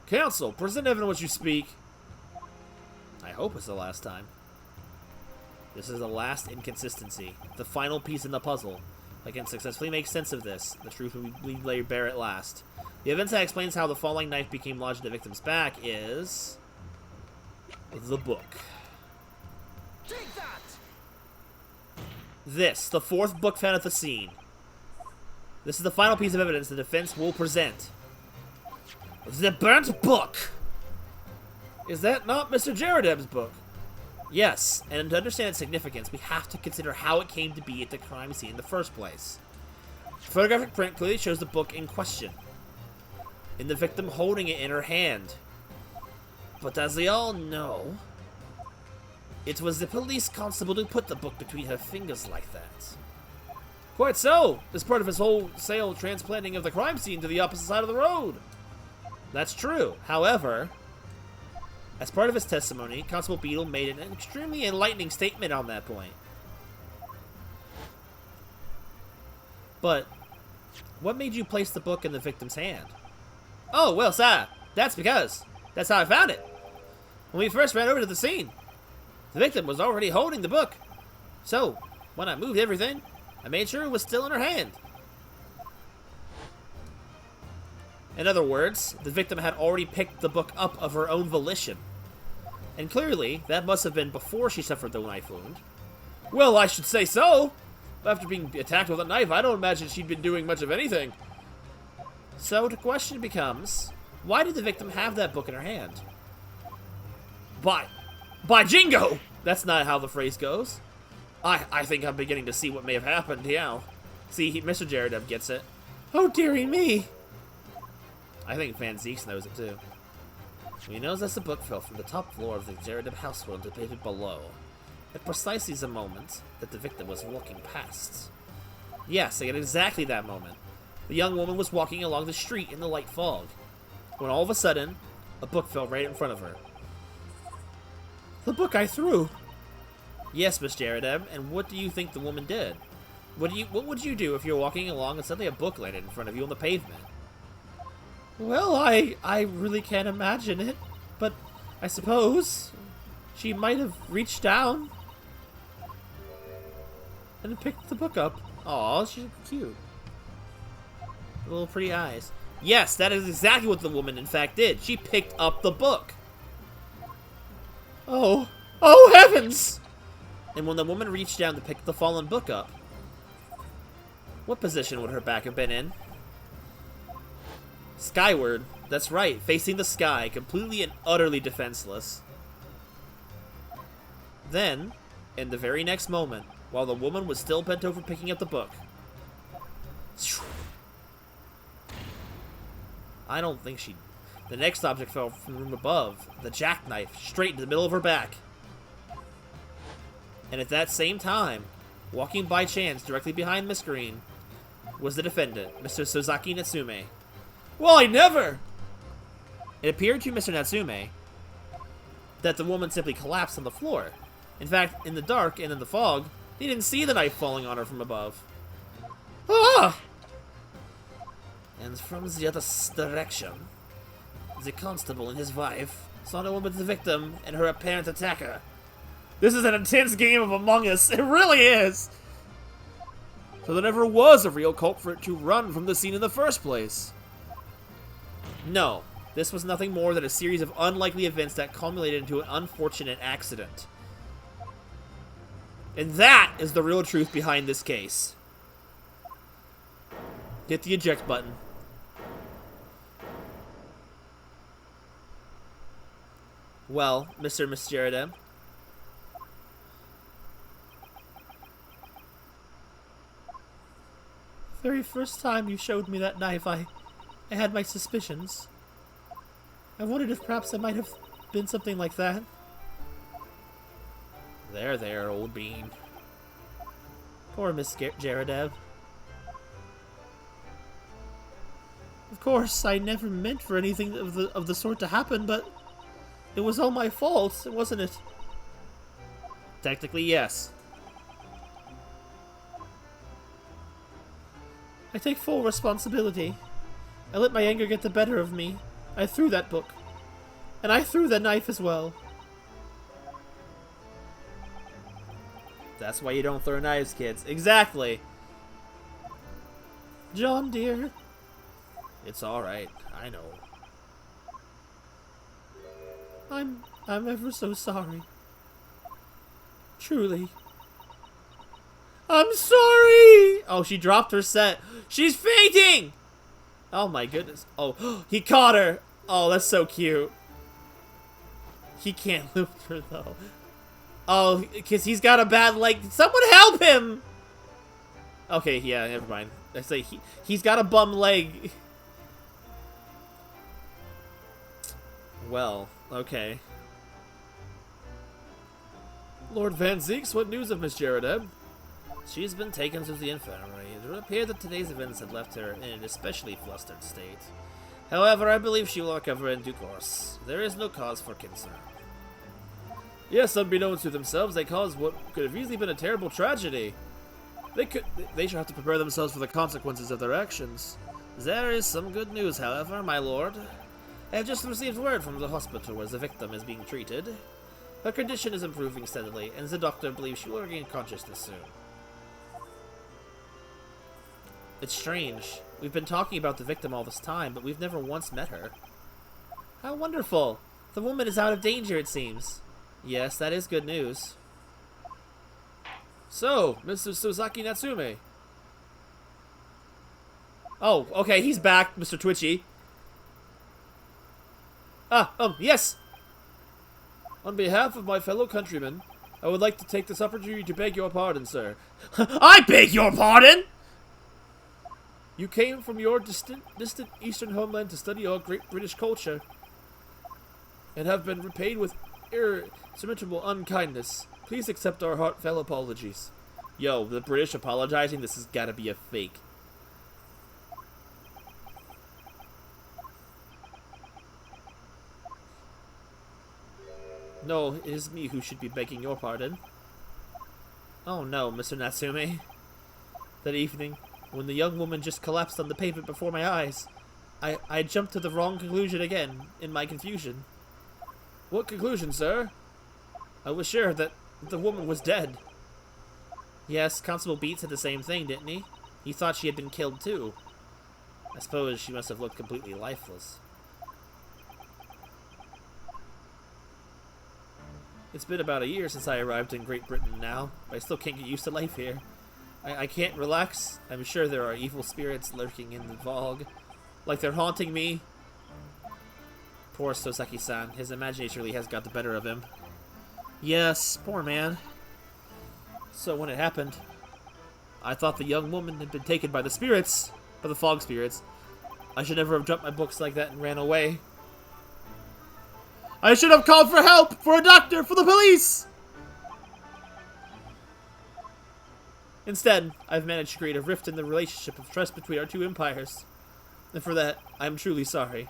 Counsel, present evidence which you speak. I hope it's the last time. This is the last inconsistency. The final piece in the puzzle. If I can successfully make sense of this, the truth will be laid bare at last. The evidence that explains how the falling knife became lodged in the victim's back is... the book. Take that! This, the fourth book found at the scene. This is the final piece of evidence the defense will present. The burnt book! Is that not Mr. Jaredeb's book? Yes, and to understand its significance, we have to consider how it came to be at the crime scene in the first place. The photographic print clearly shows the book in question, and the victim holding it in her hand. But as we all know, it was the police constable who put the book between her fingers like that. Quite so! As part of his wholesale transplanting of the crime scene to the opposite side of the road. That's true. However, as part of his testimony, Constable Beadle made an extremely enlightening statement on that point. But, what made you place the book in the victim's hand? Oh, well, sir, that's because that's how I found it. When we first ran over to the scene, the victim was already holding the book. So, when I moved everything, I made sure it was still in her hand. In other words, the victim had already picked the book up of her own volition. And clearly, that must have been before she suffered the knife wound. Well, I should say so! After being attacked with a knife, I don't imagine she'd been doing much of anything. So the question becomes, why did the victim have that book in her hand? By jingo! That's not how the phrase goes. I think I'm beginning to see what may have happened, yeah. See, Mr. Jaredeb gets it. Oh, dearie me! I think Van Zeeks knows it too. He knows that the book fell from the top floor of the Jaredeb household and debated below, at precisely the moment that the victim was walking past. Yes, at exactly that moment. The young woman was walking along the street in the light fog, when all of a sudden, a book fell right in front of her. The book I threw! Yes, Miss Jaredeb, and what do you think the woman did? What would you do if you were walking along and suddenly a book landed in front of you on the pavement? Well, I really can't imagine it, but I suppose she might have reached down and picked the book up. Aw, she's cute. Little pretty eyes. Yes, that is exactly what the woman in fact did. She picked up the book. Oh heavens! And when the woman reached down to pick the fallen book up, what position would her back have been in? Skyward. That's right, facing the sky, completely and utterly defenseless. Then, in the very next moment, while the woman was still bent over picking up the book, I don't think she... The next object fell from the room above, the jackknife, straight into the middle of her back. And at that same time, walking by chance directly behind Miss Green, was the defendant, Mr. Sozaki Natsume. Well, I never! It appeared to Mr. Natsume that the woman simply collapsed on the floor. In fact, in the dark and in the fog, he didn't see the knife falling on her from above. Ah! And from the other direction, the constable and his wife saw the woman, the victim, and her apparent attacker. This is an intense game of Among Us. It really is! So there never was a real culprit to run from the scene in the first place. No, this was nothing more than a series of unlikely events that culminated into an unfortunate accident. And that is the real truth behind this case. Hit the eject button. Well, Mr. Misteride. Very first time you showed me that knife, I had my suspicions. I wondered if perhaps it might have been something like that. There, old bean. Poor Miss Jaradev. Of course, I never meant for anything of the sort to happen, but it was all my fault, wasn't it? Technically, yes. I take full responsibility. I let my anger get the better of me. I threw that book. And I threw the knife as well. That's why you don't throw knives, kids. Exactly. John, dear. It's alright. I know. I'm ever so sorry. Truly. I'm sorry! Oh, she dropped her set. She's fainting! Oh my goodness. Oh, he caught her. Oh, that's so cute. He can't lift her, though. Oh, because he's got a bad leg. Someone help him! Okay, yeah, never mind. I say he's got a bum leg. Well, okay. Lord Van Zeeks, what news of Miss Jaradev? She's been taken to the infirmary. It would appear that today's events had left her in an especially flustered state. However, I believe she will recover in due course. There is no cause for concern. Yes, unbeknownst to themselves, they caused what could have easily been a terrible tragedy. They should have to prepare themselves for the consequences of their actions. There is some good news, however, my lord. I have just received word from the hospital where the victim is being treated. Her condition is improving steadily, and the doctor believes she will regain consciousness soon. It's strange. We've been talking about the victim all this time, but we've never once met her. How wonderful! The woman is out of danger, it seems. Yes, that is good news. So, Mr. Sozaki Natsume. Oh, okay, he's back, Mr. Twitchy. Yes! On behalf of my fellow countrymen, I would like to take this opportunity to beg your pardon, sir. I beg your pardon?! You came from your distant eastern homeland to study our great British culture, and have been repaid with irretrievable unkindness. Please accept our heartfelt apologies. Yo, the British apologizing? This has gotta be a fake. No, it is me who should be begging your pardon. Oh no, Mr. Natsume. That evening, when the young woman just collapsed on the pavement before my eyes, I jumped to the wrong conclusion again, in my confusion. What conclusion, sir? I was sure that the woman was dead. Yes, Constable Beat said the same thing, didn't he? He thought she had been killed too. I suppose she must have looked completely lifeless. It's been about a year since I arrived in Great Britain now, but I still can't get used to life here. I can't relax. I'm sure there are evil spirits lurking in the fog. Like they're haunting me. Poor Soseki-san. His imagination really has got the better of him. Yes, poor man. So when it happened, I thought the young woman had been taken by the spirits, by the fog spirits. I should never have dropped my books like that and ran away. I should have called for help, for a doctor, for the police! Instead, I've managed to create a rift in the relationship of trust between our two empires. And for that, I am truly sorry.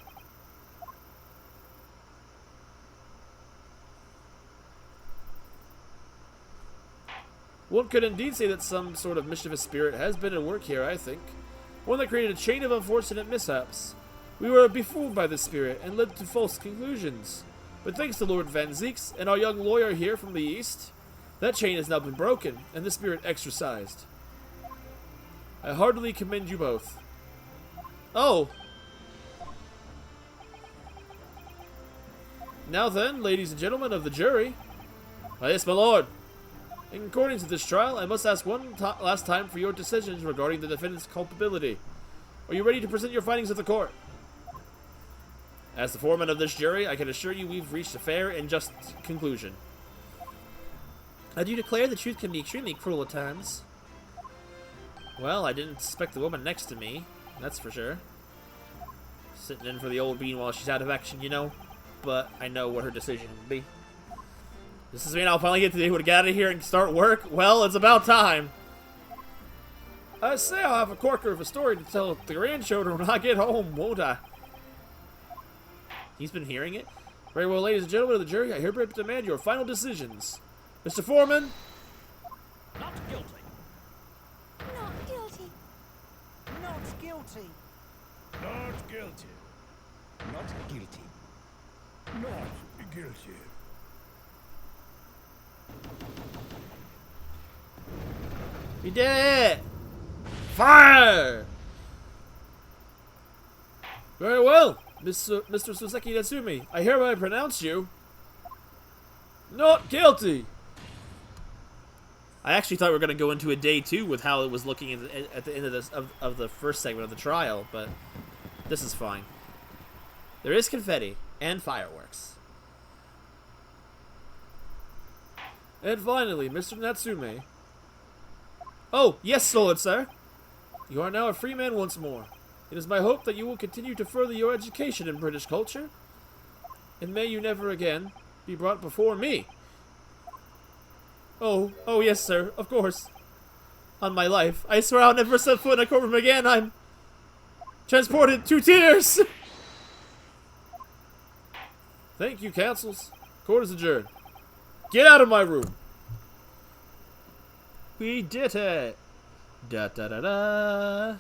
One could indeed say that some sort of mischievous spirit has been at work here, I think. One that created a chain of unfortunate mishaps. We were befooled by this spirit and led to false conclusions. But thanks to Lord Van Zeeks and our young lawyer here from the east, that chain has now been broken and the spirit exorcised. I heartily commend you both. Oh! Now then, ladies and gentlemen of the jury. Yes, my lord. In accordance to this trial, I must ask one last time for your decisions regarding the defendant's culpability. Are you ready to present your findings at the court? As the foreman of this jury, I can assure you we've reached a fair and just conclusion. I do declare the truth can be extremely cruel at times. Well, I didn't suspect the woman next to me, that's for sure. Sitting in for the old bean while she's out of action, you know. But I know what her decision will be. Does this mean I'll finally get to be able to get out of here and start work? Well, it's about time. I say I'll have a corker of a story to tell the grandchildren when I get home, won't I? He's been hearing it? Very well, ladies and gentlemen of the jury, I hereby demand your final decisions. Mr. Foreman? Not guilty. Not guilty. Not guilty. Not guilty. Not guilty. Not guilty. We did it! Fire! Very well, Mr. Soseki Natsumi. I hereby pronounce you not guilty. I actually thought we were going to go into a day 2 with how it was looking at the end of this of the first segment of the trial, but this is fine. There is confetti and fireworks. And finally, Mr. Natsume. Oh, yes, solid sir. You are now a free man once more. It is my hope that you will continue to further your education in British culture, and may you never again be brought before me. Oh, yes, sir, of course. On my life, I swear I'll never set foot in a courtroom again. I'm transported to tears. Thank you, counsels. Court is adjourned. Get out of my room. We did it. Da da da da.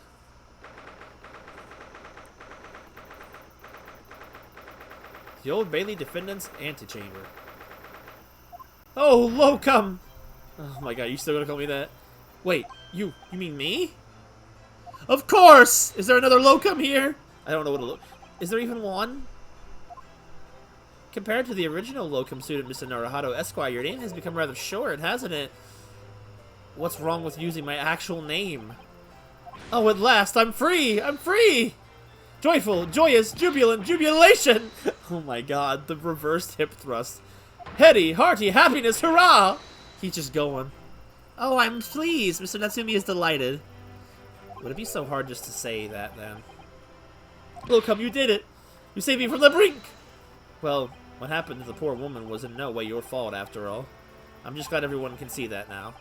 The Old Bailey Defendant's Antechamber. Oh, Locum! Oh my god, you still gonna call me that? Wait, you mean me? Of course! Is there another Locum here? I don't know what is there even one? Compared to the original Locum student, Mr. Naruhito Esquire, your name has become rather short, hasn't it? What's wrong with using my actual name? Oh, at last, I'm free! I'm free! Joyful, joyous, jubilant, jubilation! Oh my god, the reversed hip thrust. Heady, hearty, happiness, hurrah! He's just going. Oh, I'm pleased. Mr. Natsumi is delighted. Would it be so hard just to say that, then? Locum, you did it! You saved me from the brink! Well, what happened to the poor woman was in no way your fault, after all. I'm just glad everyone can see that now.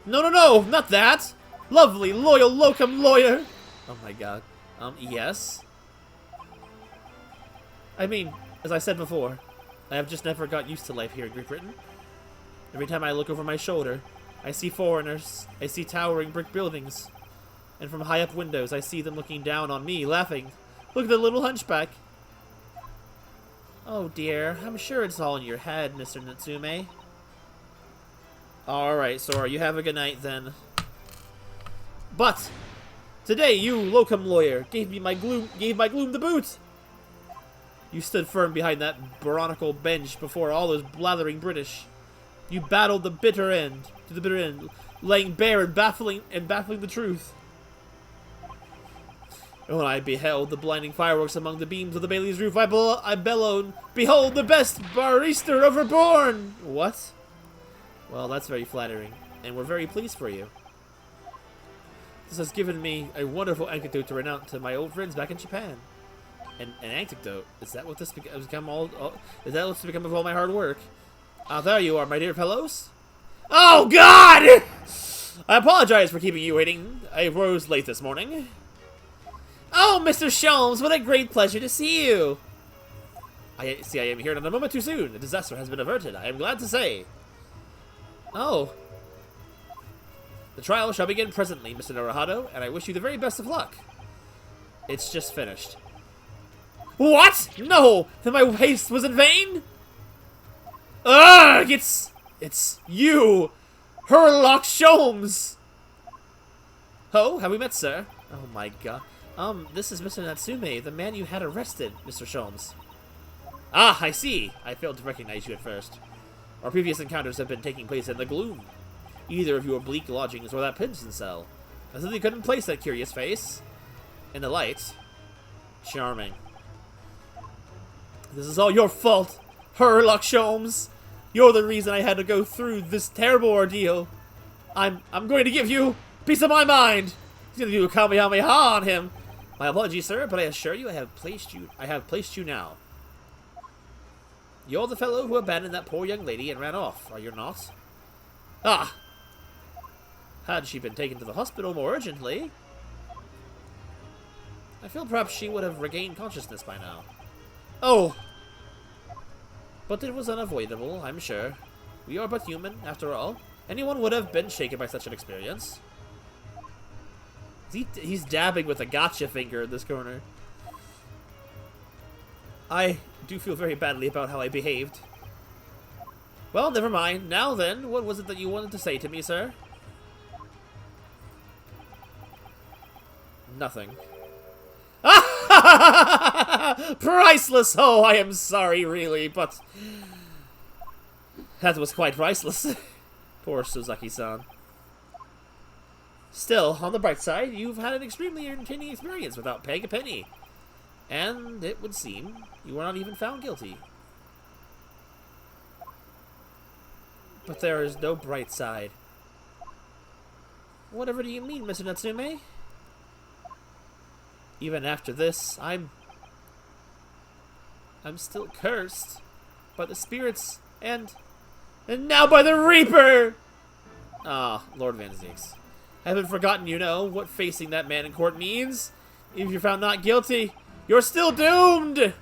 No, not that! Lovely, loyal Locum lawyer! Oh my god. Yes? I mean, as I said before, I have just never got used to life here in Great Britain. Every time I look over my shoulder, I see foreigners, I see towering brick buildings, and from high up windows I see them looking down on me, laughing. Look at the little hunchback! Oh dear, I'm sure it's all in your head, Mr. Natsume. Alright, Sora, you have a good night then. But today you, Locum lawyer, gave my gloom the boot! You stood firm behind that baronical bench before all those blathering British. You battled the bitter end, to the bitter end, laying bare and baffling the truth. And when I beheld the blinding fireworks among the beams of the Bailey's roof, I bellowed, "Behold the best barrister ever born!" What? Well, that's very flattering, and we're very pleased for you. This has given me a wonderful anecdote to recount to my old friends back in Japan. An anecdote? Is that what this has become is that what's become of all my hard work? Ah, there you are, my dear fellows. Oh, God! I apologize for keeping you waiting. I rose late this morning. Oh, Mr. Sholmes, what a great pleasure to see you. I am here not a moment too soon. A disaster has been averted, I am glad to say. Oh. The trial shall begin presently, Mr. Naruhado, and I wish you the very best of luck. It's just finished. What? No! Then my haste was in vain? Ugh! It's you! Herlock Sholmes! Oh, have we met, sir? Oh my god. This is Mr. Natsume, the man you had arrested, Mr. Sholmes. Ah, I see. I failed to recognize you at first. Our previous encounters have been taking place in the gloom. Either of your bleak lodgings or that prison cell. I simply couldn't place that curious face. In the light. Charming. This is all your fault, Herlock Sholmes. You're the reason I had to go through this terrible ordeal. I'm going to give you a piece of my mind. He's going to do a Kamehameha on him. My apologies, sir, but I assure you I have placed you now. You're the fellow who abandoned that poor young lady and ran off, are you not? Ah! Had she been taken to the hospital more urgently, I feel perhaps she would have regained consciousness by now. Oh! But it was unavoidable, I'm sure. We are but human, after all. Anyone would have been shaken by such an experience. He's dabbing with a gotcha finger in this corner. I do feel very badly about how I behaved. Well, never mind. Now then, what was it that you wanted to say to me, sir? Nothing. Priceless! Oh, I am sorry, really, but that was quite priceless. Poor Suzaki-san. Still, on the bright side, you've had an extremely entertaining experience without paying a penny. And it would seem you were not even found guilty. But there is no bright side. Whatever do you mean, Mr. Natsume? Even after this, I'm still cursed by the spirits and now by the Reaper! Ah, Lord Van Zieks. I haven't forgotten, you know, what facing that man in court means. If you're found not guilty, you're still doomed!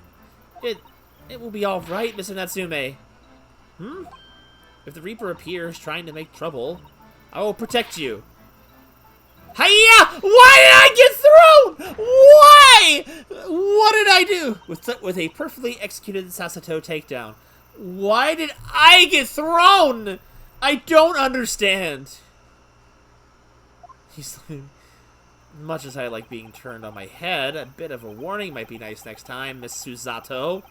It will be alright, Mr. Natsume. If the Reaper appears trying to make trouble, I will protect you. Hiya! Why did I get thrown? Why? What did I do? With a perfectly executed Sasito takedown. Why did I get thrown? I don't understand. He's like, much as I like being turned on my head, a bit of a warning might be nice next time, Miss Susato.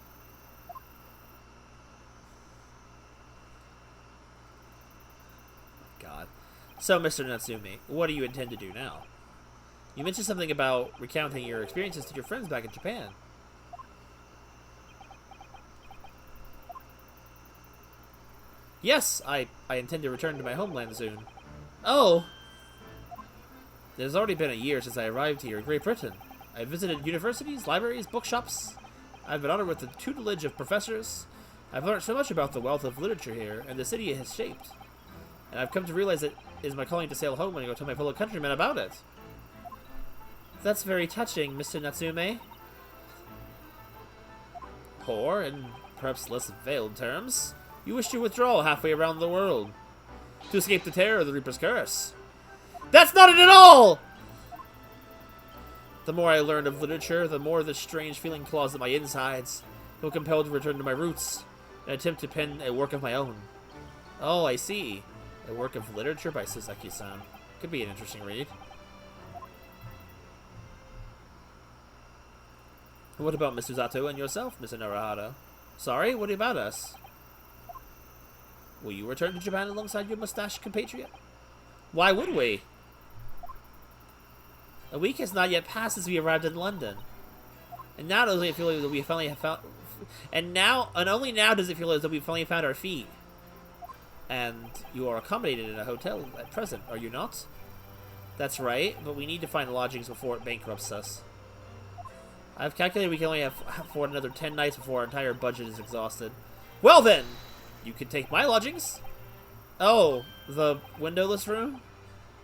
God. So, Mr. Natsume, what do you intend to do now? You mentioned something about recounting your experiences to your friends back in Japan. Yes, I intend to return to my homeland soon. Oh! It has already been a year since I arrived here in Great Britain. I have visited universities, libraries, bookshops. I've been honored with the tutelage of professors. I've learned so much about the wealth of literature here, and the city it has shaped. And I've come to realize that it is my calling to sail home and go tell my fellow countrymen about it. That's very touching, Mr. Natsume. Or, in perhaps less veiled terms, you wish to withdraw halfway around the world to escape the terror of the Reaper's curse. That's not it at all! The more I learn of literature, the more this strange feeling claws at my insides. I feel compelled to return to my roots and attempt to pen a work of my own. Oh, I see. A work of literature by Suzaki-san. Could be an interesting read. What about Miss Susato and yourself, Mr. Naruhado? Sorry, what about us? Will you return to Japan alongside your mustached compatriot? Why would we? A week has not yet passed since we arrived in London. And now does it feel that we finally have found... And only now does it feel as though we finally found our feet. And you are accommodated in a hotel at present, are you not? That's right, but we need to find lodgings before it bankrupts us. I've calculated we can only afford another 10 nights before our entire budget is exhausted. Well then! You can take my lodgings. Oh, the windowless room?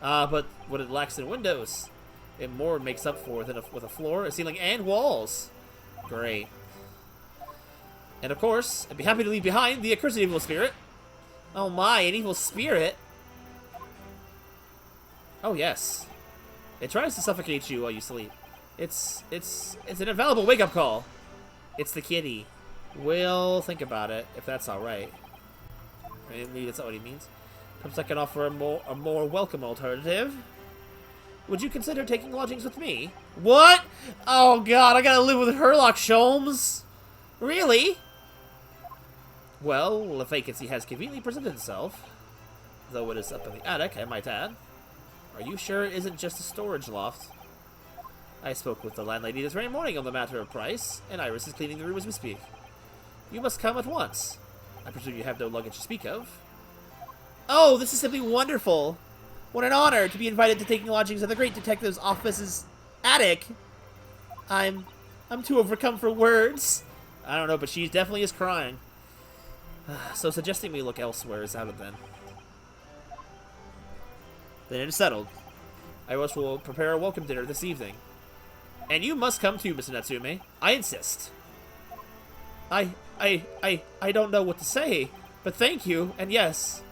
But what it lacks in windows, it more makes up for with a floor, a ceiling, and walls. Great. And of course, I'd be happy to leave behind the accursed evil spirit. Oh my, an evil spirit? Oh yes. It tries to suffocate you while you sleep. It's an infallible wake-up call. It's the kitty. We'll think about it, if that's alright. Maybe that's not what he means. Perhaps I can offer a more welcome alternative. Would you consider taking lodgings with me? What? Oh god, I gotta live with Herlock Sholmes? Really? Well, a vacancy has conveniently presented itself. Though it is up in the attic, I might add. Are you sure it isn't just a storage loft? I spoke with the landlady this very morning on the matter of price, and Iris is cleaning the room as we speak. You must come at once. I presume you have no luggage to speak of. Oh, this is simply wonderful! What an honor to be invited to taking lodgings at the great detective's office's attic! I'm too overcome for words. I don't know, but she definitely is crying. So suggesting we look elsewhere is out of then. Then it is settled. Iris will prepare a welcome dinner this evening. And you must come too, Mr. Natsume. I insist. I don't know what to say, but thank you, and yes.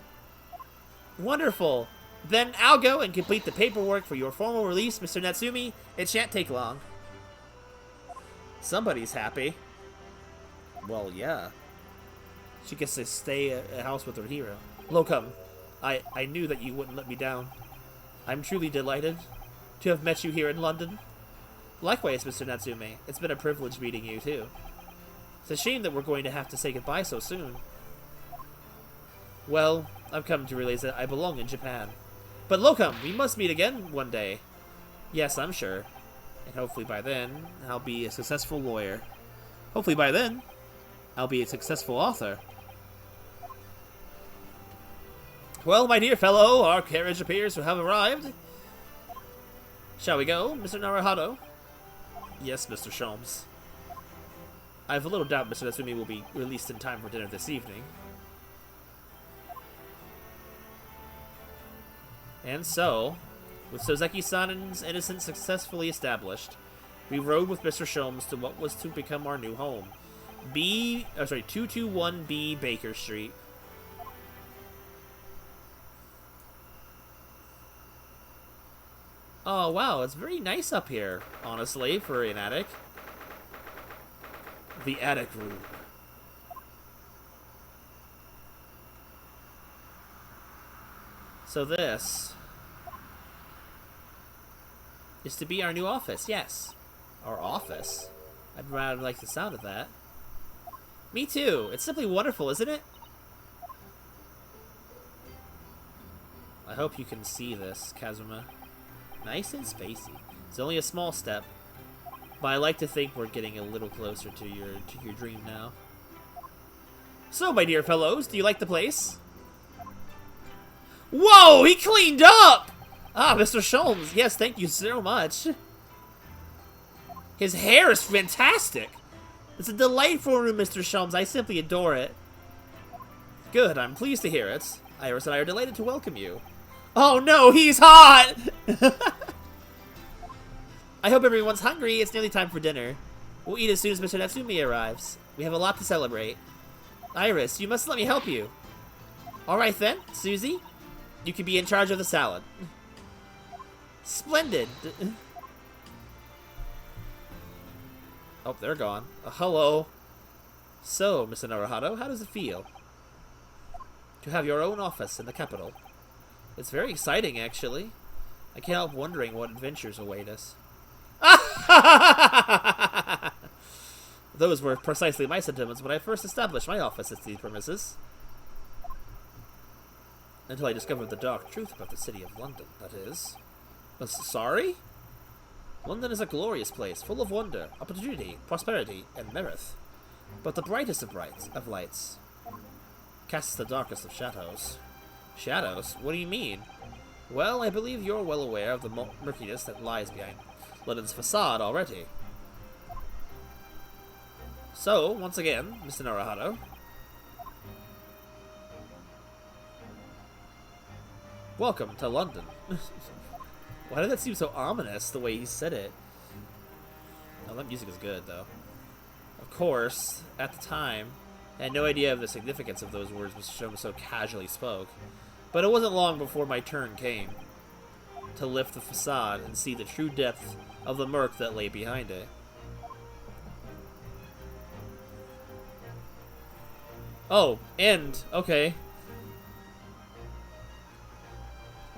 Wonderful. Then I'll go and complete the paperwork for your formal release, Mr. Natsume. It shan't take long. Somebody's happy. Well, yeah. She gets to stay at a house with her hero. Locum, I knew that you wouldn't let me down. I'm truly delighted to have met you here in London. Likewise, Mr. Natsume. It's been a privilege meeting you, too. It's a shame that we're going to have to say goodbye so soon. Well, I've come to realize that I belong in Japan. But Locum, we must meet again one day. Yes, I'm sure. And hopefully by then, I'll be a successful lawyer. Hopefully by then, I'll be a successful author. Well, my dear fellow, our carriage appears to have arrived. Shall we go, Mr. Naruhado? Yes, Mr. Sholmes. I have a little doubt Mr. Natsumi will be released in time for dinner this evening. And so, with Sozeki-san's innocence successfully established, we rode with Mr. Sholmes to what was to become our new home. 221B Baker Street. Oh, wow, it's very nice up here, honestly, for an attic. The attic room. So this is to be our new office, yes. Our office? I'd rather like the sound of that. Me too. It's simply wonderful, isn't it? I hope you can see this, Kazuma. Nice and spacey. It's only a small step, but I like to think we're getting a little closer to your dream now. So, my dear fellows, do you like the place? Whoa, he cleaned up! Ah, Mr. Sholmes, yes, thank you so much. His hair is fantastic. It's a delightful room, Mr. Sholmes. I simply adore it. Good, I'm pleased to hear it. Iris and I are delighted to welcome you. Oh no, he's hot! I hope everyone's hungry. It's nearly time for dinner. We'll eat as soon as Mr. Natsumi arrives. We have a lot to celebrate. Iris, you must let me help you. Alright then, Susie. You can be in charge of the salad. Splendid. Oh, they're gone. Hello. So, Mr. Naruhado, how does it feel to have your own office in the capital? It's very exciting, actually. I can't help wondering what adventures await us. Those were precisely my sentiments when I first established my office at these premises. Until I discovered the dark truth about the city of London, that is. Sorry? London is a glorious place, full of wonder, opportunity, prosperity, and merit. But the brightest of lights casts the darkest of shadows. Shadows? What do you mean? Well, I believe you're well aware of the murkiness that lies behind London's facade already. So, once again, Mr. Naruhado, welcome to London. Why did that seem so ominous, the way he said it? Oh, that music is good, though. Of course, at the time, I had no idea of the significance of those words which Sholmes so casually spoke. But it wasn't long before my turn came to lift the facade and see the true depth of the murk that lay behind it. Oh, and okay.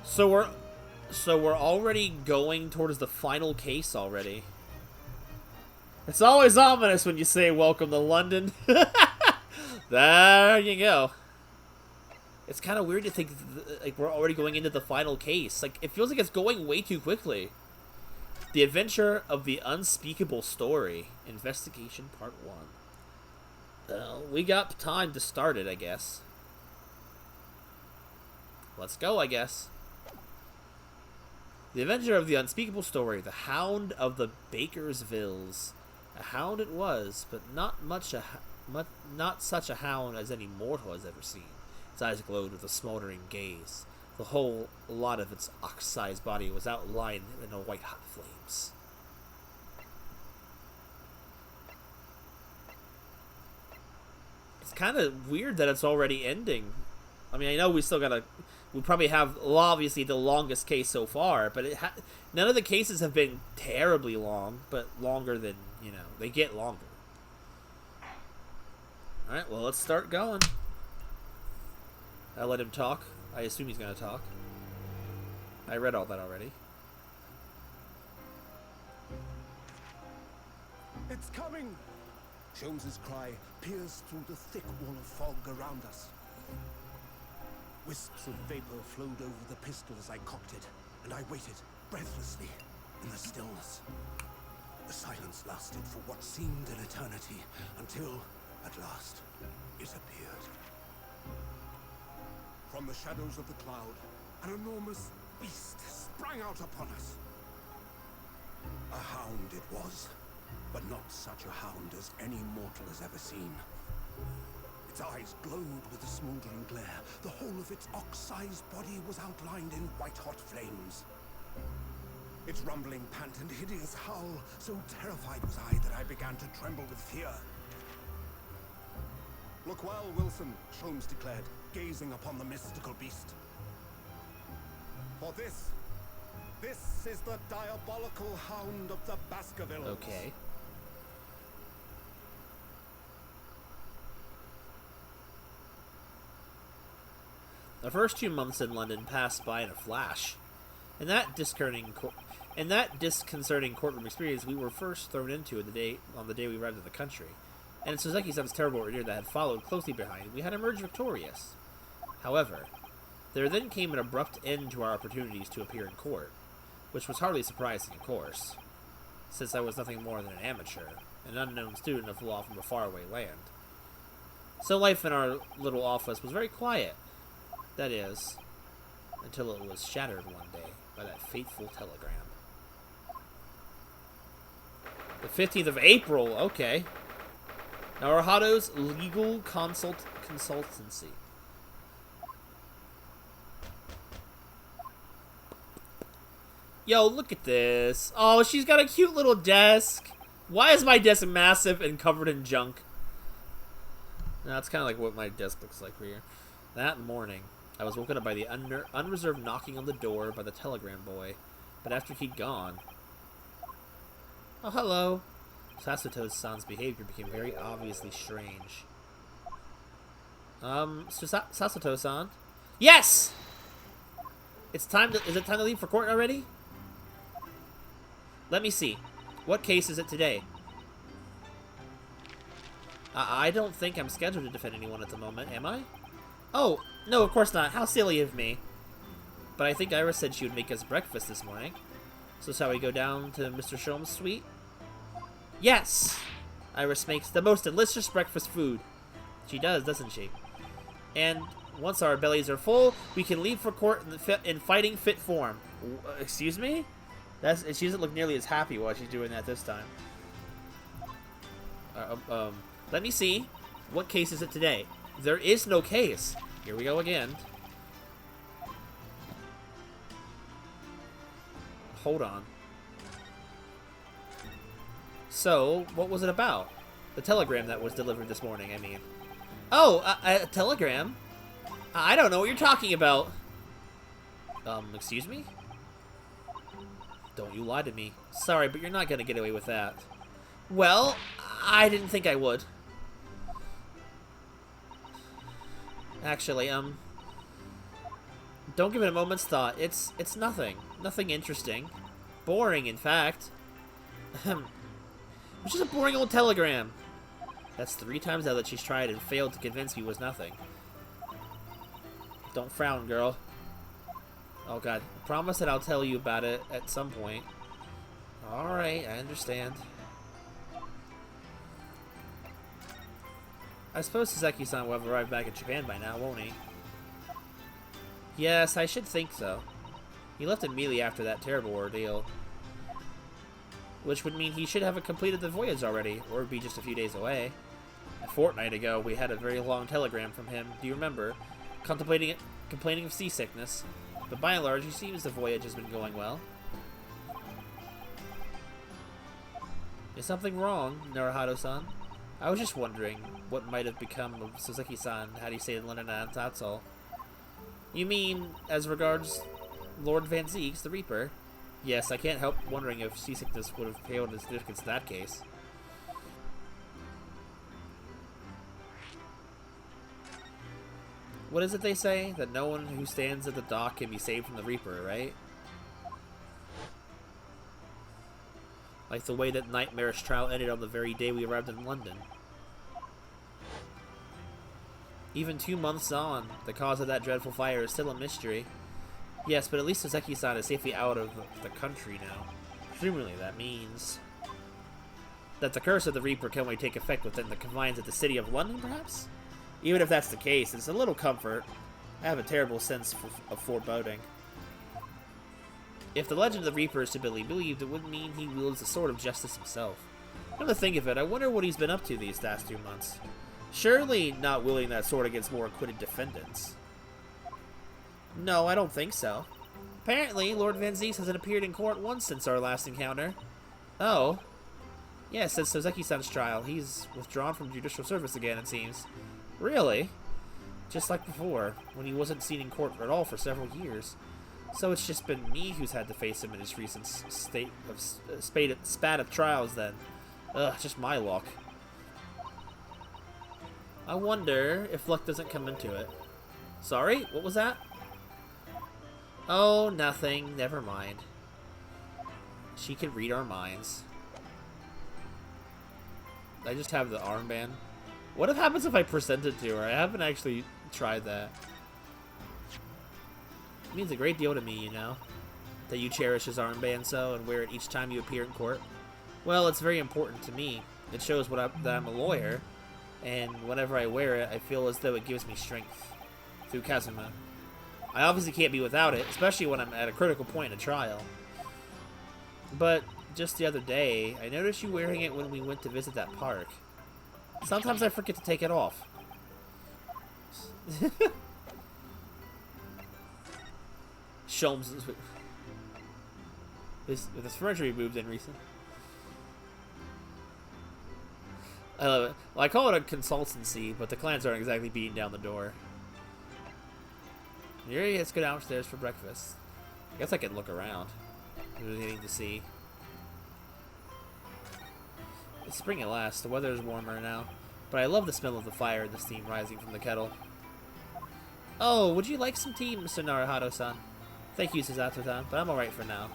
So we're already going towards the final case already. It's always ominous when you say welcome to London. There you go. It's kind of weird to think like we're already going into the final case. Like it feels like it's going way too quickly. The Adventure of the Unspeakable Story, Investigation Part 1. Well, we got time to start it, I guess. Let's go, I guess. The Adventure of the Unspeakable Story, The Hound of the Baker's Villes. A hound it was, but not such a hound as any mortal has ever seen. Its eyes glowed with a smoldering gaze. The whole lot of its ox-sized body was outlined in a white-hot flames. It's kind of weird that it's already ending. I mean, I know we still gotta... We probably have, obviously, the longest case so far, but none of the cases have been terribly long, but longer than, you know, they get longer. Alright, well, let's start going. I'll let him talk. I assume he's gonna talk. I read all that already. It's coming! Sholmes's cry pierced through the thick wall of fog around us. Wisps of vapor flowed over the pistol as I cocked it, and I waited, breathlessly, in the stillness. The silence lasted for what seemed an eternity, until, at last, it appeared. From the shadows of the cloud, an enormous beast sprang out upon us. A hound it was, but not such a hound as any mortal has ever seen. Its eyes glowed with a smoldering glare. The whole of its ox-sized body was outlined in white-hot flames. Its rumbling pant and hideous howl, so terrified was I that I began to tremble with fear. Look well, Wilson, Sholmes declared, gazing upon the mystical beast. For this is the diabolical hound of the Baskervilles. Okay. The first 2 months in London passed by in a flash. In that disconcerting courtroom experience we were first thrown into on the day we arrived in the country, and in Suzeki-san's terrible ordeal that had followed closely behind, we had emerged victorious. However, there then came an abrupt end to our opportunities to appear in court, which was hardly surprising, of course, since I was nothing more than an amateur, an unknown student of law from a faraway land. So life in our little office was very quiet. That is, until it was shattered one day by that fateful telegram. The 15th of April, okay. Naruhado's Legal Consultancy. Yo, look at this. Oh, she's got a cute little desk. Why is my desk massive and covered in junk? No, that's kind of like what my desk looks like here. That morning, I was woken up by the unreserved knocking on the door by the telegram boy, but after he'd gone... Oh, hello. Sasuto's-san's behavior became very obviously strange. Sasuto-san? Yes! Is it time to leave for court already? Let me see. What case is it today? I don't think I'm scheduled to defend anyone at the moment, am I? Oh, no, of course not. How silly of me. But I think Iris said she would make us breakfast this morning. So shall we go down to Mr. Sholmes' suite? Yes! Iris makes the most delicious breakfast food. She does, doesn't she? And once our bellies are full, we can leave for court in fighting fit form. Excuse me? She doesn't look nearly as happy while she's doing that this time. Let me see. What case is it today? There is no case. Here we go again. Hold on. So, what was it about? The telegram that was delivered this morning, I mean. Oh, a telegram? I don't know what you're talking about. Excuse me? Don't you lie to me. Sorry, but you're not gonna get away with that. Well, I didn't think I would. Actually, don't give it a moment's thought. It's nothing. Nothing interesting. Boring, in fact. It's just a boring old telegram. That's 3 times now that she's tried and failed to convince me was nothing. Don't frown, girl. Oh god, promise that I'll tell you about it at some point. Alright, I understand. I suppose Saseki-san will have arrived back in Japan by now, won't he? Yes, I should think so. He left immediately after that terrible ordeal. Which would mean he should have completed the voyage already, or be just a few days away. A fortnight ago, we had a very long telegram from him, do you remember? Complaining of seasickness. But by and large, it seems the voyage has been going well. Is something wrong, Naruhito-san? I was just wondering what might have become of Saseki-san had he stayed in London and that's all. You mean, as regards Lord Van Zieks, the Reaper? Yes, I can't help wondering if seasickness would have paled in significance in that case. What is it they say? That no one who stands at the dock can be saved from the Reaper, right? Like the way that Nightmare's trial ended on the very day we arrived in London. Even 2 months on, the cause of that dreadful fire is still a mystery. Yes, but at least Saseki-san is safely out of the country now. Presumably that means that the curse of the Reaper can only take effect within the confines of the city of London, perhaps? Even if that's the case, it's a little comfort. I have a terrible sense of foreboding. If the legend of the Reaper is to be believed, it would mean he wields the sword of justice himself. Come to think of it, I wonder what he's been up to these last 2 months. Surely not wielding that sword against more acquitted defendants. No, I don't think so. Apparently, Lord Van Zieks hasn't appeared in court once since our last encounter. Oh. Yeah, since Saseki-san's trial, he's withdrawn from judicial service again, it seems. Really? Just like before, when he wasn't seen in court at all for several years. So it's just been me who's had to face him in his recent spat of trials then. Ugh, just my luck. I wonder if luck doesn't come into it. Sorry? What was that? Oh, nothing. Never mind. She can read our minds. I just have the armband. What happens if I present it to her? I haven't actually tried that. It means a great deal to me, you know, that you cherish his armband so and wear it each time you appear in court. Well, it's very important to me. It shows that I'm a lawyer, and whenever I wear it, I feel as though it gives me strength. Through Kazuma. I obviously can't be without it, especially when I'm at a critical point in a trial. But just the other day, I noticed you wearing it when we went to visit that park. Sometimes I forget to take it off. Sholmes with his furniture he moved in recently. I love it. Well, I call it a consultancy, but the clients aren't exactly beating down the door. Here he is, go downstairs for breakfast. I guess I can look around. There's anything to see. It's spring at last. The weather is warmer now, but I love the smell of the fire and the steam rising from the kettle. Oh, would you like some tea, Mr. Naruhito-san? Thank you, Susato-san, but I'm alright for now.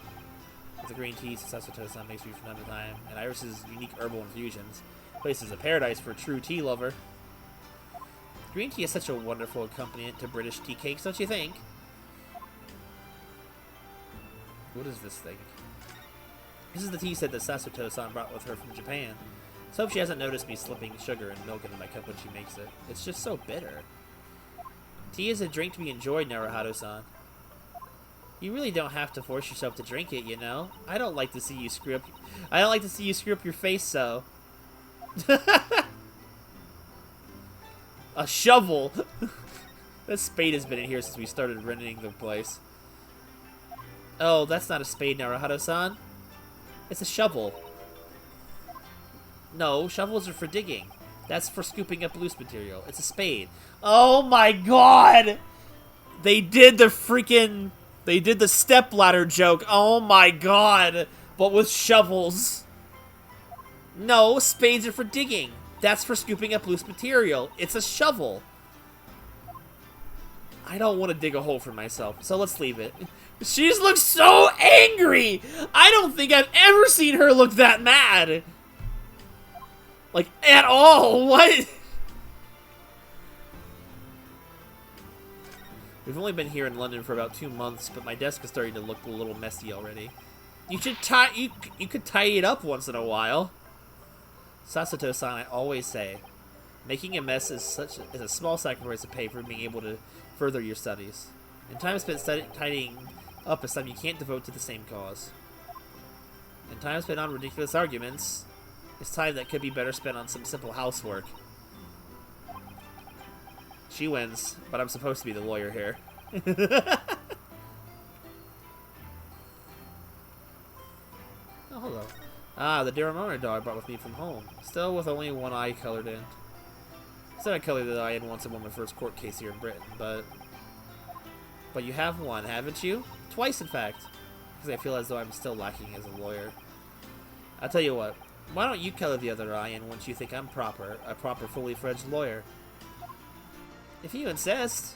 With the green tea Susato-san makes me from time to time, and Iris's unique herbal infusions. Place is a paradise for a true tea lover. Green tea is such a wonderful accompaniment to British tea cakes, don't you think? What is this thing? This is the tea set that Sasuto-san brought with her from Japan. So hope she hasn't noticed me slipping sugar and milk into my cup when she makes it. It's just so bitter. Tea is a drink to be enjoyed, Naruhado-san. You really don't have to force yourself to drink it, you know? I don't like to see you screw up your face, so. A shovel! That spade has been in here since we started renting the place. Oh, that's not a spade, Naruhado-san. It's a shovel. No, shovels are for digging. That's for scooping up loose material. It's a spade. Oh my god! They did the stepladder joke. Oh my god! But with shovels. No, spades are for digging. That's for scooping up loose material. It's a shovel. I don't want to dig a hole for myself, so let's leave it. She just looks so angry! I don't think I've ever seen her look that mad. Like, at all. What? We've only been here in London for about 2 months, but my desk is starting to look a little messy already. You should you could tidy it up once in a while. Sasuto-san, I always say, making a mess is a small sacrifice to pay for being able to further your studies. And time spent tidying up is time you can't devote to the same cause. And time spent on ridiculous arguments is time that could be better spent on some simple housework. She wins, but I'm supposed to be the lawyer here. Oh, hello. Ah, the Doraemon doll I brought with me from home. Still with only one eye colored in. Instead I colored the eye in once I won my first court case here in Britain, but you have one, haven't you? Twice, in fact. Because I feel as though I'm still lacking as a lawyer. I'll tell you what. Why don't you color the other eye in once you think I'm a proper, fully-fledged lawyer? If you insist.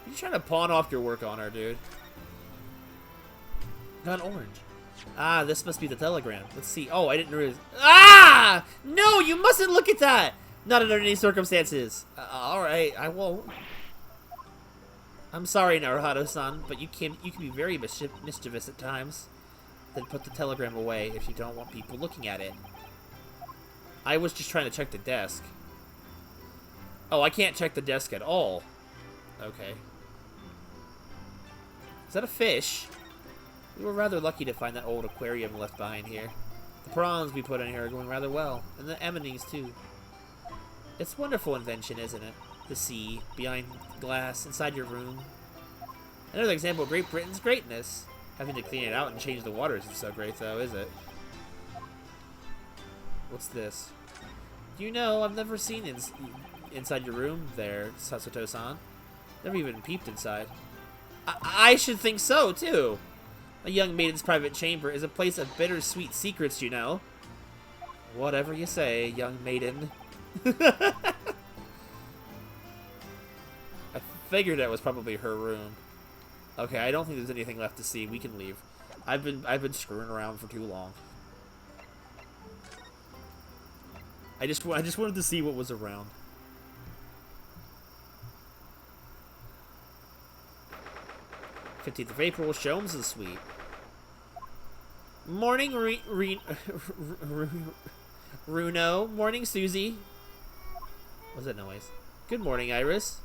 You're trying to pawn off your work on her, dude. Got orange. Ah, this must be the telegram. Let's see. Oh, I didn't realize. Ah! No, you mustn't look at that! Not under any circumstances. Alright, I won't. I'm sorry, Naruhado-san, but you can be very mischievous at times. Then put the telegram away if you don't want people looking at it. I was just trying to check the desk. Oh, I can't check the desk at all. Okay. Is that a fish? We were rather lucky to find that old aquarium left behind here. The prawns we put in here are going rather well, and the anemones too. It's a wonderful invention, isn't it? The sea, behind glass, inside your room. Another example of Great Britain's greatness. Having to clean it out and change the water isn't so great, though, is it? What's this? You know, I've never seen inside your room there, Sasuto-san. Never even peeped inside. I should think so, too. A young maiden's private chamber is a place of bittersweet secrets, you know. Whatever you say, young maiden. I figured that was probably her room. Okay, I don't think there's anything left to see. We can leave. I've been screwing around for too long. I just wanted to see what was around. 15th of April, Sholmes' Suite. Morning, Runo. Morning, Susie. What's that noise? Good morning, Iris.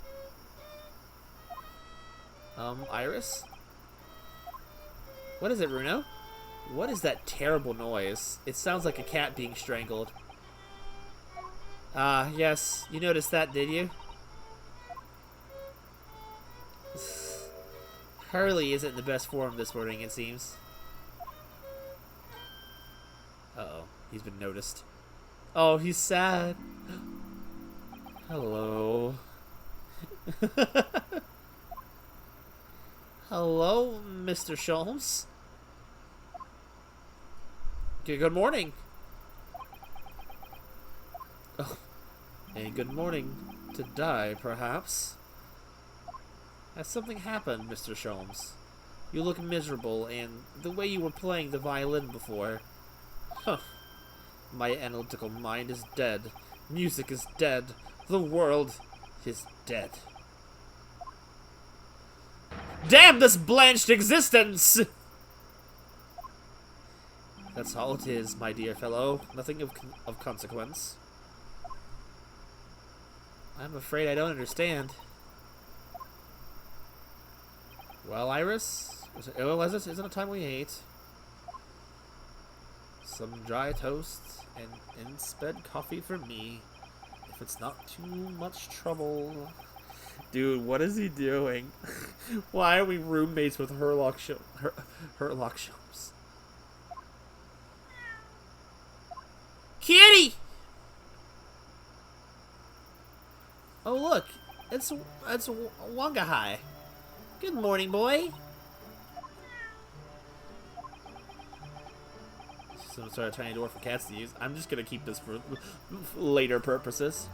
Iris? What is it, Runo? What is that terrible noise? It sounds like a cat being strangled. Ah, yes. You noticed that, did you? Hurley isn't in the best form this morning, it seems. Uh-oh. He's been noticed. Oh, he's sad. Hello. Hello, Mr. Sholmes. Good morning. Oh, and good morning to die, perhaps. Has something happened, Mr. Sholmes? You look miserable, and the way you were playing the violin before. Huh. My analytical mind is dead. Music is dead. The world is dead. Damn this blanched existence! That's all it is, my dear fellow. Nothing of consequence. I'm afraid I don't understand. Well, Iris? Isn't it time we ate? Some dry toast and in-sped coffee for me. If it's not too much trouble. Dude, what is he doing? Why are we roommates with Herlock Sholmes? Kitty! Oh look, it's Wangahai. Good morning, boy. Someone started a tiny door for cats to use. I'm just gonna keep this for later purposes.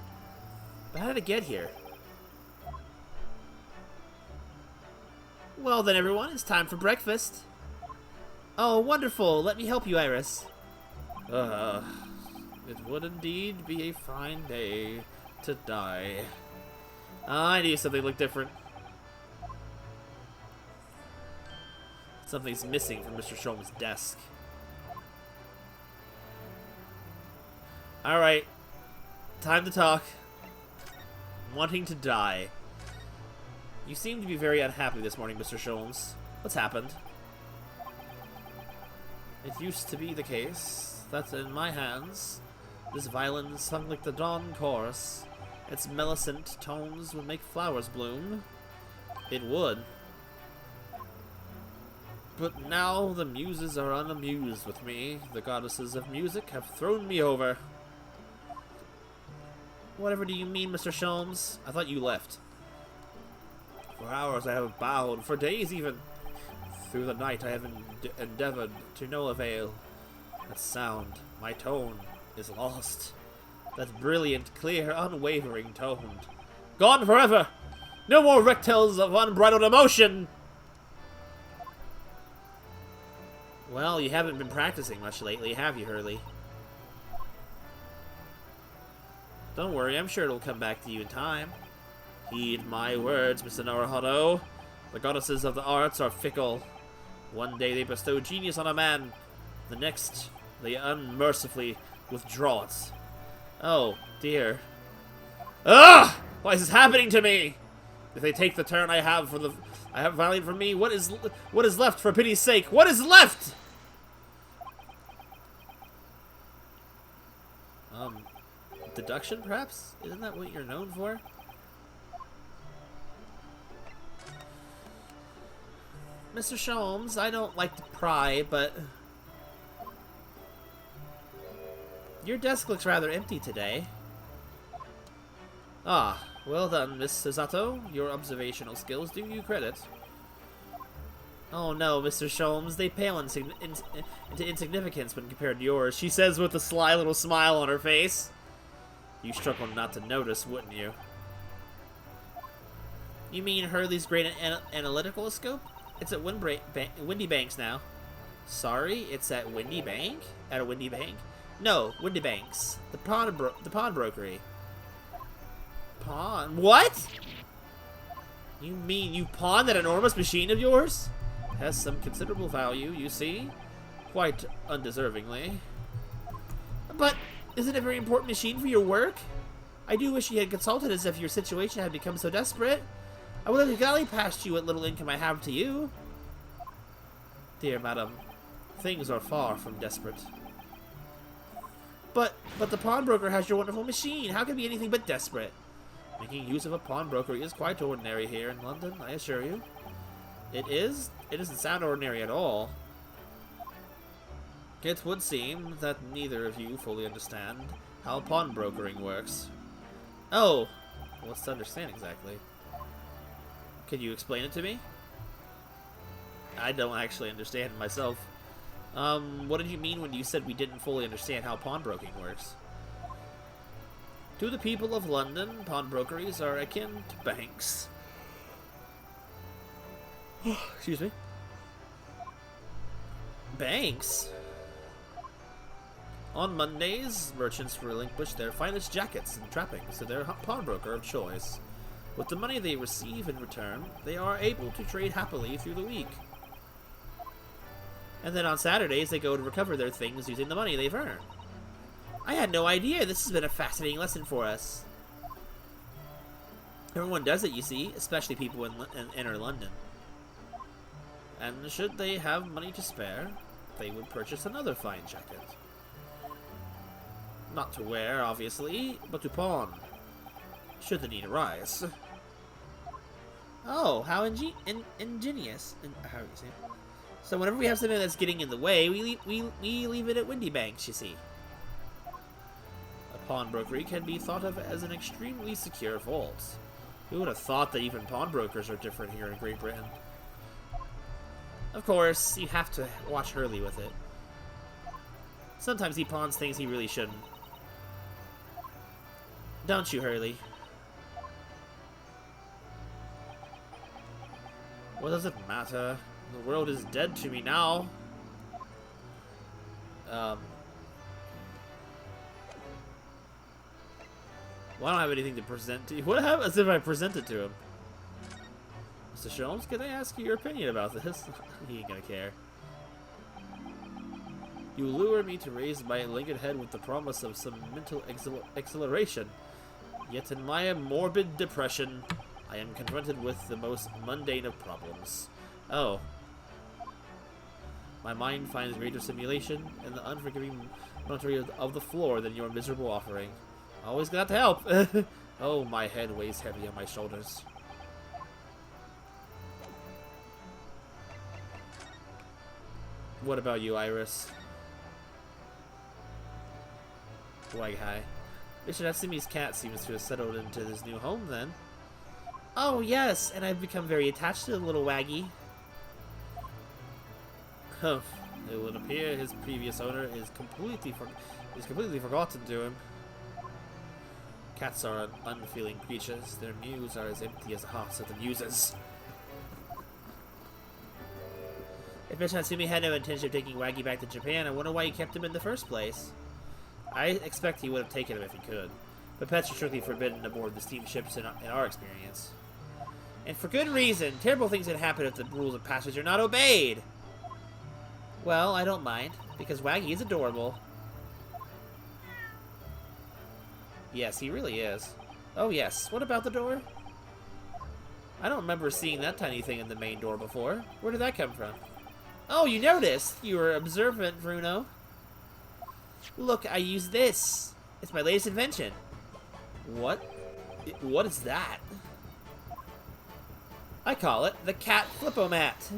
But how did it get here? Well then, everyone, it's time for breakfast. Oh, wonderful. Let me help you, Iris. It would indeed be a fine day to die. I need something to look different. Something's missing from Mr. Sholmes' desk. Alright. Time to talk. Wanting to die. You seem to be very unhappy this morning, Mr. Sholmes. What's happened? It used to be the case that in my hands, this violin sung like the dawn chorus. Its mellicent tones would make flowers bloom. It would. But now the muses are unamused with me. The goddesses of music have thrown me over. Whatever do you mean, Mr. Sholmes? I thought you left. For hours I have bowed, for days even. Through the night I have endeavored to no avail. That sound, my tone, is lost. That brilliant, clear, unwavering tone. Gone forever! No more rectals of unbridled emotion! Well, you haven't been practicing much lately, have you, Hurley? Don't worry, I'm sure it'll come back to you in time. Heed my words, Mr. Naruhodo. The goddesses of the arts are fickle. One day they bestow genius on a man. The next, they unmercifully withdraw it. Oh, dear. Ugh! Why is this happening to me? If they take the turn I have valued for me, what is left, for pity's sake? What is left? Deduction, perhaps? Isn't that what you're known for? Mr. Sholmes, I don't like to pry, but your desk looks rather empty today. Ah, well done, Miss Susato. Your observational skills do you credit. Oh no, Mr. Sholmes, they pale into insignificance when compared to yours, she says with a sly little smile on her face. You struggle not to notice, wouldn't you? You mean Hurley's great analytical scope? It's at Windy Banks now. Sorry, it's at Windy Bank? At a Windy Bank? No, Windy Banks. The pawnbrokery. Pawn? What? You mean you pawned that enormous machine of yours? Has some considerable value, you see. Quite undeservingly. But isn't it a very important machine for your work? I do wish you had consulted as if your situation had become so desperate. I would have gladly passed you what little income I have to you. Dear madam, things are far from desperate. But the pawnbroker has your wonderful machine. How can it be anything but desperate? Making use of a pawnbroker is quite ordinary here in London, I assure you. It is? It doesn't sound ordinary at all. It would seem that neither of you fully understand how pawnbrokering works. Oh, what's to understand exactly? Can you explain it to me? I don't actually understand myself. What did you mean when you said we didn't fully understand how pawnbroking works? To the people of London, pawnbrokeries are akin to banks. Excuse me. Banks? On Mondays, merchants relinquish their finest jackets and trappings to their pawnbroker of choice. With the money they receive in return, they are able to trade happily through the week. And then on Saturdays, they go to recover their things using the money they've earned. I had no idea. This has been a fascinating lesson for us. Everyone does it, you see, especially people in inner London. And should they have money to spare, they would purchase another fine jacket. Not to wear, obviously, but to pawn, should the need arise. Oh, how ingenious. How do you say it? So whenever we have something that's getting in the way, we leave it at Windybanks, you see. A pawnbrokery can be thought of as an extremely secure vault. Who would have thought that even pawnbrokers are different here in Great Britain? Of course, you have to watch Hurley with it. Sometimes he pawns things he really shouldn't. Don't you, Hurley? What does it matter? The world is dead to me now. Well, I don't have anything to present to you. What happens if I present it to him? Mr. Sholmes, can I ask you your opinion about this? He ain't gonna care. You lure me to raise my linked head with the promise of some mental exhilaration. Yet in my morbid depression, I am confronted with the most mundane of problems. Oh. My mind finds greater simulation in the unforgiving monotony of the floor than your miserable offering. Always got to help. Oh, my head weighs heavy on my shoulders. What about you, Iris? Why, hi. Mr. Natsumi's cat seems to have settled into his new home, then. Oh, yes, and I've become very attached to the little Waggy. Huh. It would appear his previous owner is completely forgotten to him. Cats are unfeeling creatures. Their mews are as empty as the hearts of the muses. If Mr. Natsumi had no intention of taking Waggy back to Japan, I wonder why he kept him in the first place. I expect he would have taken him if he could, but pets are strictly forbidden aboard the steamships in our experience. And for good reason. Terrible things can happen if the rules of passage are not obeyed. Well, I don't mind, because Waggy is adorable. Yes, he really is. Oh yes, what about the door? I don't remember seeing that tiny thing in the main door before. Where did that come from? Oh, you noticed! You were observant, Bruno. Look, I use this. It's my latest invention. What? What is that? I call it the Cat Flip-O-Mat.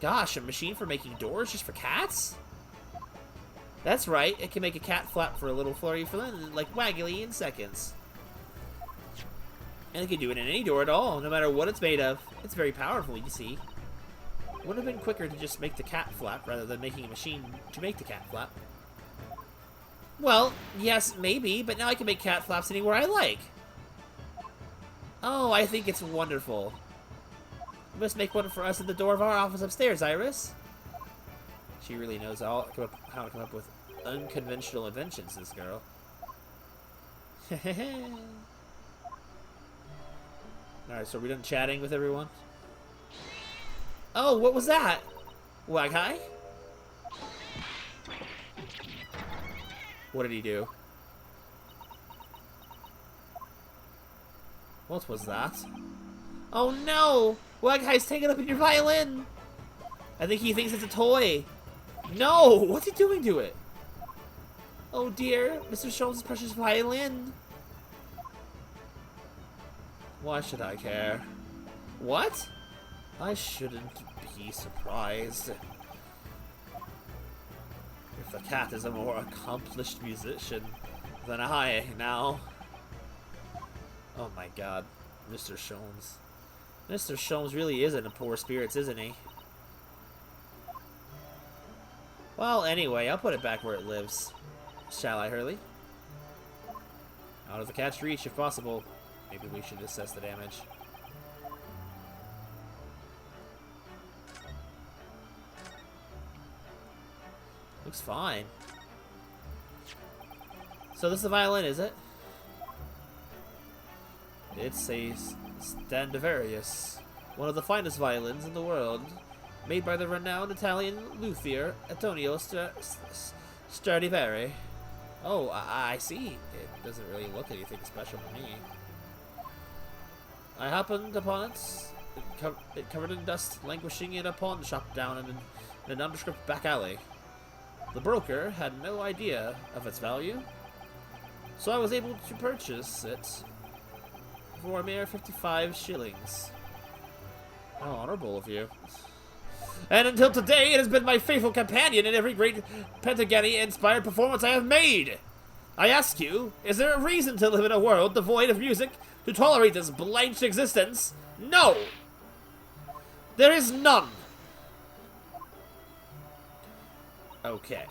Gosh, a machine for making doors just for cats? That's right, it can make a cat flap for a little flurry for them, like Waggly in seconds. And it can do it in any door at all, no matter what it's made of. It's very powerful, you see. Would have been quicker to just make the cat flap rather than making a machine to make the cat flap. Well, yes, maybe, but now I can make cat flaps anywhere I like. Oh, I think it's wonderful. You must make one for us at the door of our office upstairs, Iris. She really knows how to come up with unconventional inventions, this girl. Alright, so are we done chatting with everyone? Oh, what was that? Waggy? What did he do? What was that? Oh no! Waggy's taking up in your violin! I think he thinks it's a toy. No! What's he doing to it? Oh dear, Mr. Sholmes' precious violin. Why should I care? What? I shouldn't be surprised. If the cat is a more accomplished musician than I now. Oh my god, Mr. Sholmes. Mr. Sholmes really is in poor spirits, isn't he? Well, anyway, I'll put it back where it lives. Shall I, Hurley? Out of the cat's reach, if possible. Maybe we should assess the damage. Looks fine. So this is the violin, is it? It's a Stradivarius, one of the finest violins in the world. made by the renowned Italian luthier Antonio Stradivari. Oh, I see. It doesn't really look anything special to me. I happened upon it covered in dust, languishing in a pawn shop down in a nondescript back alley. The broker had no idea of its value, so I was able to purchase it for a mere 55 shillings. How honorable of you. And until today, it has been my faithful companion in every great Pantagani-inspired performance I have made. I ask you, is there a reason to live in a world devoid of music to tolerate this blanched existence? No! There is none! Okay.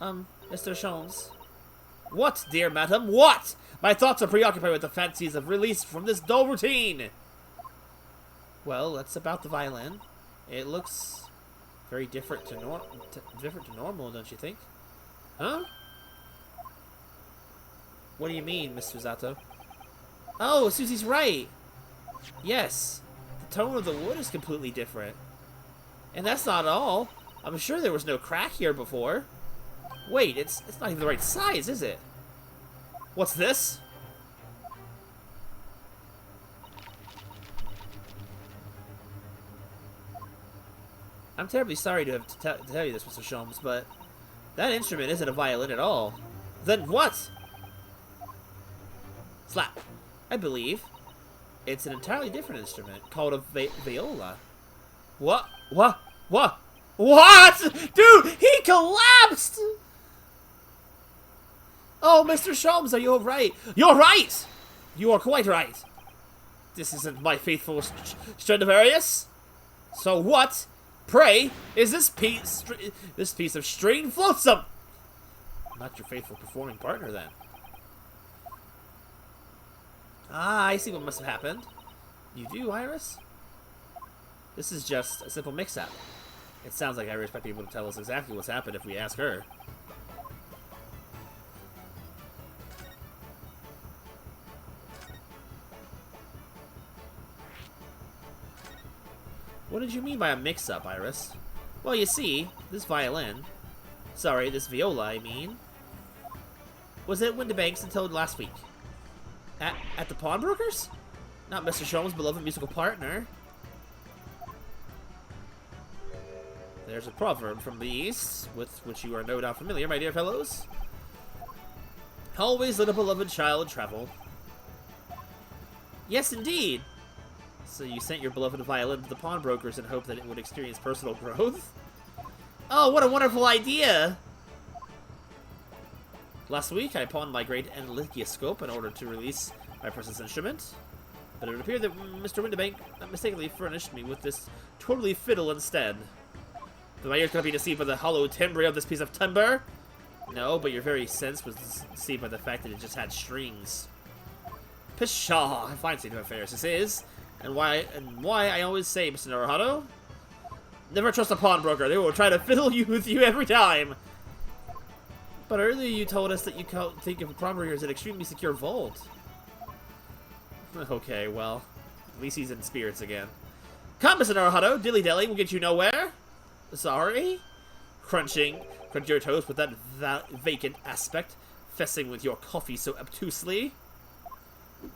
Mr. Sholmes. What, dear madam? What? My thoughts are preoccupied with the fancies of release from this dull routine. Well, that's about the violin. It looks very different to normal, don't you think? Huh? What do you mean, Mr. Zato? Oh, Susie's right. Yes, the tone of the wood is completely different. And that's not all. I'm sure there was no crack here before. Wait, it's not even the right size, is it? What's this? I'm terribly sorry to have to tell you this, Mr. Sholmes, but that instrument isn't a violin at all. Then what? Slap. I believe it's an entirely different instrument called a viola. What? What? What? What? Dude, he collapsed! Oh, Mr. Sholmes, are you alright? You're right! You are quite right. This isn't my faithful Stradivarius. So what, pray, is this piece of string flotsam? Not your faithful performing partner, then. Ah, I see what must have happened. You do, Iris? This is just a simple mix-up. It sounds like Iris might be able to tell us exactly what's happened if we ask her. What did you mean by a mix-up, Iris? Well, you see, this viola, I mean, was at Windibanks until last week. At the pawnbrokers? Not Mr. Sholmes' beloved musical partner. There's a proverb from the East, with which you are no doubt familiar, my dear fellows. Always let a beloved child travel. Yes, indeed. So you sent your beloved violin to the pawnbrokers in hope that it would experience personal growth? Oh, what a wonderful idea! Last week, I pawned my great Enlichioscope in order to release my precious instrument. But it would appear that Mr. Windibank mistakenly furnished me with this totally fiddle instead. Did my ears not be deceived by the hollow timbre of this piece of timber? No, but your very sense was deceived by the fact that it just had strings. Pshaw, a fine state of affairs this is. And why I always say, Mr. Naruhado, never trust a pawnbroker. They will try to fiddle you with you every time. But earlier you told us that you think of a pawnbroker as an extremely secure vault. Okay, well, at least he's in spirits again. Come, Mr. Naruhado, dilly-dally will get you nowhere. Sorry? Crunch your toast with that vacant aspect, fessing with your coffee so obtusely.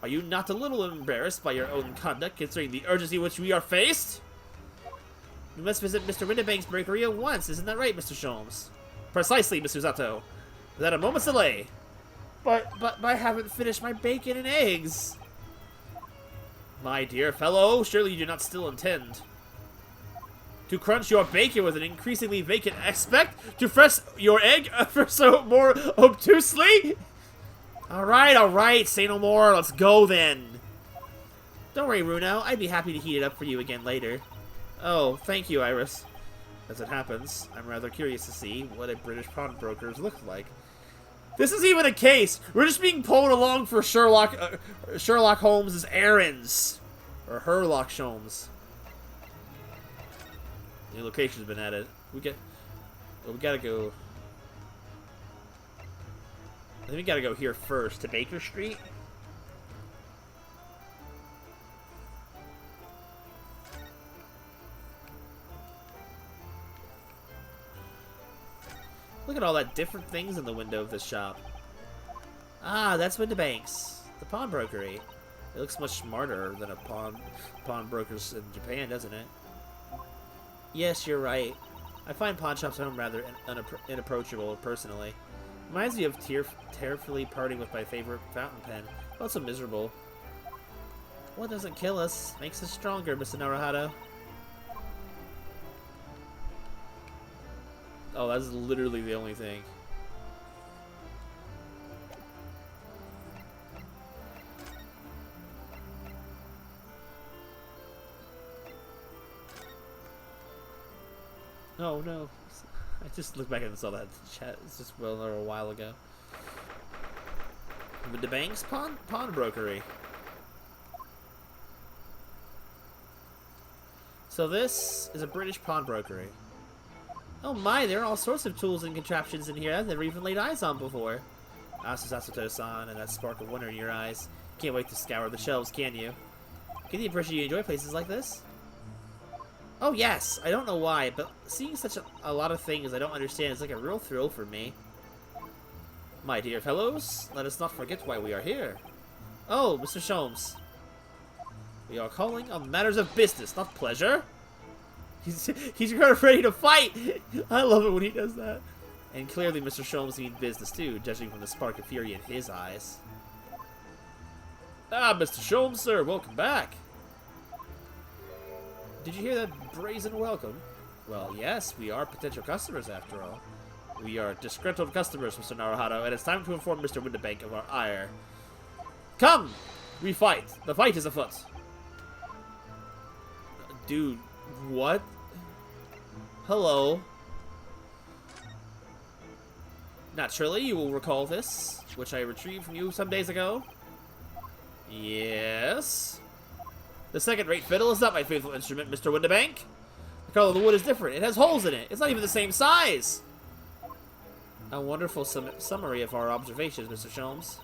Are you not a little embarrassed by your own conduct, considering the urgency which we are faced? You must visit Mr. Windibank's bakery at once, isn't that right, Mr. Sholmes? Precisely, Mr. Zato. Without a moment's delay. But I haven't finished my bacon and eggs. My dear fellow, surely you do not still intend to crunch your bacon with an increasingly vacant aspect? To press your egg ever so more obtusely? Alright, say no more, let's go then. Don't worry, Runo, I'd be happy to heat it up for you again later. Oh, thank you, Iris. As it happens, I'm rather curious to see what a British pawnbrokers look like. This is even a case! We're just being pulled along for Sherlock Holmes' errands. Or Herlock Sholmes. New location's been added. We gotta go... I think we gotta go here first, to Baker Street. at all that different things in the window of this shop. Ah, that's Windibank's, the pawnbrokery. It looks much smarter than a pawnbrokers in Japan, doesn't it? Yes, you're right. I find pawn shops at home rather inapproachable, personally. Reminds me of tearfully parting with my favorite fountain pen. Also miserable. What doesn't kill us makes us stronger, Mr. Naruhado. Oh, that's literally the only thing. Oh no. I just looked back and saw that chat. It's just a while ago. Windibank's pawnbrokery. So this is a British pawnbrokery. Oh my, there are all sorts of tools and contraptions in here I've never even laid eyes on before. Asasato-san, and that spark of wonder in your eyes. Can't wait to scour the shelves, can you? Can you appreciate you enjoy places like this? Oh yes, I don't know why, but seeing such a lot of things I don't understand is like a real thrill for me. My dear fellows, let us not forget why we are here. Oh, Mr. Sholmes. We are calling on matters of business, not pleasure. He's kind of ready to fight. I love it when he does that. And clearly Mr. Sholmes means business too, judging from the spark of fury in his eyes. Ah, Mr. Sholmes, sir, welcome back. Did you hear that brazen welcome? Well, yes, we are potential customers after all. We are disgruntled customers, Mr. Naruhado, and it's time to inform Mr. Windibank of our ire. Come! We fight! The fight is afoot! Dude, what? Hello. Naturally, you will recall this, which I retrieved from you some days ago. Yes? The second-rate fiddle is not my faithful instrument, Mr. Windibank. The color of the wood is different. It has holes in it. It's not even the same size. A wonderful summary of our observations, Mr. Sholmes.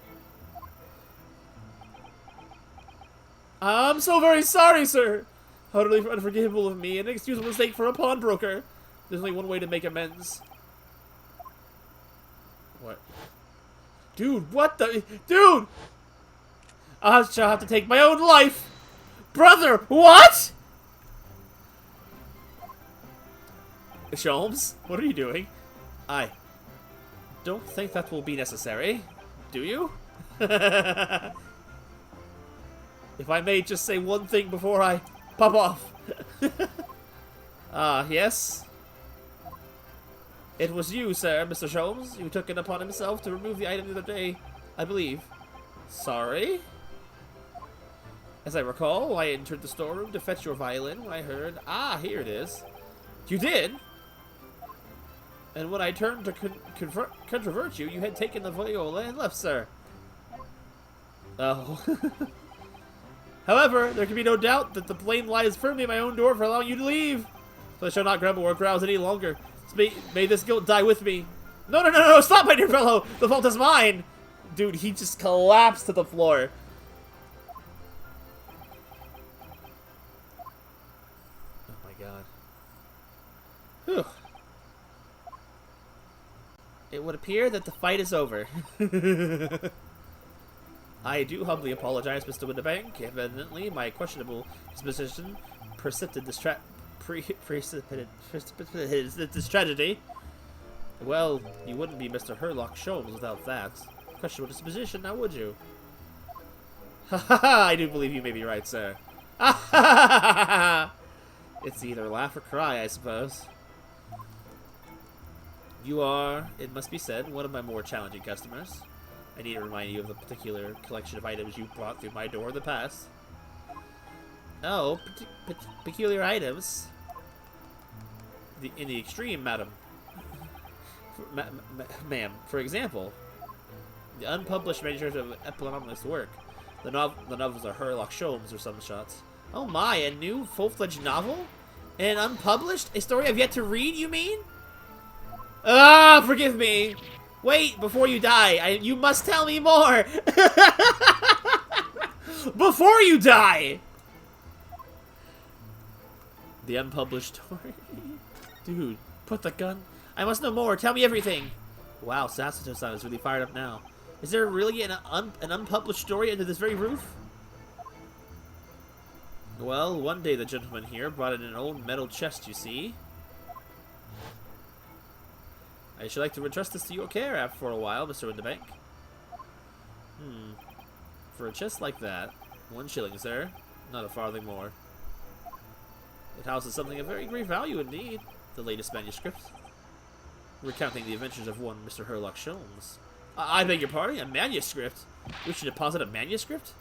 I'm so very sorry, sir. Utterly unforgivable of me, an inexcusable mistake for a pawnbroker. There's only one way to make amends. What? Dude, what the... Dude! I shall have to take my own life! Brother, what?! Sholmes, what are you doing? I don't think that will be necessary. Do you? If I may just say one thing before I pop off. Yes? It was you, sir, Mr. Sholmes, who took it upon himself to remove the item the other day, I believe. Sorry? As I recall, I entered the storeroom to fetch your violin when I heard, ah, here it is. You did? And when I turned to controvert you, you had taken the viola and left, sir. Oh. However, there can be no doubt that the blame lies firmly at my own door for allowing you to leave. So I shall not grumble or grouse any longer. So may this guilt die with me. No, no, no, no, stop, my dear fellow! The fault is mine! Dude, he just collapsed to the floor. Oh my god. Whew. It would appear that the fight is over. I do humbly apologize, Mr. Windibank. Evidently, my questionable disposition precipitated this tragedy. Well, you wouldn't be Mr. Herlock Sholmes without that. Questionable disposition, now would you? Ha ha ha! I do believe you may be right, sir. Ha ha ha ha! It's either laugh or cry, I suppose. You are, it must be said, one of my more challenging customers. I need to remind you of the particular collection of items you brought through my door in the past. Oh, peculiar items? In the extreme, madam. Ma'am, for example, the unpublished manuscript of eponymous work. The novels are Herlock Sholmes or some shots. Oh my, a new full-fledged novel? And unpublished? A story I've yet to read, you mean? Ah, forgive me. Wait, before you die, you must tell me more. Before you die. The unpublished story. Dude, put the gun. I must know more. Tell me everything. Wow, Sasato-san is really fired up now. Is there really an unpublished story under this very roof? Well, one day the gentleman here brought in an old metal chest, you see. I should like to entrust this to your care after for a while, Mr. Windibank. For a chest like that, 1 shilling, sir. Not a farthing more. It houses something of very great value indeed. The latest manuscript. Recounting the adventures of one Mr. Herlock Sholmes. I beg your pardon? A manuscript? We should deposit a manuscript?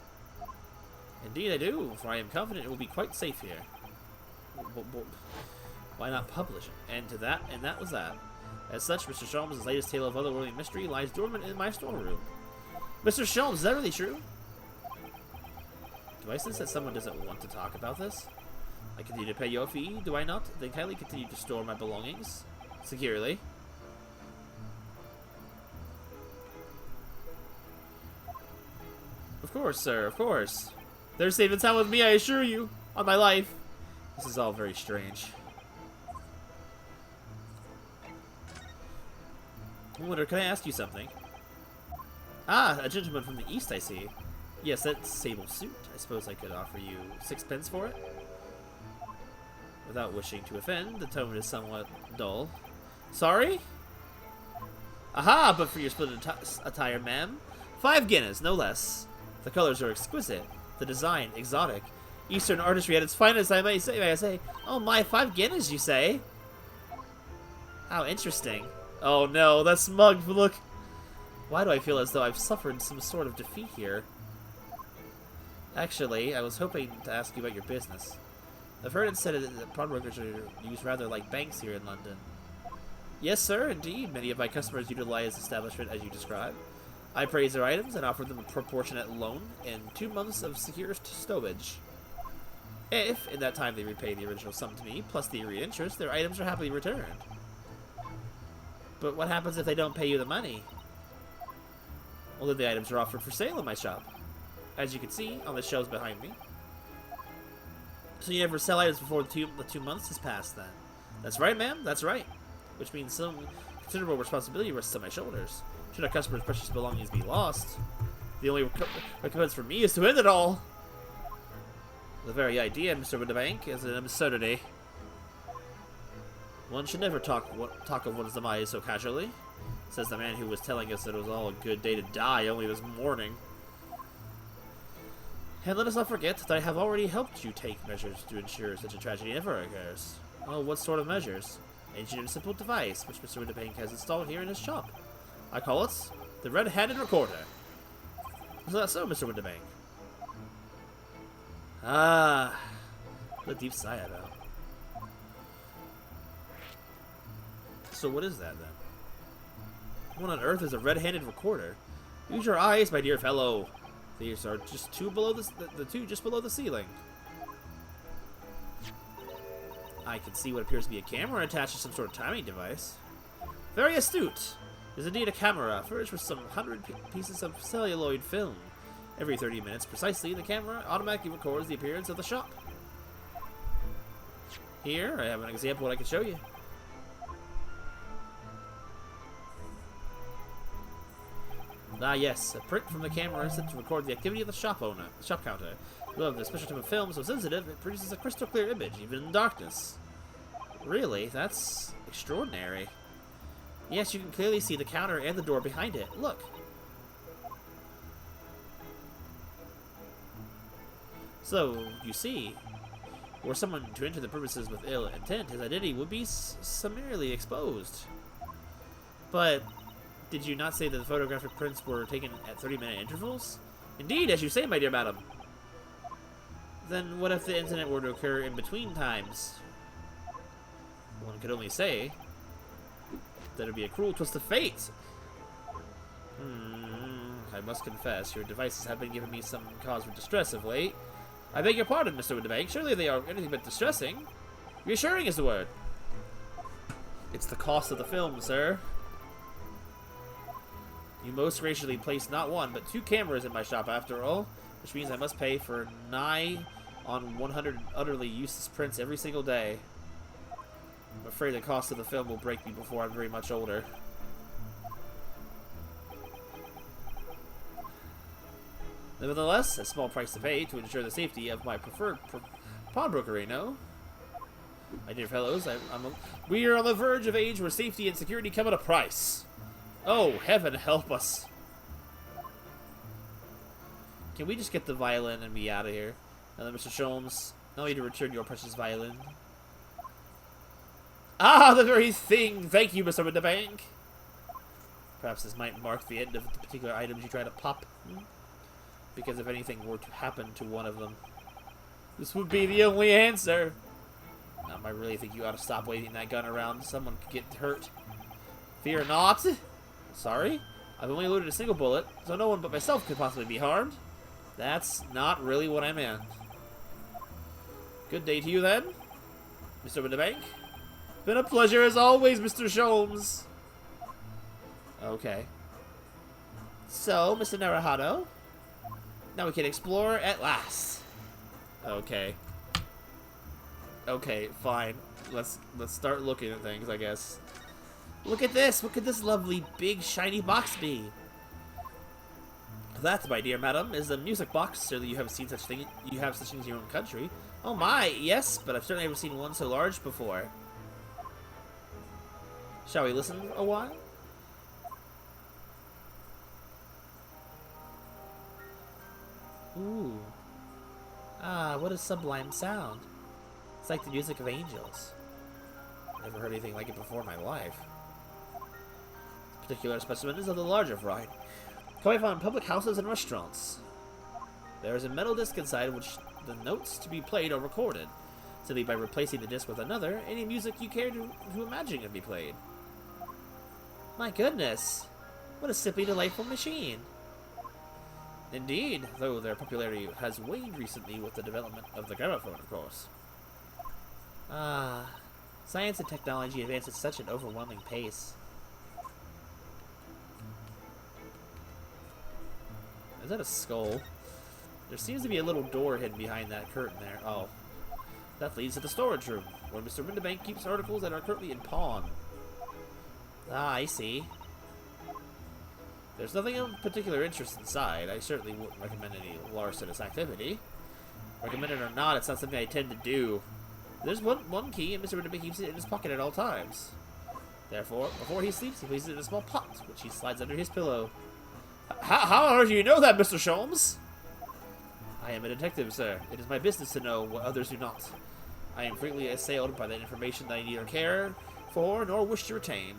Indeed I do, for I am confident it will be quite safe here. Why not publish it? And that was that. As such, Mr. Sholmes' latest tale of otherworldly mystery lies dormant in my storeroom. Mr. Sholmes, is that really true? Do I sense that someone doesn't want to talk about this? I continue to pay your fee, do I not? Then kindly continue to store my belongings securely. Of course, sir, of course. They're safe and sound with me, I assure you. On my life. This is all very strange. I wonder, can I ask you something? Ah, a gentleman from the east, I see. Yes, that sable suit. I suppose I could offer you 6 pence for it? Without wishing to offend, the tone is somewhat dull. Sorry? Aha, but for your splendid attire, ma'am. 5 guineas, no less. The colors are exquisite. The design, exotic. Eastern artistry at its finest, I may say. Oh my, 5 guineas, you say? How interesting. Oh no, that smug look. Why do I feel as though I've suffered some sort of defeat here? Actually, I was hoping to ask you about your business. I've heard it said that pawnbrokers are used rather like banks here in London. Yes, sir, indeed. Many of my customers utilize the establishment as you described. I praise their items and offer them a proportionate loan and 2 months of secure stowage. If, in that time, they repay the original sum to me, plus the agreed interest, their items are happily returned. But what happens if they don't pay you the money? Well, then the items are offered for sale in my shop. As you can see on the shelves behind me. So you never sell items before the 2 months has passed, then? That's right, ma'am, that's right. Which means some considerable responsibility rests on my shoulders. Should a customer's precious belongings be lost, the only recompense for me is to end it all. The very idea, Mr. Windibank, is an absurdity. One should never talk of one's demise so casually, says the man who was telling us that it was all a good day to die only this morning. And let us not forget that I have already helped you take measures to ensure such a tragedy never occurs. Oh, what sort of measures? Ancient and simple device, which Mr. Windibank has installed here in his shop. I call it the Red-Handed Recorder. Is that so, Mr. Windibank? Ah, what a deep sigh I know. So what is that, then? What on earth is a red-handed recorder? Use your eyes, my dear fellow. These are just two below the two just below the ceiling. I can see what appears to be a camera attached to some sort of timing device. Very astute. It is indeed a camera, furnished with some 100 pieces of celluloid film. Every 30 minutes precisely, the camera automatically records the appearance of the shop. Here, I have an example of what I can show you. Ah yes, a print from the camera is set to record the activity of the shop owner, the shop counter. Look, the special type of film so sensitive, it produces a crystal clear image, even in darkness. Really? That's extraordinary. Yes, you can clearly see the counter and the door behind it. Look. So, you see, were someone to enter the premises with ill intent, his identity would be summarily exposed. But did you not say that the photographic prints were taken at 30-minute intervals? Indeed, as you say, my dear madam. Then what if the incident were to occur in between times? One could only say that it would be a cruel twist of fate. I must confess, your devices have been giving me some cause for distress of late. I beg your pardon, Mr. Windibank. Surely they are anything but distressing. Reassuring is the word. It's the cost of the film, sir. You most graciously placed not one, but 2 cameras in my shop after all, which means I must pay for nigh on 100 utterly useless prints every single day. I'm afraid the cost of the film will break me before I'm very much older. Nevertheless, a small price to pay to ensure the safety of my preferred pawnbroker, no? My dear fellows, we are on the verge of age where safety and security come at a price. Oh, heaven help us. Can we just get the violin and be out of here? Now then, Mr. Sholmes, allow me to return your precious violin. Ah, the very thing! Thank you, Mr. Windibank. Perhaps this might mark the end of the particular items you try to pop. Because if anything were to happen to one of them, this would be the only answer. I really think you ought to stop waving that gun around. Someone could get hurt. Fear not. Sorry, I've only loaded a single bullet, so no one but myself could possibly be harmed. That's not really what I meant. Good day to you, then, Mr. Windibank. Been a pleasure as always, Mr. Sholmes. Okay. So, Mr. Naruhado, now we can explore at last. Okay. Okay, fine. Let's start looking at things, I guess. Look at this! What could this lovely, big, shiny box be? That, my dear madam, is a music box, so that you have seen such thing. You have such things in your own country. Oh my, yes, but I've certainly never seen one so large before. Shall we listen a while? Ooh. Ah, what a sublime sound. It's like the music of angels. Never heard anything like it before in my life. This particular specimen is of the larger variety. Can be found in public houses and restaurants. There is a metal disc inside which the notes to be played are recorded. Simply by replacing the disc with another, any music you care to imagine can be played. My goodness! What a simply delightful machine! Indeed, though their popularity has waned recently with the development of the gramophone, of course. Ah, science and technology advance at such an overwhelming pace. Is that a skull? There seems to be a little door hidden behind that curtain there. Oh. That leads to the storage room, where Mr. Windibank keeps articles that are currently in pawn. Ah, I see. There's nothing of particular interest inside. I certainly wouldn't recommend any larcenous activity. Recommend it or not, it's not something I tend to do. There's one key, and Mr. Windibank keeps it in his pocket at all times. Therefore, before he sleeps, he places it in a small pot, which he slides under his pillow. How do you know that, Mr. Sholmes? I am a detective, sir. It is my business to know what others do not. I am frequently assailed by that information that I neither care for nor wish to retain.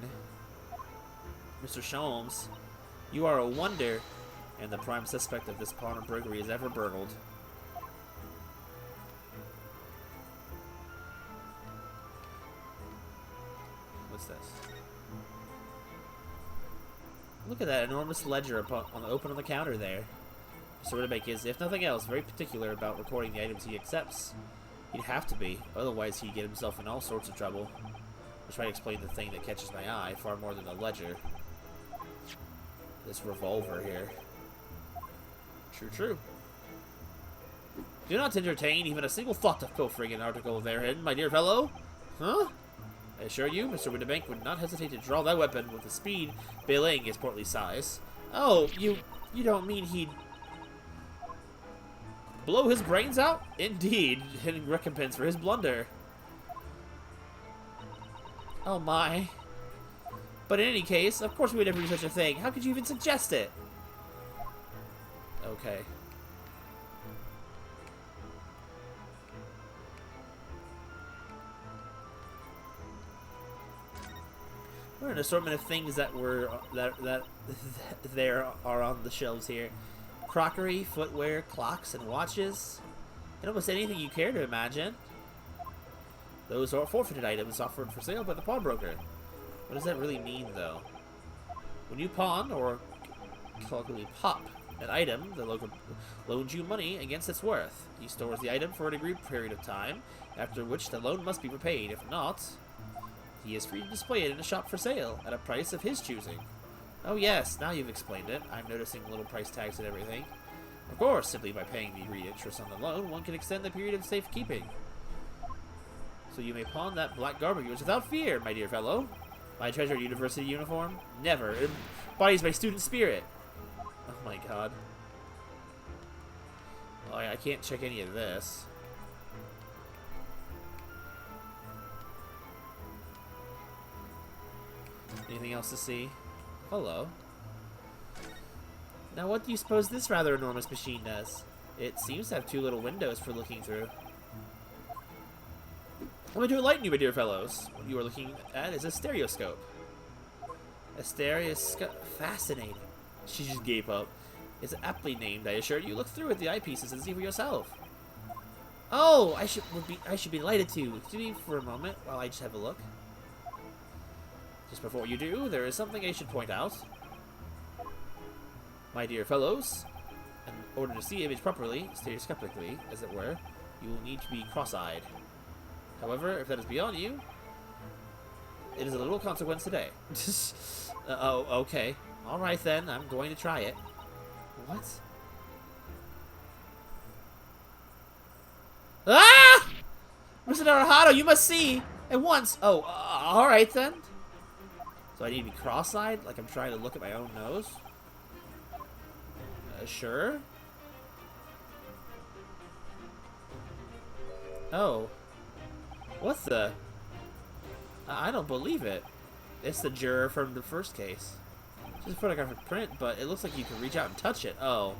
Mr. Sholmes, you are a wonder, and the prime suspect of this pawn burglary is ever burgled. What's this? Look at that enormous ledger open on the counter there. Mr. Windibank is, if nothing else, very particular about recording the items he accepts. He'd have to be, otherwise he'd get himself in all sorts of trouble. Which might explain the thing that catches my eye far more than the ledger. This revolver here. True. Do not entertain even a single thought of pilfering an article therein, my dear fellow. Huh? I assure you, Mr. Windibank would not hesitate to draw that weapon with a speed belying his portly size. Oh, you don't mean he'd blow his brains out? Indeed, in recompense for his blunder. Oh my. But in any case, of course we would never do such a thing. How could you even suggest it? Okay. What an assortment of things that there are on the shelves here. Crockery, footwear, clocks, and watches. And almost anything you care to imagine. Those are forfeited items offered for sale by the pawnbroker. What does that really mean, though? When you pawn, or colloquially pop, an item, the local loans you money against its worth. He stores the item for an agreed period of time, after which the loan must be repaid. If not, he is free to display it in a shop for sale, at a price of his choosing. Oh yes, now you've explained it. I'm noticing little price tags and everything. Of course, simply by paying the agreed interest on the loan, one can extend the period of safekeeping. So you may pawn that black garb of yours without fear, my dear fellow. My treasured university uniform? Never. It embodies my student spirit. Oh my god. Oh, yeah, I can't check any of this. Anything else to see? Hello. Now, what do you suppose this rather enormous machine does? It seems to have 2 little windows for looking through. Let me to enlighten you, my dear fellows. What you are looking at is a stereoscope. A stereoscope? Fascinating. She just gave up. It's aptly named, I assure you. Look through at the eyepieces and see for yourself. Oh, I should be delighted to. Excuse me for a moment while I just have a look. Just before you do, there is something I should point out. My dear fellows, in order to see image properly, stereoscopically, as it were, you will need to be cross-eyed. However, if that is beyond you, it is a little consequence today. Oh, okay. Alright then, I'm going to try it. What? Ah! Mr. Naruhado, you must see at once. Oh, alright then. So I need to be cross-eyed, like I'm trying to look at my own nose? Sure. Oh. What the? I don't believe it. It's the juror from the first case. Just a photographic print, but it looks like you can reach out and touch it. Oh.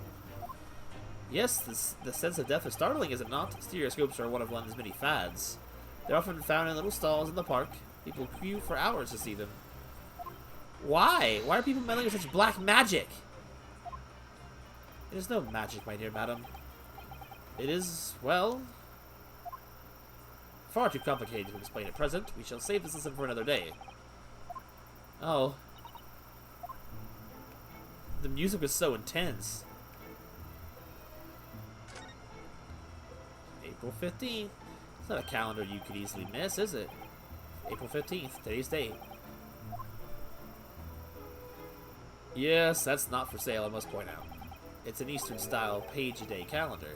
Yes, the sense of death is startling, is it not? Stereoscopes are one of London's many fads. They're often found in little stalls in the park. People queue for hours to see them. Why? Why are people meddling with such black magic? It is no magic, my dear madam. It is, well, far too complicated to explain at present. We shall save this lesson for another day. Oh. The music was so intense. April 15th. It's not a calendar you could easily miss, is it? April 15th, today's date. Yes, that's not for sale, I must point out. It's an Eastern-style page-a-day calendar.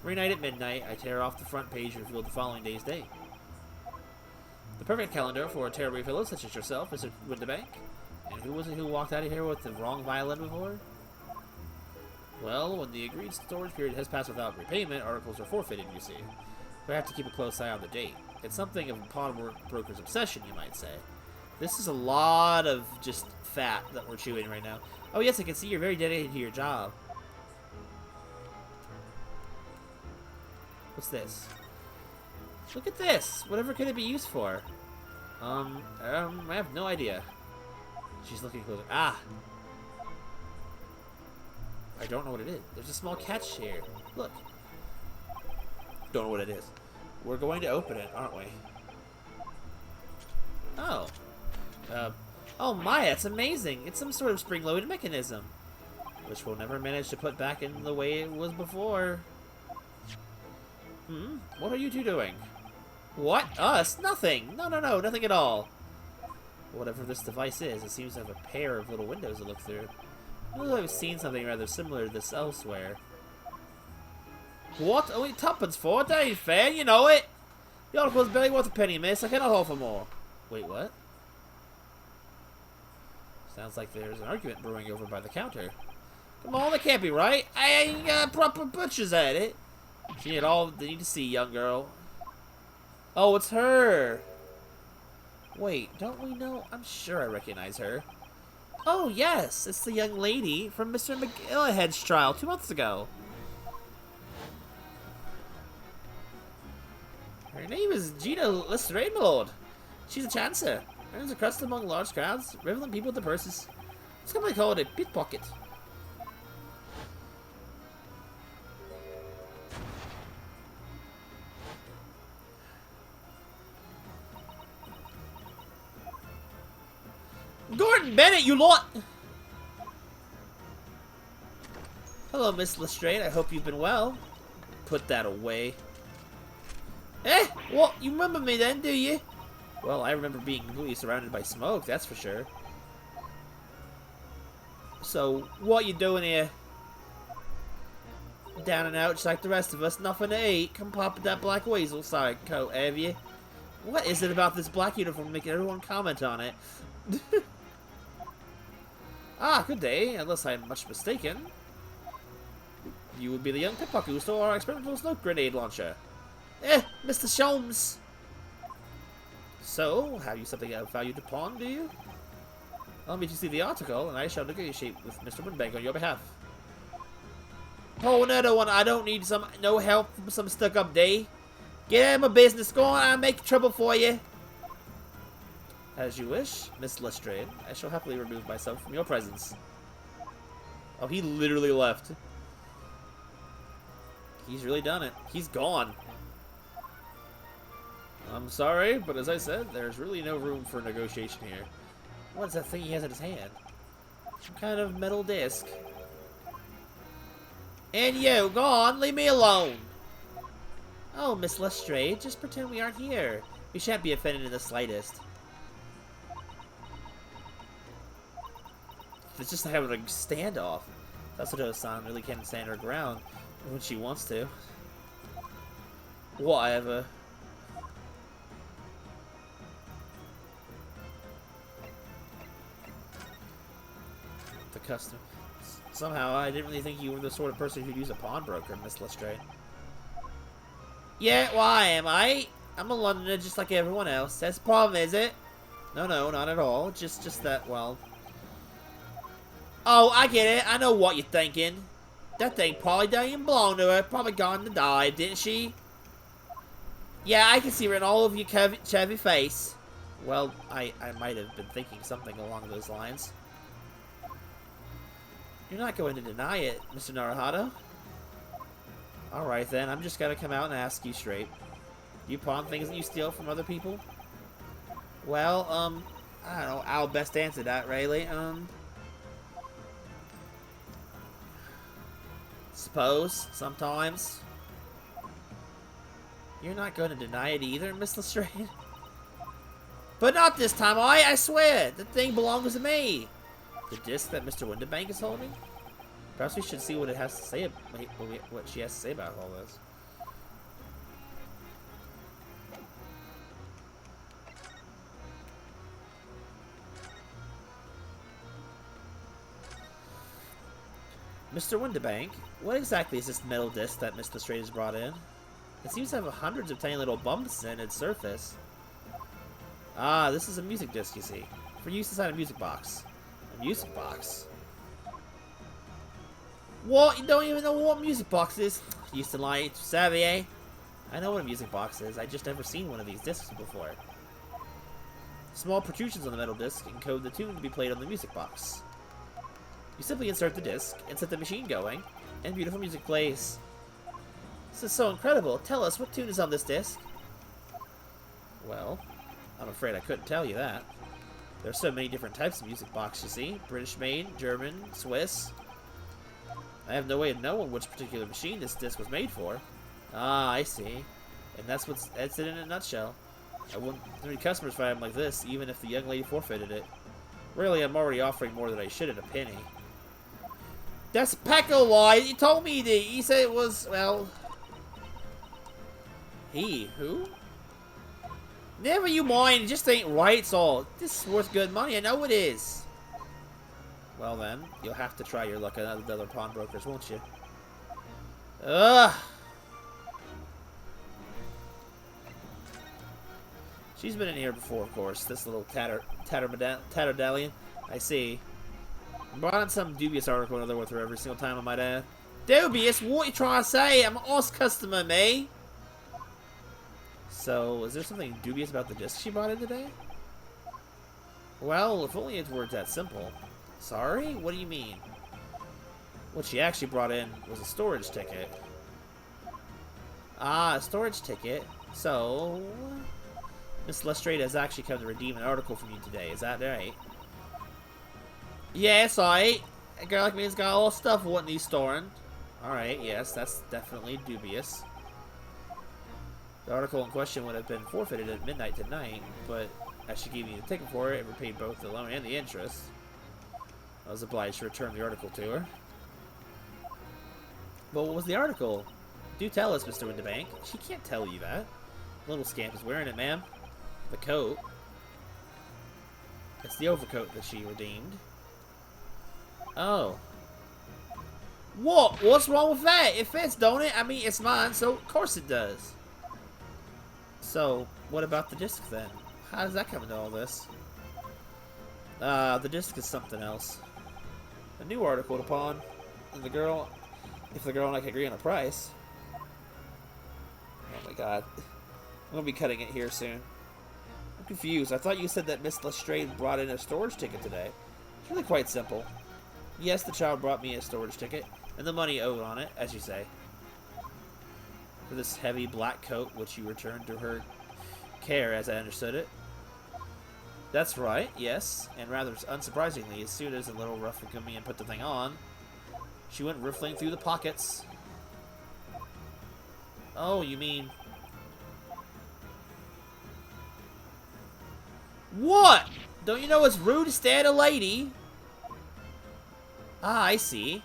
Every night at midnight, I tear off the front page and reveal the following day's date. The perfect calendar for a tearaway fellow such as yourself, Mr. Windibank. And who was it who walked out of here with the wrong violin before? Well, when the agreed storage period has passed without repayment, articles are forfeited, you see. So I have to keep a close eye on the date. It's something of a pawnbroker's obsession, you might say. This is a lot of just fat that we're chewing right now. Oh yes, I can see you're very dedicated to your job. What's this? Look at this! Whatever could it be used for? I have no idea. She's looking closer. Ah! I don't know what it is. There's a small catch here. Look. Don't know what it is. We're going to open it, aren't we? Oh. Oh my, that's amazing! It's some sort of spring-loaded mechanism. Which we'll never manage to put back in the way it was before. Hmm? What are you two doing? What? Us? Nothing! No, nothing at all. Whatever this device is, it seems to have a pair of little windows to look through. I know I've seen something rather similar to this elsewhere. What? Only tuppence for it? That ain't fair, you know it! The article's barely worth a penny, miss. I cannot offer more. Wait, what? Sounds like there's an argument brewing over by the counter. Come on, that can't be right. I ain't got proper butchers at it. She had all they need to see, young girl. Oh, it's her. Wait, don't we know? I'm sure I recognize her. Oh, yes. It's the young lady from Mr. McGillahead's trial 2 months ago. Her name is Gina Lestrade, my lord. She's a chancer. Earns a crust among large crowds, reveling people with their purses. It's commonly called a pickpocket. Gordon Bennett, you lot! Hello, Miss Lestrade. I hope you've been well. Put that away. Eh? What? You remember me then, do you? Well, I remember being completely surrounded by smoke, that's for sure. So, what you doing here? Down and out just like the rest of us, nothing to eat. Come pop at that black weasel side coat, have you? What is it about this black uniform making everyone comment on it? Ah, good day, unless I'm much mistaken. You would be the young pickpocket who stole our experimental smoke grenade launcher. Mr. Sholmes! So, have you something of value to pawn, do you? Allow me to see the article, and I shall negotiate with Mr. Windbank on your behalf. Oh, another one. I don't need no help from some stuck-up day. Get out of my business. Go on, I'll make trouble for you. As you wish, Miss Lestrade. I shall happily remove myself from your presence. Oh, he literally left. He's really done it. He's gone. I'm sorry, but as I said, there's really no room for negotiation here. What is that thing he has in his hand? Some kind of metal disc. And you, go on, leave me alone. Oh, Miss Lestrade, just pretend we aren't here. We shan't be offended in the slightest. It's just like having a standoff. Sasado-san really can't stand her ground when she wants to. Whatever. The customer. Somehow, I didn't really think you were the sort of person who'd use a pawnbroker, Miss Lestrade. Yeah, well, I am. I'm a Londoner just like everyone else. That's the problem, is it? No, not at all. Just that, well... Oh, I get it. I know what you're thinking. That thing probably didn't even belong to her. Probably gone to die, didn't she? Yeah, I can see it in all of your chubby face. Well, I might have been thinking something along those lines. You're not going to deny it, Mr. Naruhito. Alright then, I'm just gonna come out and ask you straight. Do you pawn things that you steal from other people? Well, I don't know. I'll best answer that, really. Suppose, sometimes. You're not going to deny it either, Miss Lestrade? But not this time, I swear! The thing belongs to me! The disc that Mr. Winterbank is holding? Perhaps we should see what it has to say, what she has to say about all this. Mr. Winterbank, what exactly is this metal disc that Miss Lestrade has brought in? It seems to have hundreds of tiny little bumps in its surface. Ah, this is a music disc, you see. For use inside a music box. A music box? What? You don't even know what a music box is? Used to lie, savvy, eh? I know what a music box is. I just never seen one of these discs before. Small protrusions on the metal disc encode the tune to be played on the music box. You simply insert the disc and set the machine going, and beautiful music plays. This is so incredible. Tell us, what tune is on this disc? Well, I'm afraid I couldn't tell you that. There are so many different types of music box, you see. British made, German, Swiss. I have no way of knowing which particular machine this disc was made for. Ah, I see. And that's it in a nutshell. I wouldn't treat customers for item like this, even if the young lady forfeited it. Really, I'm already offering more than I should at a penny. That's Pecco lie. He told me that. He said it was, well... He? Who? Never you mind. It just ain't right, it's all. This is worth good money. I know it is. Well then, you'll have to try your luck at other pawnbrokers, won't you? Ugh! She's been in here before, of course. This little tatterdallion. I see. Brought in some dubious article or other with her every single time, I might add. Dubious? What you trying to say? I'm an Oz customer, me. So, is there something dubious about the disc she bought in today? Well, if only it were that simple. Sorry? What do you mean? What she actually brought in was a storage ticket. Ah, a storage ticket. So, Miss Lestrade has actually come to redeem an article from you today. Is that right? Yes, alright. A girl like me has got all stuff what needs storing. Alright, yes, that's definitely dubious. The article in question would have been forfeited at midnight tonight, but as she gave me the ticket for it, it repaid both the loan and the interest. I was obliged to return the article to her. But what was the article? Do tell us, Mr. Winterbank. She can't tell you that. The little scamp is wearing it, ma'am. The coat. It's the overcoat that she redeemed. Oh. What? What's wrong with that? It fits, don't it? I mean, it's mine, so of course it does. So, what about the disc then? How does that come into all this? The disc is something else. A new article upon if the girl and I can agree on a price. Oh my god. I'm gonna be cutting it here soon. I'm confused. I thought you said that Miss Lestrade brought in a storage ticket today. It's really quite simple. Yes, the child brought me a storage ticket, and the money owed on it, as you say. For this heavy black coat, which you returned to her care, as I understood it. That's right, yes, and rather unsurprisingly, as soon as the little ruffian put the thing on, she went riffling through the pockets. Oh, you mean... What? Don't you know it's rude to stare at a lady? Ah, I see.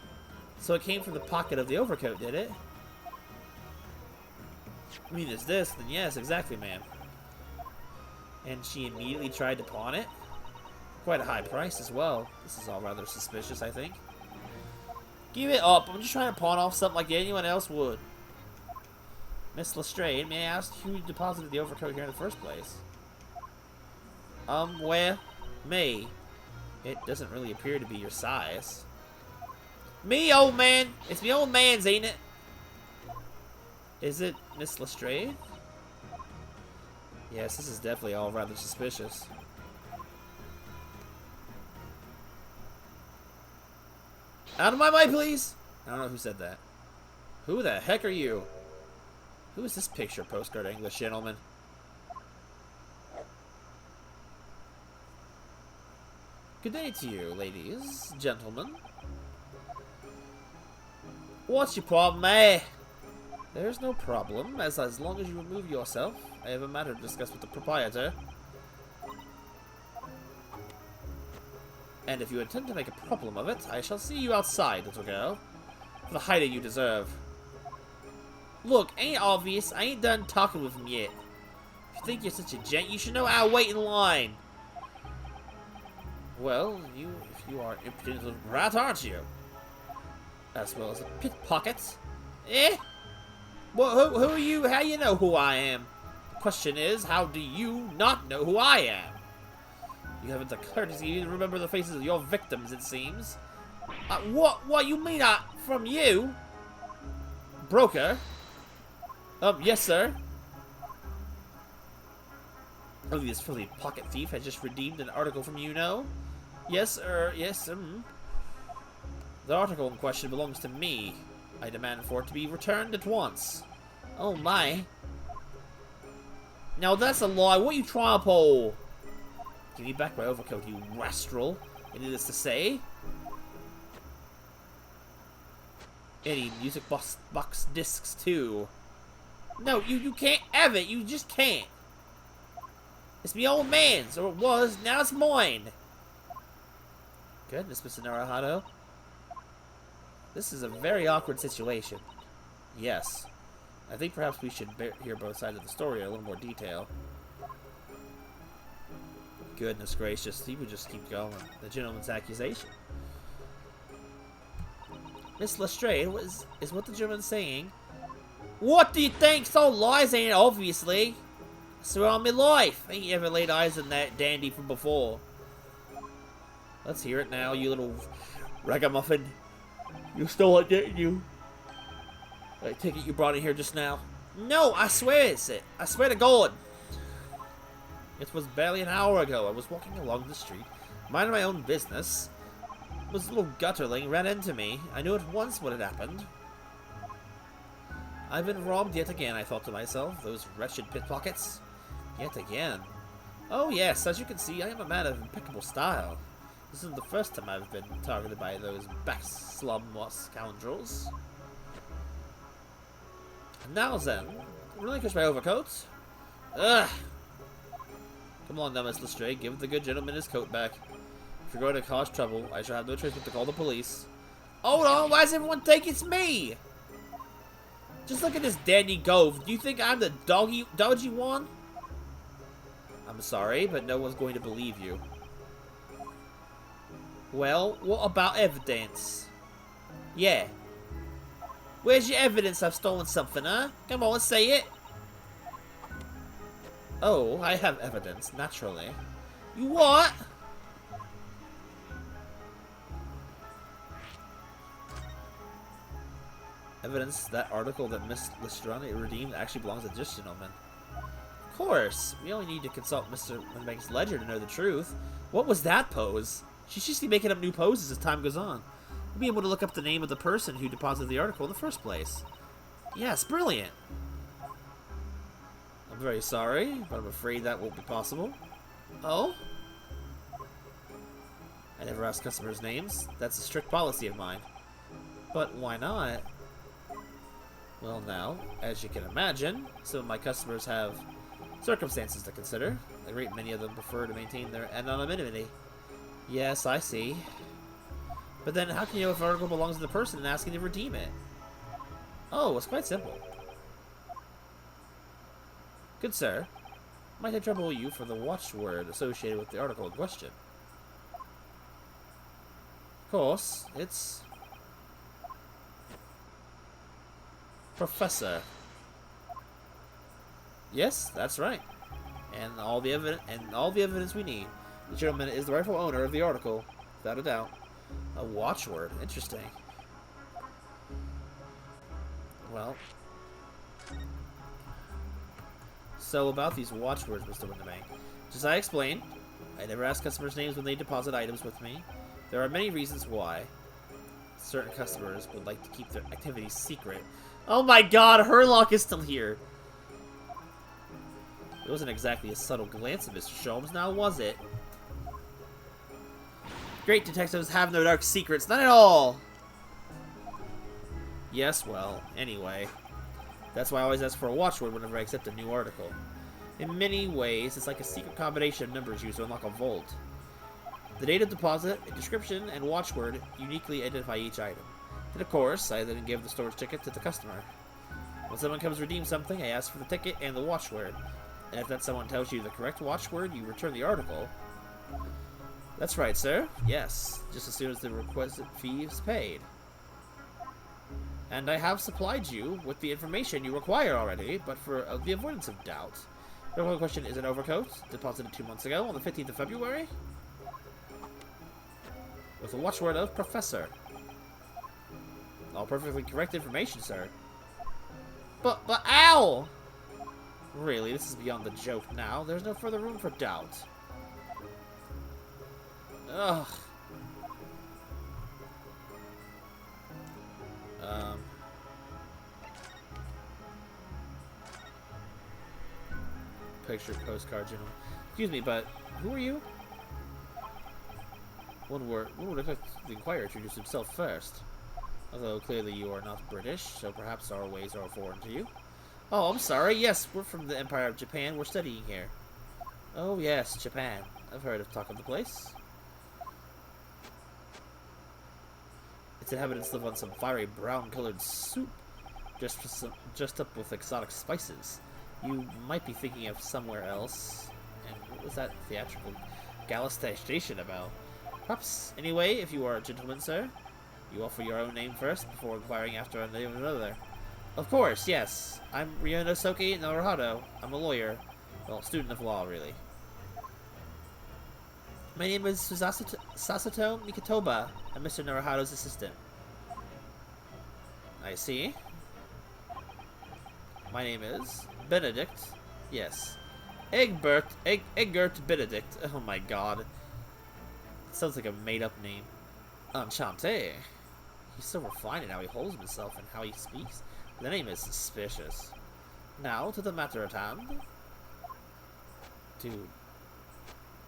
So it came from the pocket of the overcoat, did it? I mean, it's this, then yes, exactly, ma'am. And she immediately tried to pawn it? Quite a high price as well. This is all rather suspicious, I think. Give it up. I'm just trying to pawn off something like anyone else would. Miss Lestrade, may I ask who deposited the overcoat here in the first place? Well, me. It doesn't really appear to be your size. Me, old man! It's me old man's, ain't it? Is it Miss Lestrade? Yes, this is definitely all rather suspicious. Out of my way, please! I don't know who said that. Who the heck are you? Who is this picture postcard, English gentleman? Good day to you, ladies, gentlemen. What's your problem, eh? There's no problem, as long as you remove yourself. I have a matter to discuss with the proprietor. And if you intend to make a problem of it, I shall see you outside, little girl. For the hiding you deserve. Look, ain't obvious. I ain't done talking with him yet. If you think you're such a gent, you should know how to wait in line. Well, if you are impudent little rat, aren't you? As well as a pickpocket. Eh? Well, who are you? How you know who I am? The question is, how do you not know who I am? You haven't the courtesy to remember the faces of your victims, it seems. What you mean, from you? Broker? Yes, sir. Oh, this filthy pocket thief has just redeemed an article from you know? Yes, yes, The article in question belongs to me. I demand for it to be returned at once. Oh my. Now that's a lie. What you trying to pull? Give me back my overcoat, you rascal. Needless to say. Any music box discs too. No, you can't have it. You just can't. It's me old man's, or it was. Now it's mine. Goodness, Mr. Naruhado. This is a very awkward situation. Yes. I think perhaps we should hear both sides of the story in a little more detail. Goodness gracious, he would just keep going. The gentleman's accusation. Miss Lestrade, is what the gentleman's saying? What do you think? So lies ain't it, obviously. I swear on my life. I ain't ever laid eyes on that dandy from before. Let's hear it now, you little ragamuffin. You stole it, didn't you? I take it you brought it here just now. No, I swear it's it. I swear to God. It was barely an hour ago. I was walking along the street, minding my own business. This little gutterling ran into me. I knew at once what had happened. I've been robbed yet again, I thought to myself. Those wretched pickpockets. Yet again. Oh yes, as you can see, I am a man of impeccable style. This isn't the first time I've been targeted by those backslum scoundrels. Now then, relinquish my overcoat. Ugh! Come on now, Miss Lestrade, give the good gentleman his coat back. If you're going to cause trouble, I shall have no choice but to call the police. Hold on, why does everyone think it's me? Just look at this Danny Gove. Do you think I'm the dodgy one? I'm sorry, but no one's going to believe you. Well, what about evidence? Yeah, Where's your evidence I've stolen something, huh? Come on, say it. Oh, I have evidence, naturally. You what? Evidence that article that Miss Lestrade redeemed actually belongs to this gentleman. Of course, we only need to consult Mr. Winbank's ledger to know the truth. What was that pose? She's just making up new poses as time goes on. We'll be able to look up the name of the person who deposited the article in the first place. Yes, brilliant. I'm very sorry, but I'm afraid that won't be possible. Oh? I never ask customers' names. That's a strict policy of mine. But why not? Well now, as you can imagine, some of my customers have circumstances to consider. A great many of them prefer to maintain their anonymity. Yes, I see. But then how can you know if an article belongs to the person and asking to redeem it? Oh, it's quite simple. Good sir, might I trouble you for the watchword associated with the article in question? Of course, it's Professor. Yes, that's right. And all the evidence we need. The gentleman is the rightful owner of the article, without a doubt. A watchword. Interesting. Well. So about these watchwords, Mr. Winbank. Just as I explained, I never ask customers' names when they deposit items with me. There are many reasons why. Certain customers would like to keep their activities secret. Oh my god, Herlock is still here! It wasn't exactly a subtle glance at Mr. Sholmes, now was it? Great detectives have no dark secrets, not at all! Yes, well, anyway. That's why I always ask for a watchword whenever I accept a new article. In many ways, it's like a secret combination of numbers used to unlock a vault. The date of deposit, a description, and watchword uniquely identify each item. And of course, I then give the storage ticket to the customer. When someone comes to redeem something, I ask for the ticket and the watchword. And if that someone tells you the correct watchword, you return the article. That's right, sir. Yes, just as soon as the requisite fee is paid. And I have supplied you with the information you require already, but for the avoidance of doubt. The real question is an overcoat, deposited 2 months ago on the 15th of February, with the watchword of Professor. All perfectly correct information, sir. But ow! Really, this is beyond the joke now. There's no further room for doubt. Ugh. Picture postcard journal. Excuse me, but who are you? One would expect the inquirer to introduce himself first. Although clearly you are not British, so perhaps our ways are foreign to you. Oh, I'm sorry. Yes, we're from the Empire of Japan. We're studying here. Oh yes, Japan. I've heard of talk of the place. Its inhabitants live on some fiery brown-colored soup, just up with exotic spices. You might be thinking of somewhere else. And what was that theatrical gallistication about? Perhaps, anyway, if you are a gentleman, sir, you offer your own name first before inquiring after a name of another. Of course, yes. I'm Ryonosuke Naruhado. I'm a lawyer. Well, student of law, really. My name is Sasato Mikotoba. I'm Mr. Naruhado's assistant. I see. My name is Benedict. Yes. Egbert Benedict. Oh my god. Sounds like a made-up name. Enchanté. He's so refined in how he holds himself and how he speaks. The name is suspicious. Now, to the matter at hand. Dude.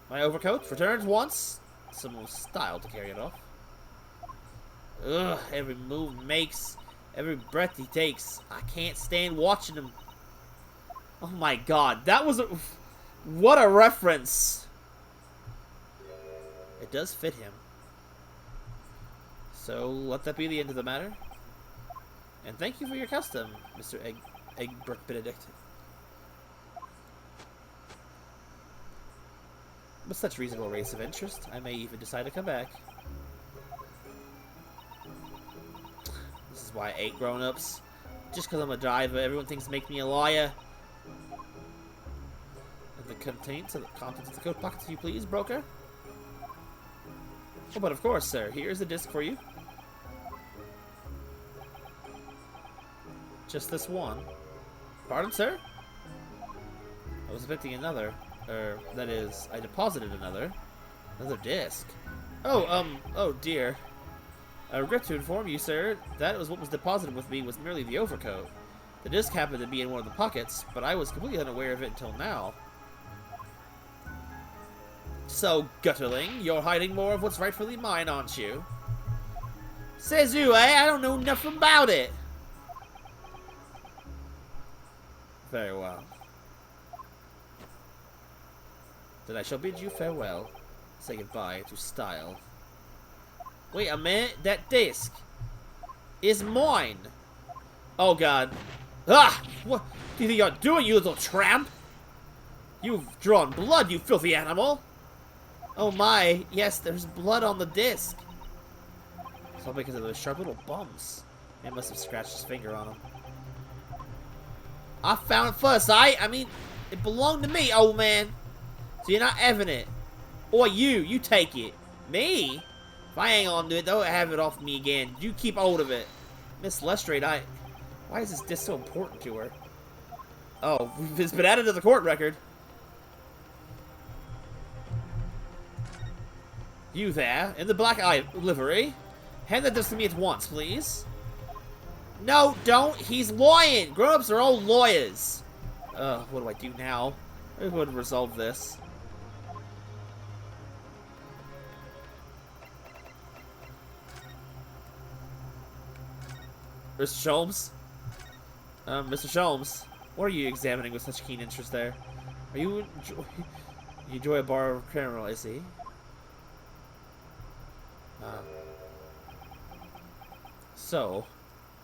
My overcoat returned once. Some style to carry it off. Ugh, every move he makes, every breath he takes. I can't stand watching him. Oh my god, that was a... What a reference! It does fit him. So, let that be the end of the matter. And thank you for your custom, Mr. Egbert Benedict. With such reasonable rates of interest, I may even decide to come back. This is why I ate grown-ups. Just because I'm a driver, everyone thinks make me a liar. And the contents of the coat pockets, if you please, broker. Oh, but of course, sir. Here's the disc for you. Just this one. Pardon, sir? I was expecting another. That is, I deposited another disc. Oh dear. I regret to inform you, sir, that was what was deposited with me was merely the overcoat. The disc happened to be in one of the pockets, but I was completely unaware of it until now. So, Gutterling, you're hiding more of what's rightfully mine, aren't you? Says who, eh? I don't know nothing about it. Very well. Then I shall bid you farewell. Say goodbye to style. Wait a minute, that disc is mine. Oh god. Ah! What do you think you're doing, you little tramp? You've drawn blood, you filthy animal. Oh my, yes, there's blood on the disc. It's all because of those sharp little bumps. He must have scratched his finger on them. I found it first, I mean, it belonged to me, old man. So you're not having it. Or you take it. Me? If I hang on to it, don't have it off me again. You keep hold of it. Miss Lestrade, why is this disc so important to her? Oh, it's been added to the court record. You there, in the black eye livery. Hand that disc to me at once, please. No, don't. He's lying. Grown-ups are all lawyers. What do I do now? I would resolve this. Mr. Sholmes? Mr. Sholmes, what are you examining with such keen interest there? Are you enjoy a bar of criminal, I see. So,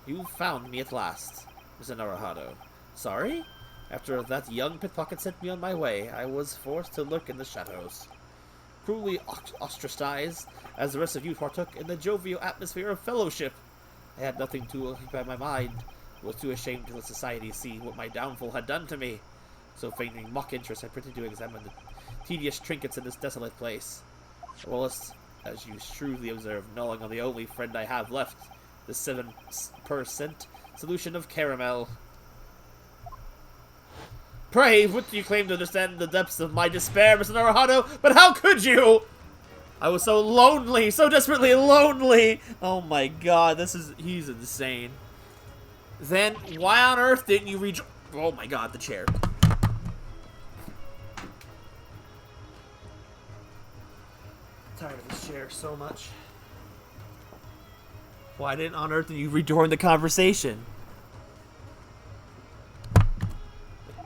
you found me at last, Mr. Naruhado. Sorry? After that young pickpocket sent me on my way, I was forced to lurk in the shadows. Cruelly ostracized, as the rest of you partook in the jovial atmosphere of fellowship. I had nothing to occupy my mind. I was too ashamed to let society see what my downfall had done to me. So feigning mock interest, I pretended to examine the tedious trinkets in this desolate place. Well, as you shrewdly observe, gnawing on the only friend I have left, the 7% solution of caramel. Pray, what do you claim to understand the depths of my despair, Mr. Naruhado? But how could you? I was so lonely, so desperately lonely. Oh my god, he's insane. Then, why on earth didn't you reach... Oh my god, the chair. I'm tired of this chair so much. Why didn't on earth did you rejoin the conversation?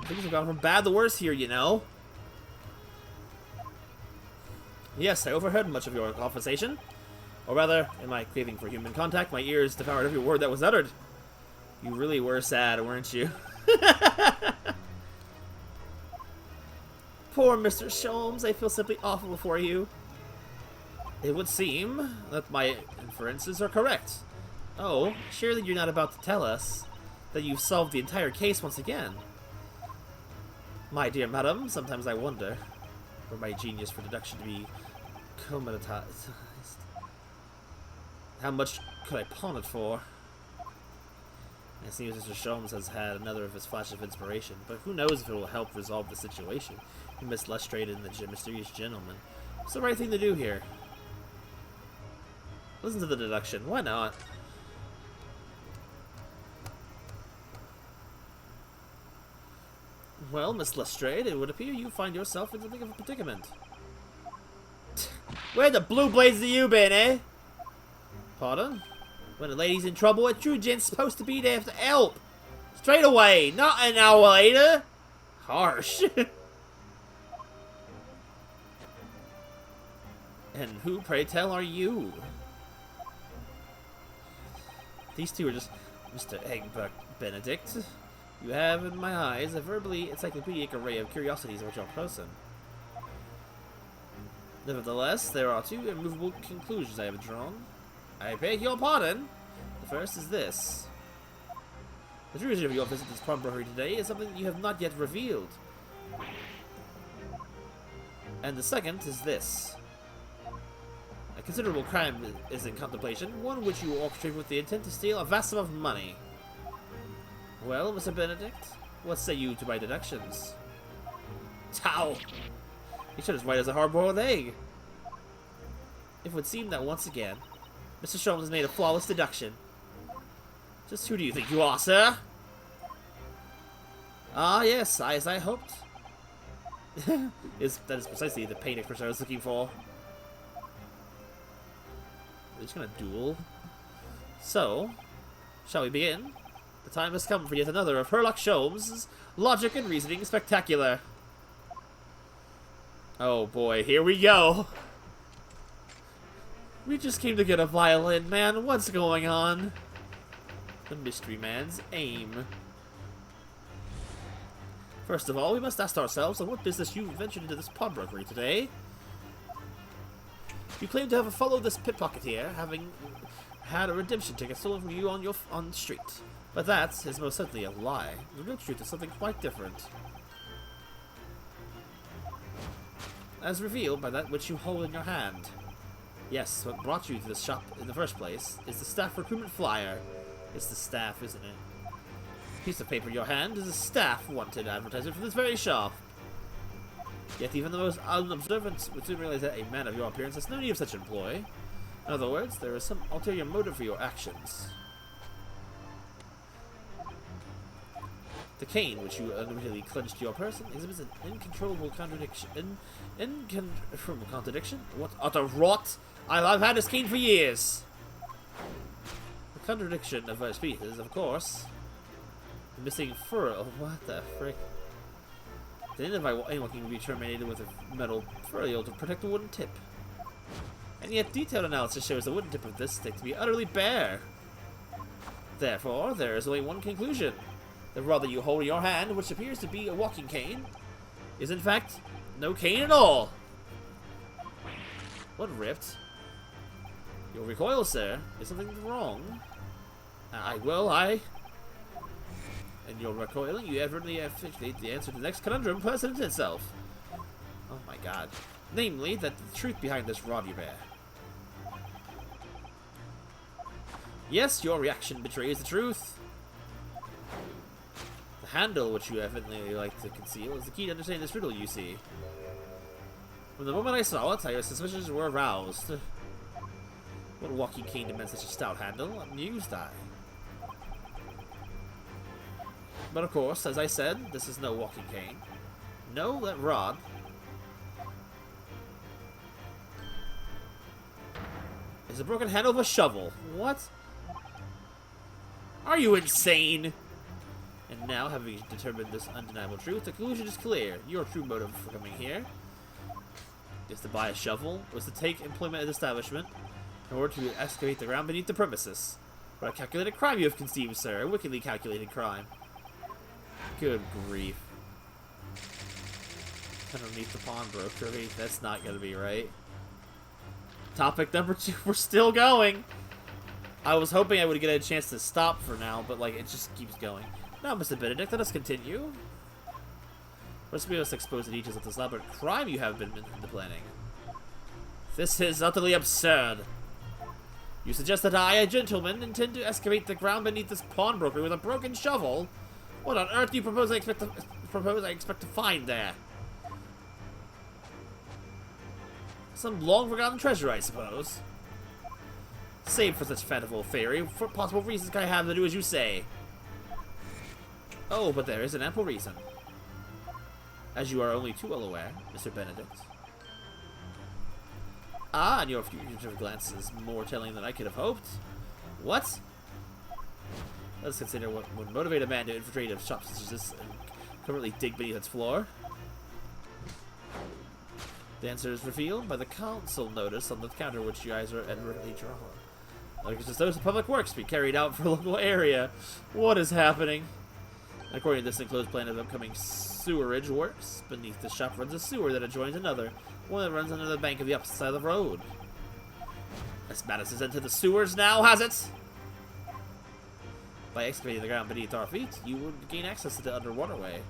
Things have gone from bad to worse here, you know. Yes, I overheard much of your conversation. Or rather, in my craving for human contact, my ears devoured every word that was uttered. You really were sad, weren't you? Poor Mr. Sholmes, I feel simply awful for you. It would seem that my inferences are correct. Oh, surely you're not about to tell us that you've solved the entire case once again. My dear madam, sometimes I wonder were my genius for deduction to be commoditized. How much could I pawn it for? It seems Mr. Sholmes has had another of his flashes of inspiration, but who knows if it will help resolve the situation. Miss Lestrade and the mysterious gentleman. What's the right thing to do here? Listen to the deduction. Why not? Well, Miss Lestrade, it would appear you find yourself in something of a predicament. Where the blue blazes have you been, eh? Pardon? When a lady's in trouble, a true gent's supposed to be there to help. Straight away, not an hour later. Harsh. And who, pray tell, are you? These two are just Mr. Egbert Benedict. You have, in my eyes, a verbally encyclopedic array of curiosities about your person. Nevertheless, there are two immovable conclusions I have drawn. I beg your pardon. The First is this. The true reason of your visit to this pawnbrokery today is something that you have not yet revealed. And the second is this. A considerable crime is in contemplation, one which you orchestrate with the intent to steal a vast sum of money. Well, Mr. Benedict, what say you to my deductions? Tow! He should as white as a hard-boiled egg. It would seem that once again, Mr. Sholmes has made a flawless deduction. Just who do you think you are, sir? Ah, yes, as I hoped. That is precisely the paint expression I was looking for. We're just gonna duel. So, shall we begin? The time has come for yet another of Herlock Sholmes' logic and reasoning spectacular. Oh boy, here we go. We just came to get a violin, man. What's going on? The mystery man's aim. First of all, we must ask ourselves on what business you ventured into this pawnbrokery today. You claim to have followed this pickpocketeer, having had a redemption ticket stolen from you on the street. But that is most certainly a lie. The real truth is something quite different. As revealed by that which you hold in your hand. Yes, what brought you to this shop in the first place is the staff recruitment flyer. It's the staff, isn't it? The piece of paper in your hand is a staff wanted advertisement for this very shop. Yet even the most unobservant would soon realize that a man of your appearance has no need of such employ. In other words, there is some ulterior motive for your actions. The cane, which you unwittingly clenched to your person, exhibits an incontrollable contradiction. Incontrollable contradiction? What utter rot? I've had this cane for years! The contradiction of our speech is, of course, the missing furrow. What the frick? The end of my anyone can be terminated with a metal furrow to protect the wooden tip. And yet detailed analysis shows the wooden tip of this stick to be utterly bare. Therefore, there is only one conclusion. The rod that you hold in your hand, which appears to be a walking cane, is in fact no cane at all. What ripped? Your recoil, sir. Is something wrong? In your recoiling, you evidently fixate the answer to the next conundrum presented itself. Oh my god. Namely, that the truth behind this rod you bear. Yes, your reaction betrays the truth. The handle, which you evidently like to conceal, is the key to understanding this riddle, you see. From the moment I saw it, your suspicions were aroused. What walking cane demands such a stout handle? Amused I. But of course, as I said, this is no walking cane. No, that rod is a broken handle of a shovel. What? Are you insane? And now, having determined this undeniable truth, the conclusion is clear. Your true motive for coming here is to buy a shovel, was to take employment at the establishment in order to excavate the ground beneath the premises. What a calculated crime you have conceived, sir. A wickedly calculated crime. Good grief. Underneath the pawnbrokery. That's not gonna be right. Topic number 2. We're still going. I was hoping I would get a chance to stop for now, but like it just keeps going. Now, Mr. Benedict, let us continue. First, we must expose the details of this elaborate crime you have been in the planning. This is utterly absurd. You suggest that I, a gentleman, intend to excavate the ground beneath this pawnbrokery with a broken shovel? What on earth do you propose I expect to find there? Some long-forgotten treasure, I suppose. Save for such fanciful theory, what possible reasons can I have to do as you say? Oh, but there is an ample reason. As you are only too well aware, Mr. Benedict. Ah, and your fugitive glance is more telling than I could have hoped. What? Let's consider what would motivate a man to infiltrate a shop such as this and currently dig beneath its floor. The answer is revealed by the council notice on the counter which you guys are advertently drawn. Like it's just those public works be carried out for a local area. What is happening? According to this enclosed plan of upcoming sewerage works, beneath the shop runs a sewer that adjoins another, one that runs under the bank of the opposite side of the road. This madness has entered the sewers now, has it? By excavating the ground beneath our feet, you would gain access to the underwater way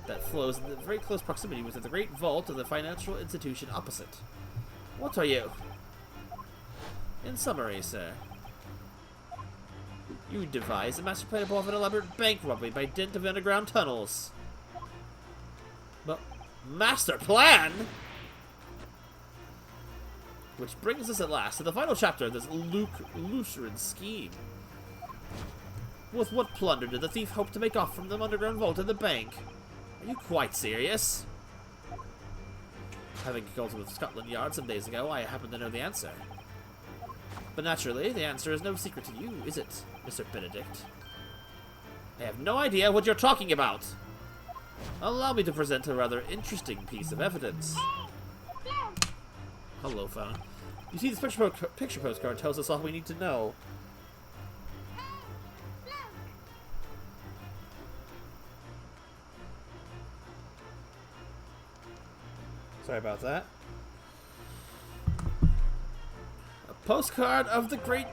that flows in very close proximity with the great vault of the financial institution opposite. What are you? In summary, sir, you devised a master plan involving an elaborate bank robbery by dint of underground tunnels. But master plan? Which brings us at last to the final chapter of this lucrative scheme. With what plunder did the thief hope to make off from the underground vault and the bank? Are you quite serious? Having consulted with Scotland Yard some days ago, I happen to know the answer. But naturally, the answer is no secret to you, is it, Mr. Benedict? I have no idea what you're talking about. Allow me to present a rather interesting piece of evidence. Hello, phone. You see, this picture postcard tells us all we need to know. Sorry about that. A postcard of the great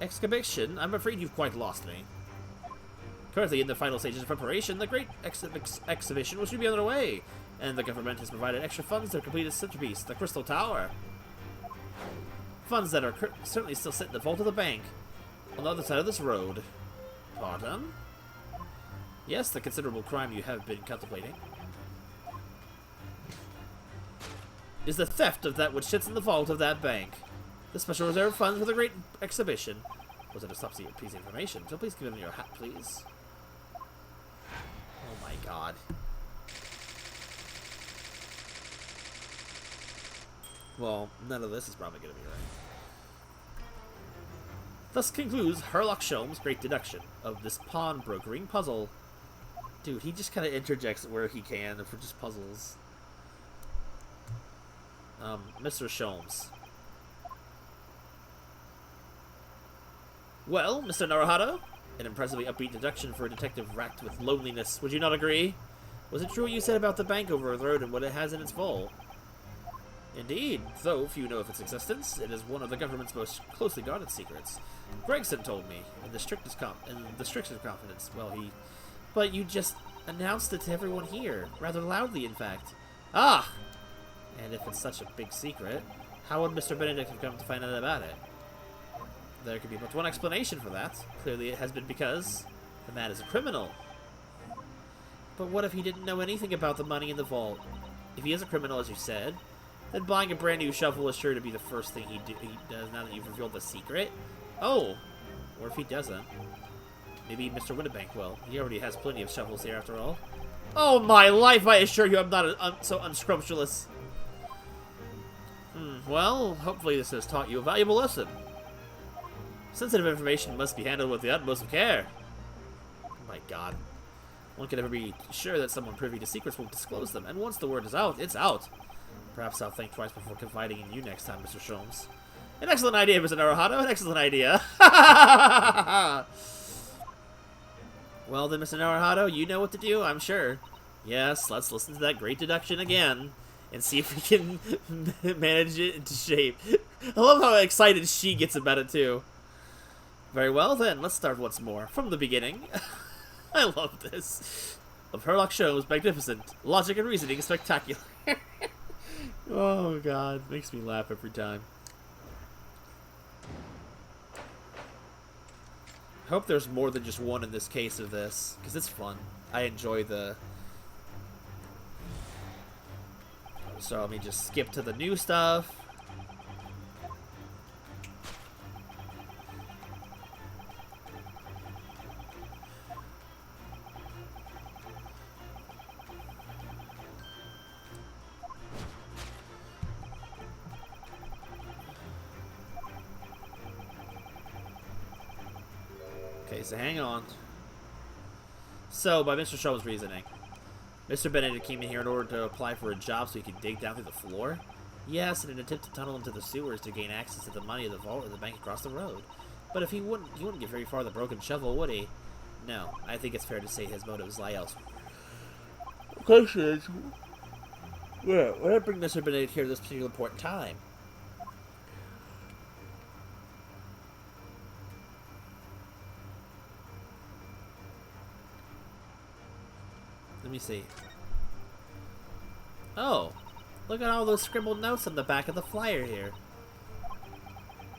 excavation. I'm afraid you've quite lost me. Currently in the final stages of preparation, the great exhibition will soon be underway, and the government has provided extra funds to complete its centerpiece, the Crystal Tower. Funds that are certainly still sit in the vault of the bank, on the other side of this road. Pardon? Yes, the considerable crime you have been contemplating is the theft of that which sits in the vault of that bank. The special reserve funds for the great exhibition was a top secret piece of information, so please give me your hat, please. Oh my god. Well, none of this is probably going to be right. Thus concludes Herlock Sholmes' great deduction of this pawn-brokering puzzle. Dude, he just kind of interjects where he can for just puzzles. Mr. Sholmes. Well, Mr. Naruhado? An impressively upbeat deduction for a detective racked with loneliness. Would you not agree? Was it true what you said about the bank over the road and what it has in its vault? Indeed, though few know of its existence, it is one of the government's most closely guarded secrets. Gregson told me, in the strictest confidence. But you just announced it to everyone here, rather loudly, in fact. Ah! And if it's such a big secret, how would Mr. Benedict have come to find out about it? There could be but one explanation for that. Clearly it has been because the man is a criminal. But what if he didn't know anything about the money in the vault? If he is a criminal, as you said, then buying a brand new shovel is sure to be the first thing he does now that you've revealed the secret. Oh! Or if he doesn't. Maybe Mr. Winnebank will. He already has plenty of shovels here, after all. Oh my life, I assure you I'm not so unscrumptious. Well, hopefully this has taught you a valuable lesson. Sensitive information must be handled with the utmost of care. Oh my god. One can never be sure that someone privy to secrets won't disclose them, and once the word is out, it's out. Perhaps I'll think twice before confiding in you next time, Mr. Sholmes. An excellent idea, Mr. Naruhado, an excellent idea. Well then, Mr. Naruhado, you know what to do, I'm sure. Yes, let's listen to that great deduction again, and see if we can manage it into shape. I love how excited she gets about it, too. Very well, then, let's start once more, from the beginning. I love this. Of Herlock Sholmes, magnificent. Logic and reasoning spectacular. Oh, God. Makes me laugh every time. I hope there's more than just one in this case of this, because it's fun. I enjoy the... So let me just skip to the new stuff. Okay, so hang on. So, by Mr. Show's reasoning, Mr. Benedict came in here in order to apply for a job so he could dig down through the floor? Yes, in an attempt to tunnel into the sewers to gain access to the money of the vault of the bank across the road. But if he wouldn't get very far with a broken shovel, would he? No, I think it's fair to say his motives lie elsewhere. The question is, why did I bring Mr. Benedict here at this particular point in time? Let me see. Oh, look at all those scribbled notes on the back of the flyer here.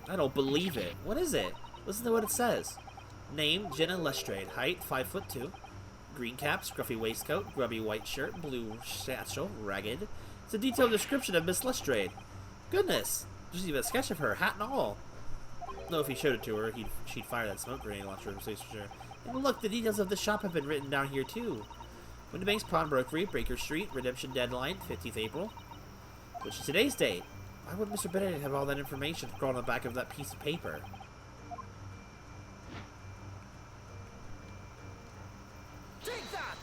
I don't believe it. What is it? Listen to what it says. Name, Jenna Lestrade. Height, 5'2". Green cap, scruffy waistcoat, grubby white shirt, blue satchel, ragged. It's a detailed description of Miss Lestrade. Goodness! There's even a sketch of her, hat and all. No, if he showed it to her, she'd fire that smoke grenade launcher, for sure. And look, the details of the shop have been written down here, too. Windibank's Pawnbrokery, Baker Street, redemption deadline, 15th April. Which is today's date. Why would Mr. Benedict have all that information scrawled on the back of that piece of paper? Take that!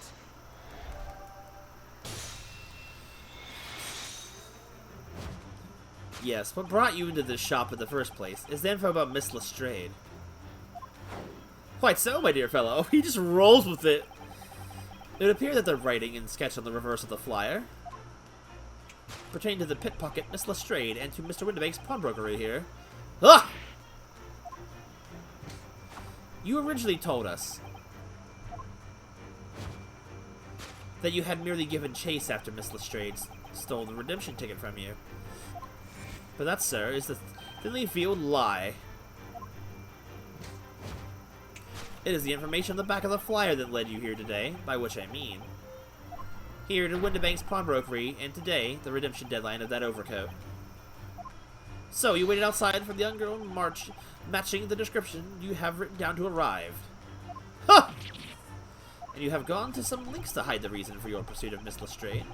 Yes, what brought you into this shop in the first place is the info about Miss Lestrade. Quite so, my dear fellow. He just rolls with it. It would appear that the writing and sketch on the reverse of the flyer pertain to the pickpocket Miss Lestrade and to Mr. Windibank's pawnbrokery here. Ah! You originally told us that you had merely given chase after Miss Lestrade stole the redemption ticket from you. But that, sir, is the thinly veiled lie. It is the information on the back of the flyer that led you here today, by which I mean here to Windibank's Pawnbrokery, and today, the redemption deadline of that overcoat. So, you waited outside for the young girl march matching the description you have written down to arrive. Ha! And you have gone to some lengths to hide the reason for your pursuit of Miss Lestrade.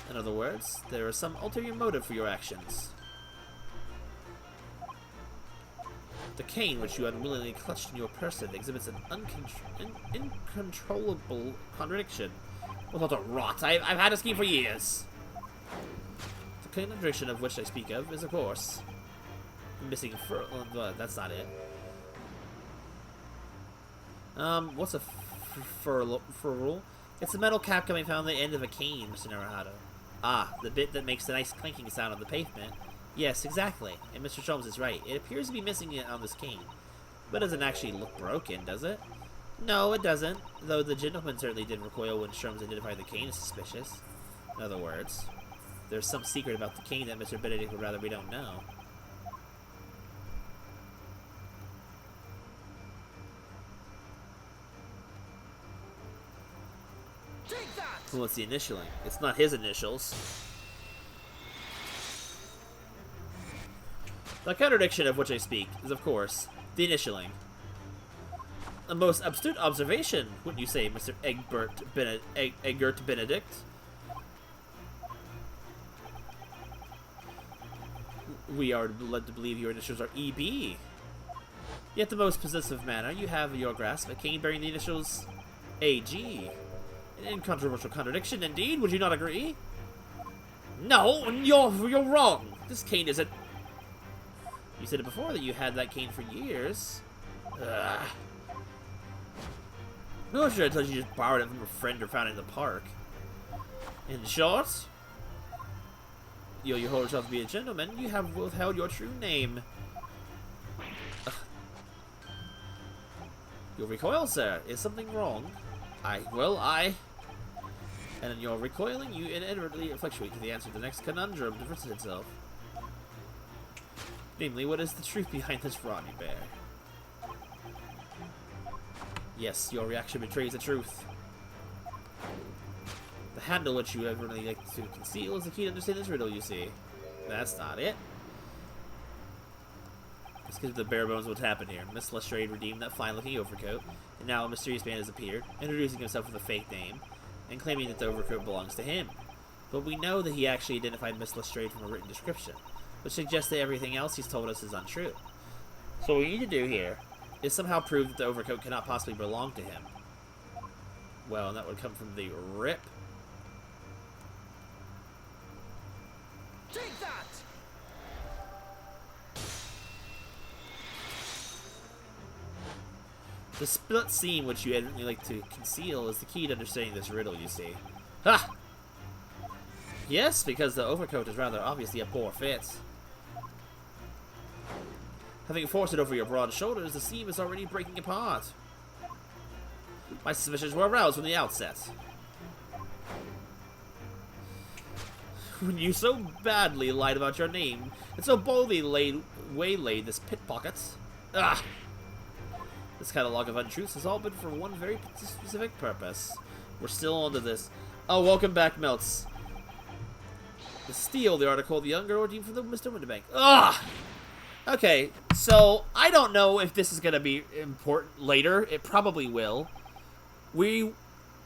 In other words, there is some ulterior motive for your actions. The cane which you unwillingly clutched in your person exhibits an uncontrollable contradiction. Well, not a rot. I've had a scheme for years. The contradiction of which I speak of is, of course, missing fur. That's not it. What's a furl? It's a metal cap coming from the end of a cane, Mr. Naruhado. Ah, the bit that makes the nice clinking sound on the pavement. Yes, exactly. And Mr. Sholmes is right. It appears to be missing it on this cane. But it doesn't actually look broken, does it? No, it doesn't. Though the gentleman certainly did recoil when Sholmes identified the cane as suspicious. In other words, there's some secret about the cane that Mr. Benedict would rather we don't know. Take that! Well, it's the initialing. It's not his initials. The contradiction of which I speak is, of course, the initialing. A most astute observation, wouldn't you say, Mr. Egbert Benedict? We are led to believe your initials are EB. Yet the most possessive manner you have in your grasp a cane bearing the initials AG. An incontrovertible contradiction, indeed. Would you not agree? No, you're wrong. This cane isn't. You said it before that you had that cane for years. Ugh. No, sure, until you just borrowed it from a friend or found it in the park. In short, you hold yourself to be a gentleman. You have withheld your true name. Ugh. Your recoil, sir. Is something wrong? And in your recoiling, you inadvertently fluctuate to the answer to the next conundrum to present itself. Namely, what is the truth behind this Rodney Bear? Yes, your reaction betrays the truth. The handle which you ever really like to conceal is the key to understand this riddle, you see. That's not it. Let's get to the bare bones of what's happened here. Miss Lestrade redeemed that fine-looking overcoat, and now a mysterious man has appeared, introducing himself with a fake name, and claiming that the overcoat belongs to him. But we know that he actually identified Miss Lestrade from a written description, which suggests that everything else he's told us is untrue. So what we need to do here is somehow prove that the overcoat cannot possibly belong to him. Well, and that would come from the rip. Take that! The split seam which you evidently like to conceal is the key to understanding this riddle, you see. Ha! Yes, because the overcoat is rather obviously a poor fit. Having forced it over your broad shoulders, the seam is already breaking apart. My suspicions were aroused from the outset. when you so badly lied about your name and so boldly waylaid this pickpocket. Ah! This catalog of untruths has all been for one very specific purpose. We're still onto this. Oh, welcome back, Melts. To steal the article, the young girl redeemed from the Mr. Winterbank. Ah! Okay, so I don't know if this is going to be important later. It probably will.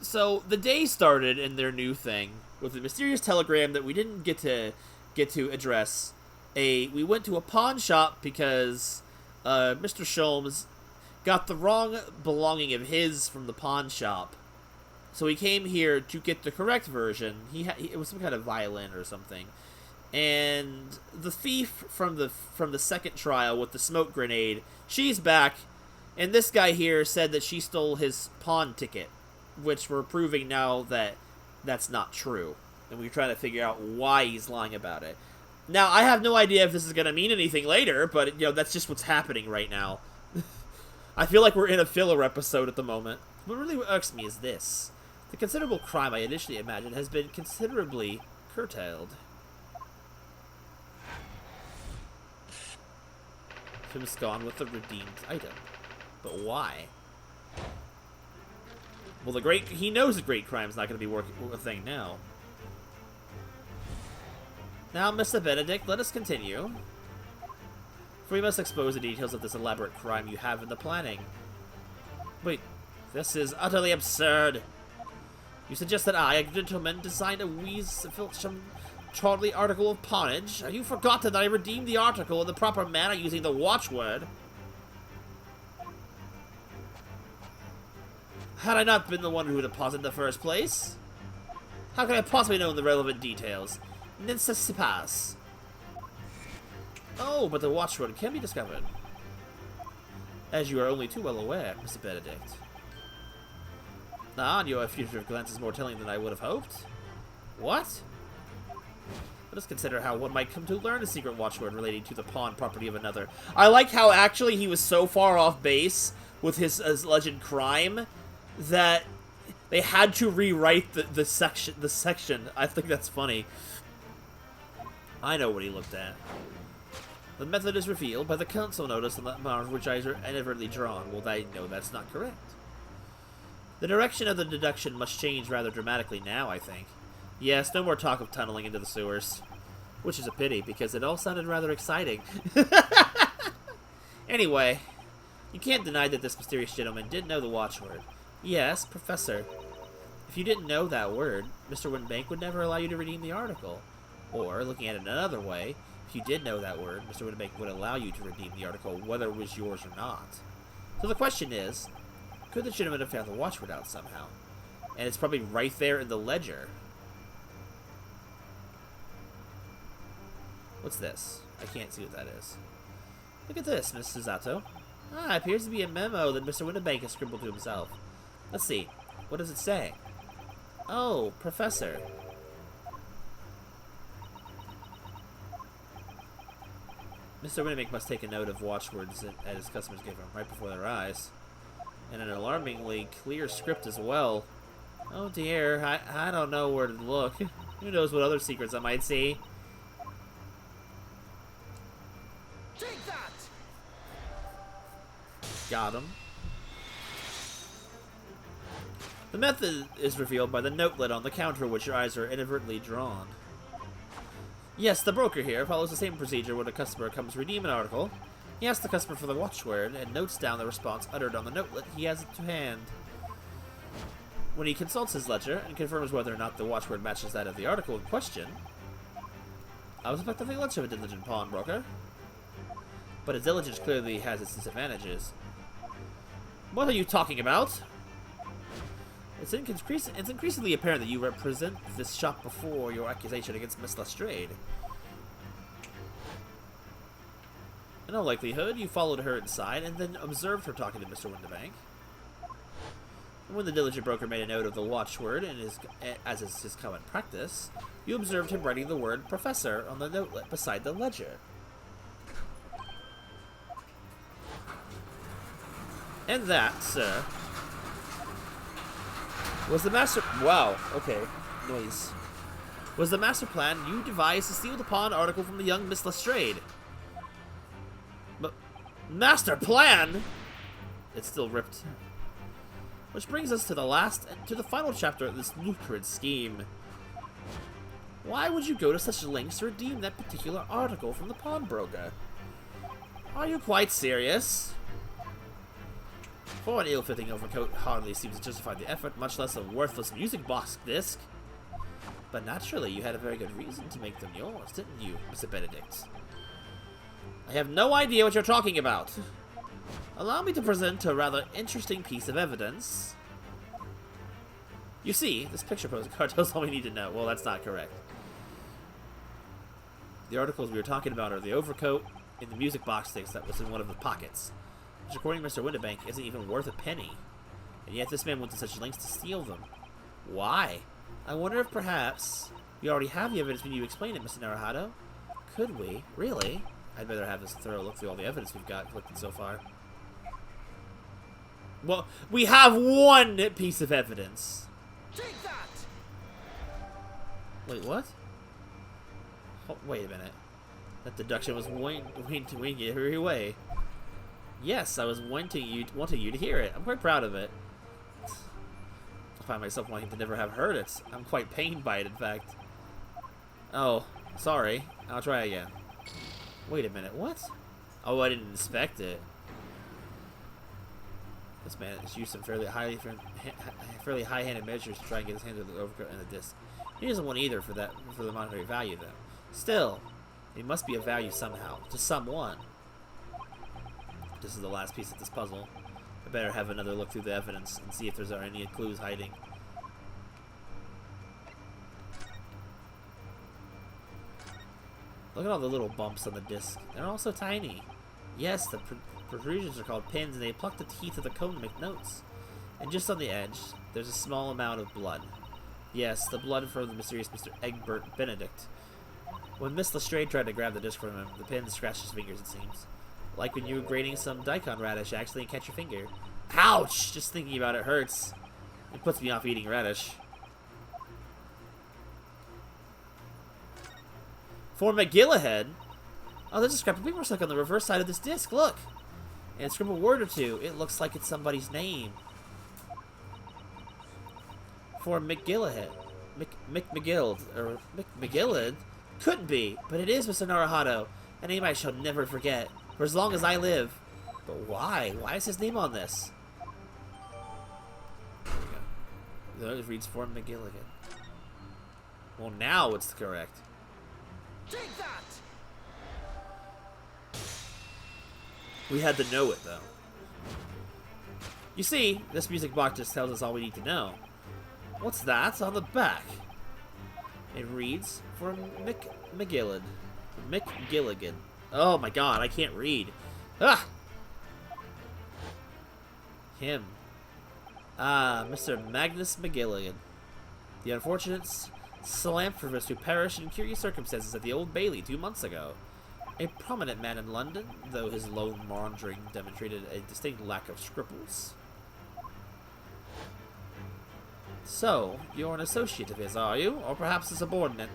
So the day started in their new thing with a mysterious telegram that we didn't get to address. We went to a pawn shop because Mr. Sholmes got the wrong belonging of his from the pawn shop. So he came here to get the correct version. It was some kind of violin or something. And the thief from the second trial with the smoke grenade, she's back, and this guy here said that she stole his pawn ticket, which we're proving now that that's not true. And we're trying to figure out why he's lying about it. Now, I have no idea if this is going to mean anything later, but, that's just what's happening right now. I feel like we're in a filler episode at the moment. What really irks me is this. The considerable crime I initially imagined has been considerably curtailed. Tim's gone with the redeemed item. But why? Well, he knows the great crime's not going to be a thing now. Now, Mr. Benedict, let us continue. For we must expose the details of this elaborate crime you have in the planning. Wait, this is utterly absurd. You suggest that I, a gentleman, designed a Weasfilcham Charlie article of pawnage? Have you forgotten that I redeemed the article in the proper manner using the watchword? Had I not been the one who deposited in the first place? How could I possibly know the relevant details? Nincesipas. Oh, but the watchword can be discovered. As you are only too well aware, Mr. Benedict. Ah, and your fugitive glance is more telling than I would have hoped. What? Let us consider how one might come to learn a secret watchword relating to the pawn property of another. I like how actually he was so far off base with his legend crime that they had to rewrite the section. I think that's funny. I know what he looked at. The method is revealed by the council notice on the mark which I inadvertently drawn. Well, I know that's not correct. The direction of the deduction must change rather dramatically now, I think. Yes, no more talk of tunneling into the sewers. Which is a pity, because it all sounded rather exciting. Anyway, you can't deny that this mysterious gentleman did know the watchword. Yes, Professor. If you didn't know that word, Mr. Winbank would never allow you to redeem the article. Or, looking at it another way, if you did know that word, Mr. Winbank would allow you to redeem the article, whether it was yours or not. So the question is, could the gentleman have found the watchword out somehow? And it's probably right there in the ledger. What's this? I can't see what that is. Look at this, Miss Suzato. Ah, it appears to be a memo that Mr. Winterbank has scribbled to himself. Let's see. What does it say? Oh, Professor. Mr. Winterbank must take a note of watchwords that his customers give him right before their eyes. And an alarmingly clear script as well. Oh dear, I don't know where to look. Who knows what other secrets I might see. Take that! Got him. The method is revealed by the notelet on the counter which your eyes are inadvertently drawn. Yes, the broker here follows the same procedure when a customer comes to redeem an article. He asks the customer for the watchword and notes down the response uttered on the notelet he has to hand. When he consults his ledger and confirms whether or not the watchword matches that of the article in question, I was effectively less of a diligent pawnbroker. But his diligence clearly has its disadvantages. What are you talking about? It's increasingly apparent that you represent this shop before your accusation against Miss Lestrade. In all likelihood, you followed her inside and then observed her talking to Mr. Winterbank. And when the diligent broker made a note of the watchword, as is his common practice, you observed him writing the word Professor on the notelet beside the ledger. And that, sir, was the master... Wow, okay. Noise. was the master plan you devised to steal the pawn article from the young Miss Lestrade. But master plan? It's still ripped. Which brings us to the final chapter of this lucrative scheme. Why would you go to such lengths to redeem that particular article from the pawnbroker? Are you quite serious? For an ill-fitting overcoat hardly seems to justify the effort, much less a worthless music box disc. But naturally, you had a very good reason to make them yours, didn't you, Mr. Benedict? I have no idea what you're talking about. Allow me to present a rather interesting piece of evidence. You see, this picture postcard tells all we need to know. Well, that's not correct. The articles we were talking about are the overcoat and the music box disc that was in one of the pockets, which according to Mr. Windibank isn't even worth a penny. And yet this man went to such lengths to steal them. Why? I wonder if perhaps we already have the evidence when you explain it, Mr. Naruhado. Could we? Really? I'd better have this thorough look through all the evidence we've got collected so far. Well, we have one piece of evidence. Take that! Wait, what? Oh, wait a minute. That deduction was winging it every way. Yes, I was wanting you to hear it. I'm quite proud of it. I find myself wanting to never have heard it. I'm quite pained by it, in fact. Oh, sorry. I'll try again. Wait a minute, what? Oh, I didn't inspect it. This man has used some fairly high-handed measures to try and get his hands on the overcoat and the disc. He doesn't want either for the monetary value, though. Still, it must be of value somehow, to someone. This is the last piece of this puzzle. I better have another look through the evidence and see if there's any clues hiding. Look at all the little bumps on the disc. They're all so tiny. Yes, the protrusions are called pins, and they pluck the teeth of the cone to make notes. And just on the edge, there's a small amount of blood. Yes, the blood from the mysterious Mr. Egbert Benedict. When Miss Lestrade tried to grab the disc from him, the pin scratched his fingers, it seems. Like when you were grating some daikon radish accidentally catch your finger. Ouch! Just thinking about it hurts. It puts me off eating radish. For McGillahead? Oh, there's a scrap of paper stuck on the reverse side of this disc, look! And scribble a word or two. It looks like it's somebody's name. For McGillahead. McGill. Or McGillad? Couldn't be, but it is, Mr. Naruhado. A name I shall never forget, for as long as I live. But why? Why is his name on this? There we go. It reads for McGilligan. Well, now it's correct. Take that! We had to know it, though. You see, this music box just tells us all we need to know. What's that on the back? It reads for McGilligan. McGilligan. Oh my god, I can't read. Ah! Him. Ah, Mr. Magnus McGilligan. The unfortunate philanthropist who perished in curious circumstances at the Old Bailey 2 months ago. A prominent man in London, though his lone maundering demonstrated a distinct lack of scruples. So, you're an associate of his, are you? Or perhaps a subordinate?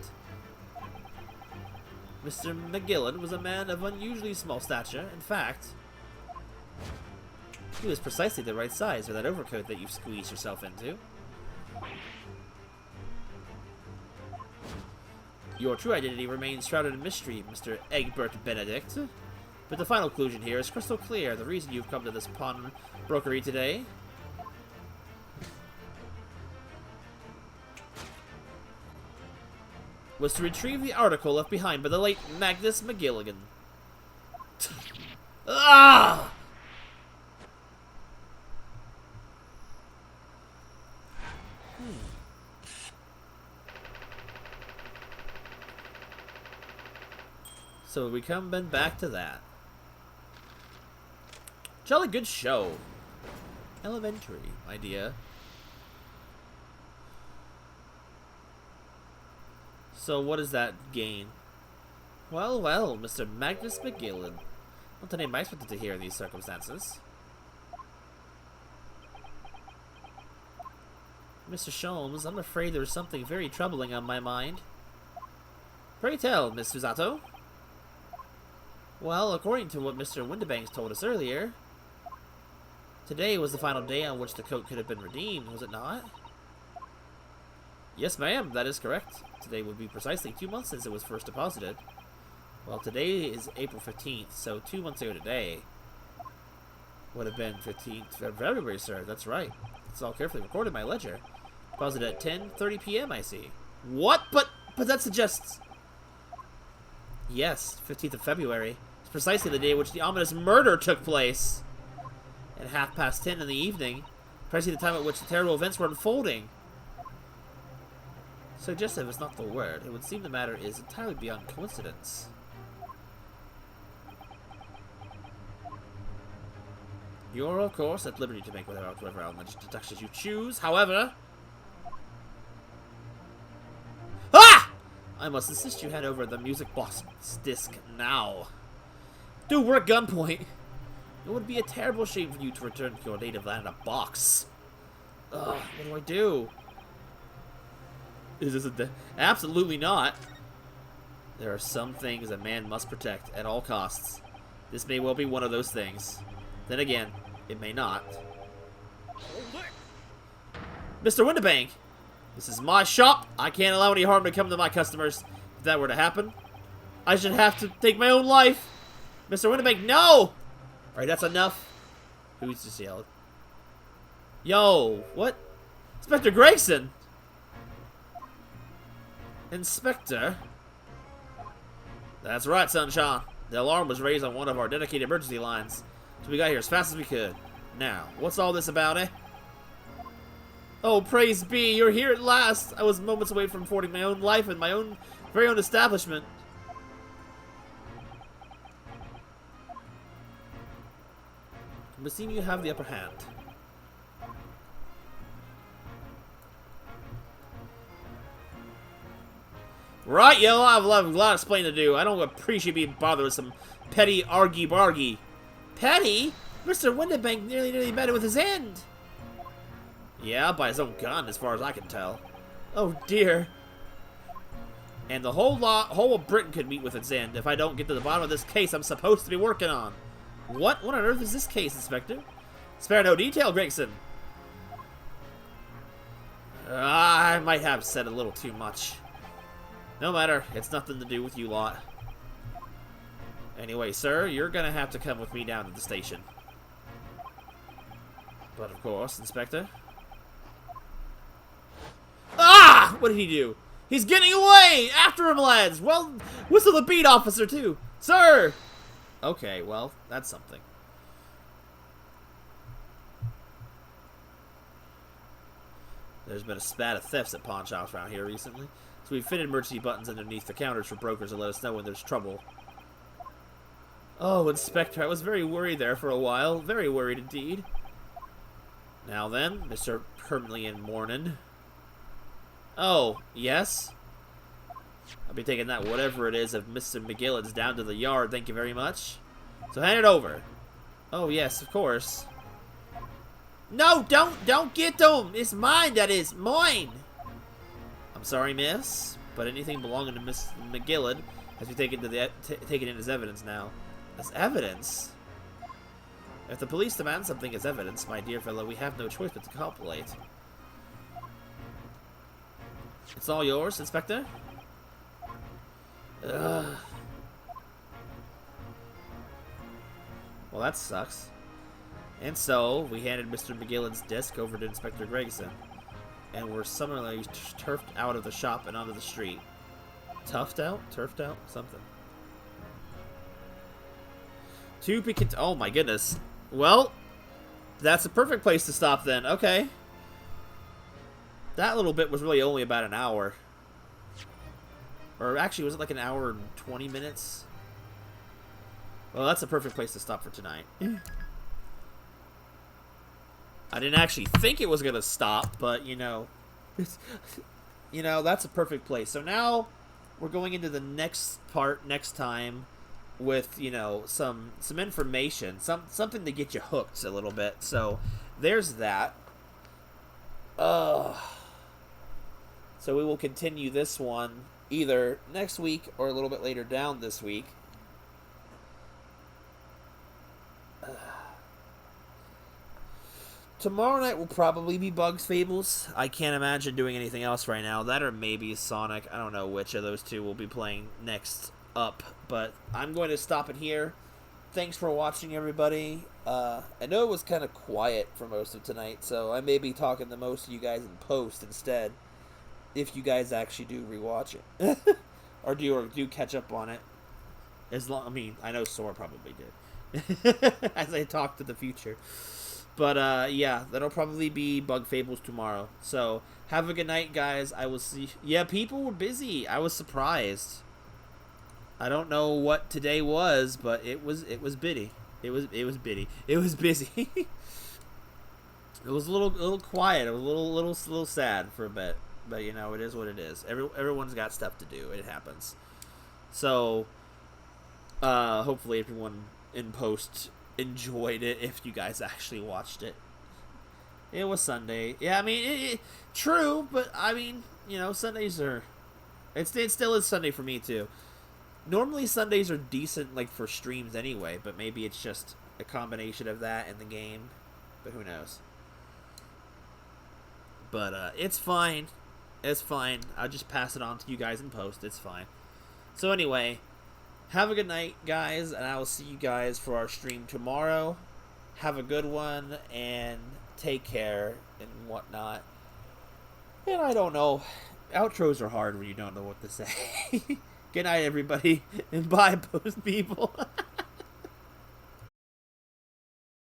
Mr. McGillen was a man of unusually small stature. In fact, he was precisely the right size for that overcoat that you've squeezed yourself into. Your true identity remains shrouded in mystery, Mr. Egbert Benedict. But the final conclusion here is crystal clear. The reason you've come to this pawnbrokery today was to retrieve the article left behind by the late Magnus McGilligan. Ah! So we come back to that. Jolly good show. Elementary idea. So what does that gain? Well, well, Mr. Magnus McGillen. Not the name I expected to hear in these circumstances. Mr. Sholmes, I'm afraid there's something very troubling on my mind. Pray tell, Miss Susato. Well, according to what Mr. Windibanks told us earlier, today was the final day on which the coat could have been redeemed, was it not? Yes, ma'am, that is correct. Today would be precisely 2 months since it was first deposited. Well, today is April 15th, so 2 months ago today would have been 15th of February, sir. That's right. It's all carefully recorded in my ledger. Deposited at 10:30 p.m., I see. What? But that suggests... Yes, 15th of February. It's precisely the day in which the ominous murder took place. At 10:30 in the evening, precisely the time at which the terrible events were unfolding. Suggestive is not the word. It would seem the matter is entirely beyond coincidence. You're, of course, at liberty to make whatever outlandish deductions you choose. However... Ah! I must insist you hand over the music box disc now. Dude, we're at gunpoint. It would be a terrible shame for you to return to your native land in a box. Ugh, what do? Is this a... Absolutely not. There are some things a man must protect at all costs. This may well be one of those things. Then again, it may not. Mr. Windibank, this is my shop. I can't allow any harm to come to my customers. If that were to happen, I should have to take my own life. Mr. Windibank, no! Alright, that's enough. Who's just yelled? Yo, what? Inspector Gregson! Inspector? That's right, Sunshine. The alarm was raised on one of our dedicated emergency lines. So we got here as fast as we could. Now, what's all this about, eh? Oh, praise be, you're here at last. I was moments away from affording my own life in my own very own establishment. But seeing you have the upper hand. Right, yo, I have a lot of explaining to do. I don't appreciate being bothered with some petty argy-bargy. Petty? Mr. Windibank nearly met it with his end. Yeah, by his own gun, as far as I can tell. Oh, dear. And the whole of Britain could meet with its end if I don't get to the bottom of this case I'm supposed to be working on. What on earth is this case, Inspector? Spare no detail, Gregson. I might have said a little too much. No matter, it's nothing to do with you lot. Anyway, sir, you're gonna have to come with me down to the station. But of course, Inspector. Ah! What did he do? He's getting away! After him, lads! Well, whistle the beat, officer, too! Sir! Okay, well, that's something. There's been a spat of thefts at pawn shops around here recently, so we've fitted emergency buttons underneath the counters for brokers to let us know when there's trouble. Oh, Inspector, I was very worried there for a while. Very worried indeed. Now then, Mr. Permanently in Mourning. Oh, yes? I'll be taking that whatever it is of Mr. McGillen's down to the yard, thank you very much. So hand it over. Oh, yes, of course. No, don't get them! It's mine, that is, mine! I'm sorry, miss, but anything belonging to Miss McGillen has been taken in as evidence now. As evidence? If the police demand something as evidence, my dear fellow, we have no choice but to cooperate. It's all yours, Inspector? Ugh. Well, that sucks. And so, we handed Mr. McGillen's disc over to Inspector Gregson, and were summarily turfed out of the shop and onto the street. Tuffed out? Turfed out? Something. Oh my goodness. Well, that's a perfect place to stop then. Okay. That little bit was really only about an hour. Or actually, was it like an hour and 20 minutes? Well, that's a perfect place to stop for tonight. I didn't actually think it was going to stop, but, you know, that's a perfect place. So now we're going into the next part next time with, you know, some information, something to get you hooked a little bit. So there's that. So we will continue this one either next week or a little bit later down this week. Tomorrow night will probably be Bugs Fables. I can't imagine doing anything else right now. That or maybe Sonic. I don't know which of those two will be playing next up. But I'm going to stop it here. Thanks for watching, everybody. I know it was kind of quiet for most of tonight, so I may be talking to most of you guys in post instead, if you guys actually do rewatch it. or do catch up on it. I know Sora probably did. As I talk to the future. But, yeah, that'll probably be Bug Fables tomorrow. So, have a good night, guys. I will see... Yeah, people were busy. I was surprised. I don't know what today was, but it was bitty. It was bitty. It was busy. It was a little quiet. It was a little sad for a bit. But, you know, it is what it is. Everyone's got stuff to do. It happens. So, hopefully everyone in post enjoyed it if you guys actually watched it. It was Sunday. Yeah, I mean, true, but I mean, you know, Sundays are... It still is Sunday for me, too. Normally Sundays are decent, like, for streams anyway, but maybe it's just a combination of that and the game. But who knows? But, it's fine. It's fine. I'll just pass it on to you guys in post. It's fine. So anyway... Have a good night, guys, and I will see you guys for our stream tomorrow. Have a good one, and take care, and whatnot. And I don't know. Outros are hard when you don't know what to say. Good night, everybody, and bye, post people.